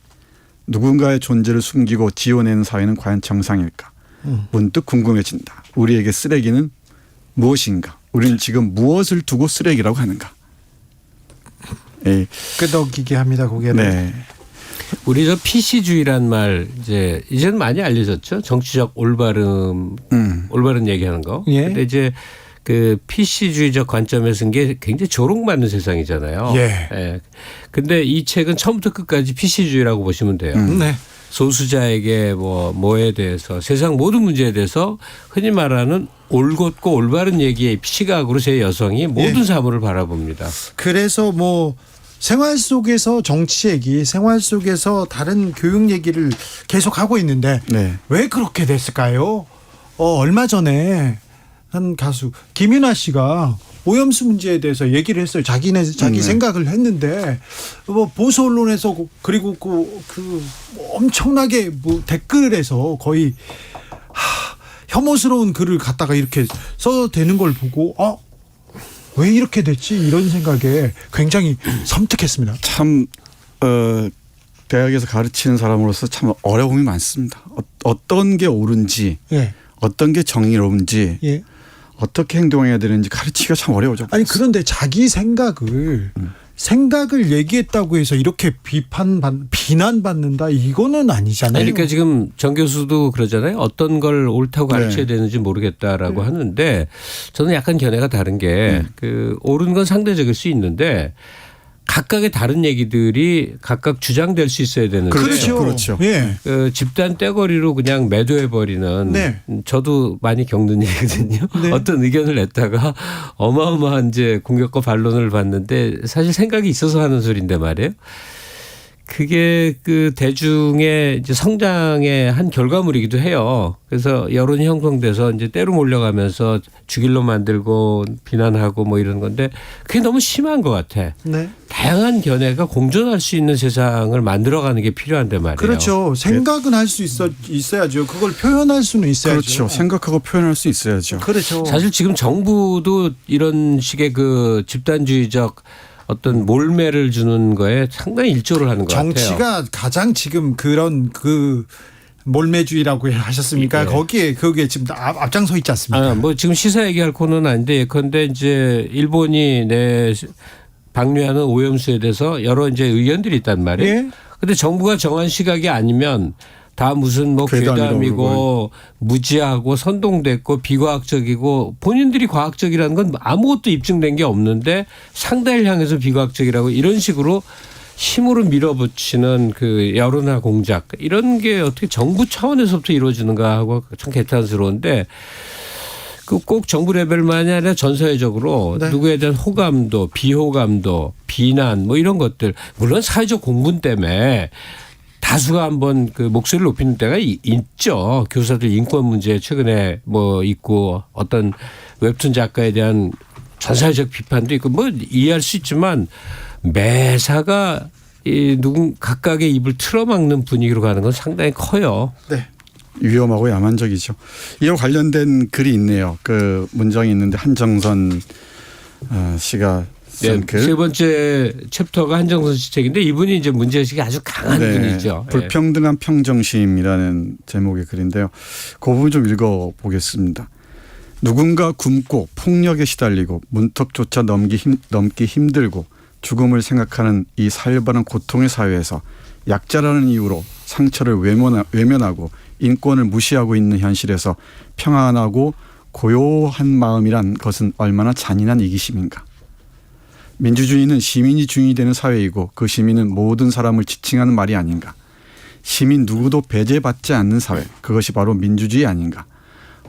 누군가의 존재를 숨기고 지어내는 사회는 과연 정상일까? 문득 궁금해진다. 우리에게 쓰레기는 무엇인가? 우리는 지금 무엇을 두고 쓰레기라고 하는가? 예. 끄덕이게 합니다. 고개를. 네. 우리 저 PC주의란 말 이제는 많이 알려졌죠. 정치적 올바른 얘기하는 거. 예. 근데 이제 그 PC주의적 관점에서 쓴 게 굉장히 조롱받는 세상이잖아요. 예. 예. 근데 이 책은 처음부터 끝까지 PC주의라고 보시면 돼요. 네. 소수자에게 뭐에 대해서 세상 모든 문제에 대해서 흔히 말하는 올곧고 올바른 얘기의 시각으로 제 여성이 모든 사물을 바라봅니다. 그래서 뭐 생활 속에서 정치 얘기, 생활 속에서 다른 교육 얘기를 계속 하고 있는데 네. 왜 그렇게 됐을까요? 얼마 전에 한 가수 김윤아 씨가 오염수 문제에 대해서 얘기를 했어요. 자기 생각을 했는데 뭐 보수 언론에서 그리고 그 엄청나게 뭐 댓글에서 거의 혐오스러운 글을 갖다가 이렇게 써도 되는 걸 보고 왜 이렇게 됐지 이런 생각에 굉장히 섬뜩했습니다. 참 대학에서 가르치는 사람으로서 참 어려움이 많습니다. 어떤 게 옳은지, 예. 어떤 게 정의로운지, 예. 어떻게 행동해야 되는지 가르치기가 참 어려워져. 아니 그런데 자기 생각을 얘기했다고 해서 이렇게 비난받는다 이거는 아니잖아요. 그러니까 지금 정 교수도 그러잖아요. 어떤 걸 옳다고 가르쳐야 되는지 모르겠다라고 하는데 저는 약간 견해가 다른 게 그 옳은 건 상대적일 수 있는데 각각의 다른 얘기들이 각각 주장될 수 있어야 되는데 그렇죠. 예. 그 집단 떼거리로 그냥 매도해버리는 저도 많이 겪는 일이거든요. 네. 어떤 의견을 냈다가 어마어마한 이제 공격과 반론을 받는데 사실 생각이 있어서 하는 소리인데 말이에요. 그게 그 대중의 이제 성장의 한 결과물이기도 해요. 그래서 여론이 형성돼서 이제 때로 몰려가면서 죽일로 만들고 비난하고 뭐 이런 건데 그게 너무 심한 것 같아. 네. 다양한 견해가 공존할 수 있는 세상을 만들어가는 게 필요한데 말이에요. 그렇죠. 생각은 할 수 있어야죠. 그걸 표현할 수는 있어야죠. 그렇죠. 생각하고 표현할 수 있어야죠. 그렇죠. 사실 지금 정부도 이런 식의 그 집단주의적 어떤 몰매를 주는 거에 상당히 일조를 하는 것 같아요. 정치가 가장 지금 그런 그 몰매주의라고 하셨습니까? 거기에 지금 앞장서 있지 않습니까? 뭐 지금 시사 얘기할 코너는 아닌데 예컨대 이제 일본이 방류하는 오염수에 대해서 여러 이제 의견들이 있단 말이에요. 예? 근데 정부가 정한 시각이 아니면 다 무슨 뭐 괴담이고 무지하고 선동됐고 비과학적이고 본인들이 과학적이라는 건 아무것도 입증된 게 없는데 상대를 향해서 비과학적이라고 이런 식으로 힘으로 밀어붙이는 그 여론화 공작 이런 게 어떻게 정부 차원에서부터 이루어지는가 하고 참 개탄스러운데 그 꼭 정부 레벨만이 아니라 전 사회적으로 누구에 대한 호감도 비호감도 비난 뭐 이런 것들 물론 사회적 공분 때문에 다수가 한번 그 목소리를 높이는 때가 있죠. 교사들 인권 문제 최근에 뭐 있고 어떤 웹툰 작가에 대한 전사회적 비판도 있고 뭐 이해할 수 있지만 매사가 각각의 입을 틀어막는 분위기로 가는 건 상당히 커요. 네. 위험하고 야만적이죠. 이와 관련된 글이 있네요. 그 문장이 있는데 한정선 씨가 쓴 글. 세 번째 챕터가 한정선 씨 책인데 이분이 이제 문제의식이 아주 강한 분이죠. 불평등한 평정심이라는 제목의 글인데요. 그 부분 좀 읽어보겠습니다. 누군가 굶고 폭력에 시달리고 문턱조차 넘기 힘들고 죽음을 생각하는 이 살벌한 고통의 사회에서 약자라는 이유로 상처를 외면하고 인권을 무시하고 있는 현실에서 평안하고 고요한 마음이란 것은 얼마나 잔인한 이기심인가. 민주주의는 시민이 주인이 되는 사회이고 그 시민은 모든 사람을 지칭하는 말이 아닌가. 시민 누구도 배제받지 않는 사회, 그것이 바로 민주주의 아닌가.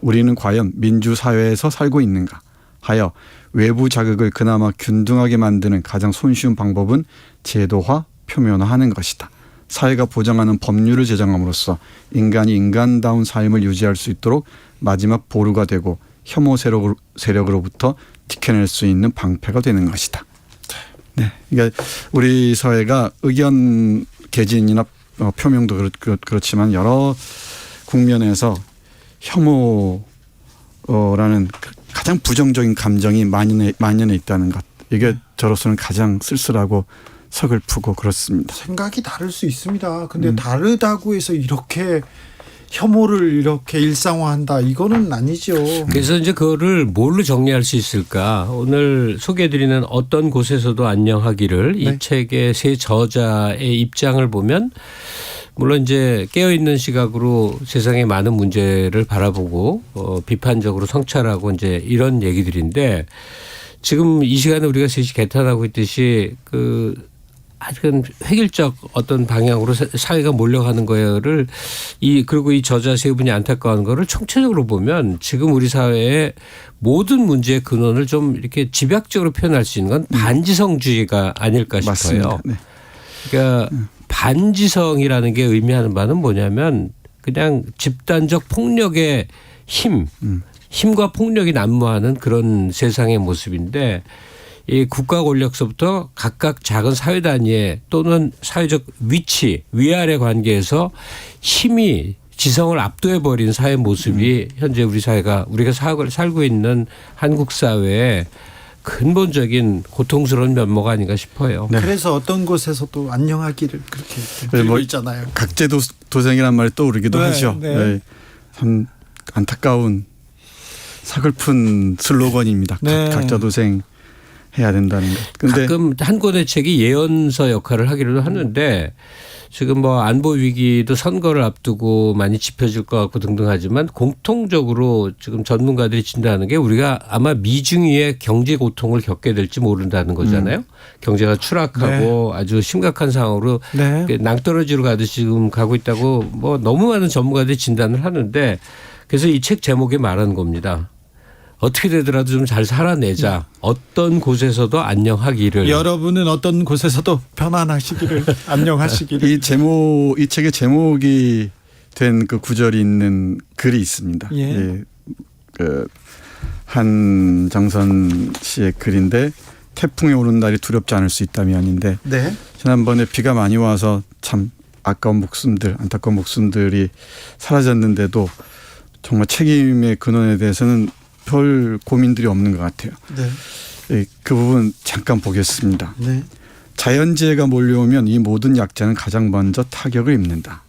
우리는 과연 민주사회에서 살고 있는가 하여 외부 자극을 그나마 균등하게 만드는 가장 손쉬운 방법은 제도화, 표면화하는 것이다. 사회가 보장하는 법률을 제정함으로써 인간이 인간다운 삶을 유지할 수 있도록 마지막 보루가 되고 혐오 세력으로부터 지켜낼 수 있는 방패가 되는 것이다. 네, 그러니까 우리 사회가 의견 개진이나 표명도 그렇지만 여러 국면에서 혐오라는 가장 부정적인 감정이 만연해 있다는 것. 이게 저로서는 가장 쓸쓸하고 서글프고 그렇습니다. 생각이 다를 수 있습니다. 근데 다르다고 해서 이렇게 혐오를 이렇게 일상화한다 이거는 아니죠. 그래서 이제 그거를 뭘로 정리할 수 있을까? 오늘 소개해드리는 어떤 곳에서도 안녕하기를 이 책의 세 저자의 입장을 보면 물론 이제 깨어있는 시각으로 세상의 많은 문제를 바라보고 비판적으로 성찰하고 이제 이런 얘기들인데 지금 이 시간에 우리가 셋이 개탄하고 있듯이 아직은 획일적 어떤 방향으로 사회가 몰려가는 거를 그리고 이 저자 세 분이 안타까워하는 거를 총체적으로 보면 지금 우리 사회의 모든 문제의 근원을 좀 이렇게 집약적으로 표현할 수 있는 건 반지성주의가 아닐까 싶어요. 맞습니다. 네. 그러니까 반지성이라는 게 의미하는 바는 뭐냐면 그냥 집단적 폭력의 힘과 폭력이 난무하는 그런 세상의 모습인데 이 국가 권력서부터 각각 작은 사회 단위에 또는 사회적 위치, 위아래 관계에서 힘이 지성을 압도해버린 사회 모습이 현재 우리가 살고 있는 한국 사회의 근본적인 고통스러운 면모가 아닌가 싶어요. 네. 그래서 어떤 곳에서도 안녕하기를 그렇게 들고 있잖아요. 각제도생이라는 말이 떠오르기도 하죠. 네. 참 안타까운 서글픈 슬로건입니다. 각자도생 해야 된다는 것. 근데 가끔 한 권의 책이 예언서 역할을 하기도 하는데 지금 뭐 안보 위기도 선거를 앞두고 많이 짚혀질 것 같고 등등 하지만 공통적으로 지금 전문가들이 진단하는 게 우리가 아마 미중위의 경제 고통을 겪게 될지 모른다는 거잖아요. 경제가 추락하고 아주 심각한 상황으로 낭떠러지로 가듯이 지금 가고 있다고 뭐 너무 많은 전문가들이 진단을 하는데 그래서 이 책 제목에 말하는 겁니다. 어떻게 되더라도 좀 잘 살아내자. 어떤 곳에서도 안녕하기를. 여러분은 어떤 곳에서도 편안하시기를 안녕하시기를. 이 책의 제목이 된 그 구절이 있는 글이 있습니다. 한정선 씨의 글인데 태풍이 오는 날이 두렵지 않을 수 있다면인데 지난번에 비가 많이 와서 참 안타까운 목숨들이 사라졌는데도 정말 책임의 근원에 대해서는 별 고민들이 없는 것 같아요. 그 부분 잠깐 보겠습니다. 자연재해가 몰려오면 이 모든 약자는 가장 먼저 타격을 입는다.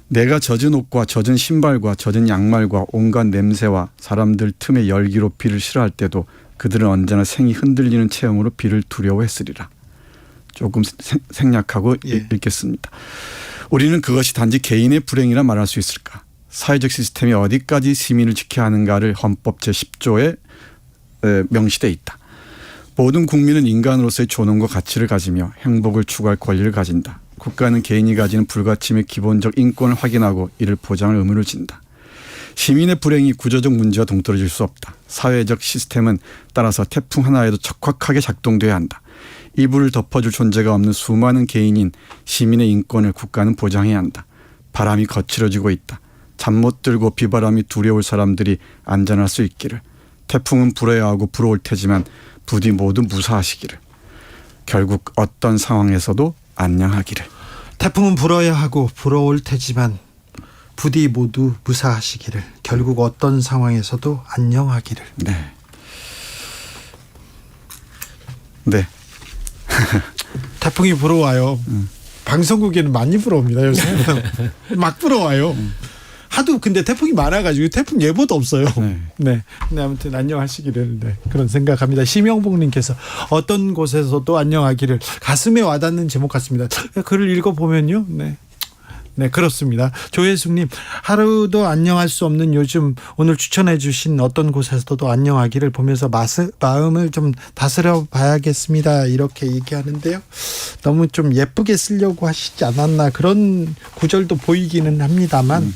내가 젖은 옷과 젖은 신발과 젖은 양말과 온갖 냄새와 사람들 틈에 열기로 비를 싫어할 때도 그들은 언제나 생이 흔들리는 체험으로 비를 두려워했으리라. 조금 생략하고 읽겠습니다. 우리는 그것이 단지 개인의 불행이라 말할 수 있을까? 사회적 시스템이 어디까지 시민을 지켜야 하는가를 헌법 제10조에 명시되어 있다. 모든 국민은 인간으로서의 존엄과 가치를 가지며 행복을 추구할 권리를 가진다. 국가는 개인이 가지는 불가침의 기본적 인권을 확인하고 이를 보장할 의무를 진다. 시민의 불행이 구조적 문제와 동떨어질 수 없다. 사회적 시스템은 따라서 태풍 하나에도 척박하게 작동돼야 한다. 이불을 덮어줄 존재가 없는 수많은 개인인 시민의 인권을 국가는 보장해야 한다. 바람이 거칠어지고 있다. 잠 못 들고 비바람이 두려울 사람들이 안전할 수 있기를. 태풍은 불어야 하고 불어올 테지만 부디 모두 무사하시기를. 결국 어떤 상황에서도 안녕하기를. 태풍은 불어야 하고 불어올 테지만 부디 모두 무사하시기를. 결국 어떤 상황에서도 안녕하기를. 네. 태풍이 불어와요. 방송국에는 많이 불어옵니다. 요새 막 불어와요. 하도 근데 태풍이 많아가지고 태풍 예보도 없어요. 네. 아무튼 안녕하시기를 그런 생각합니다. 심영복님께서 어떤 곳에서도 안녕하기를. 가슴에 와닿는 제목 같습니다. 글을 읽어보면요. 네, 그렇습니다. 조혜숙님, 하루도 안녕할 수 없는 요즘 오늘 추천해 주신 어떤 곳에서도 안녕하기를 보면서 마음을 좀 다스려 봐야겠습니다. 이렇게 얘기하는데요. 너무 좀 예쁘게 쓰려고 하시지 않았나 그런 구절도 보이기는 합니다만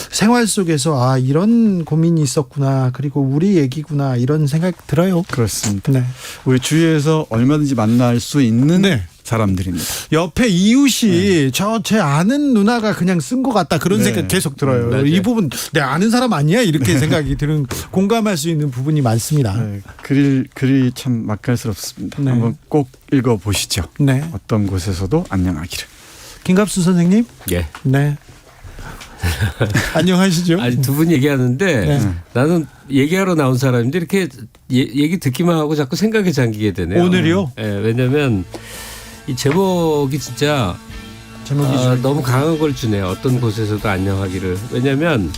생활 속에서 이런 고민이 있었구나. 그리고 우리 얘기구나. 이런 생각 들어요. 그렇습니다. 우리 주위에서 얼마든지 만날 수 있는 사람들입니다. 옆에 이웃이 제 아는 누나가 그냥 쓴 것 같다 그런 생각 계속 들어요. 이 부분 내 아는 사람 아니야 이렇게 생각이 드는 공감할 수 있는 부분이 많습니다. 글이 참 맛깔스럽습니다. 한번 꼭 읽어보시죠. 어떤 곳에서도 안녕하기를. 김갑수 선생님. 네. 안녕하시죠? 아니 두 분 얘기하는데 네. 나는 얘기하러 나온 사람인데 이렇게 얘기 듣기만 하고 자꾸 생각에 잠기게 되네요. 오늘이요? 네, 왜냐하면 이 제목이 진짜 너무 강한 걸 주네요. 어떤 곳에서도 안녕하기를. 왜냐하면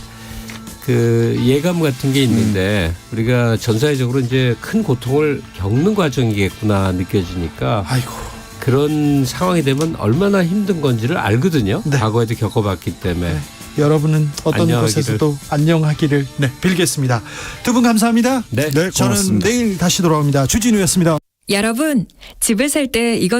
그 예감 같은 게 있는데 우리가 전 사회적으로 이제 큰 고통을 겪는 과정이겠구나 느껴지니까 아이고. 그런 상황이 되면 얼마나 힘든 건지를 알거든요. 네. 과거에도 겪어봤기 때문에. 네. 여러분은 어떤 안녕하기를. 곳에서도 안녕하기를 빌겠습니다. 두 분 감사합니다. 네, 저는 고맙습니다. 내일 다시 돌아옵니다. 주진우였습니다. 여러분, 집을 살 때 이것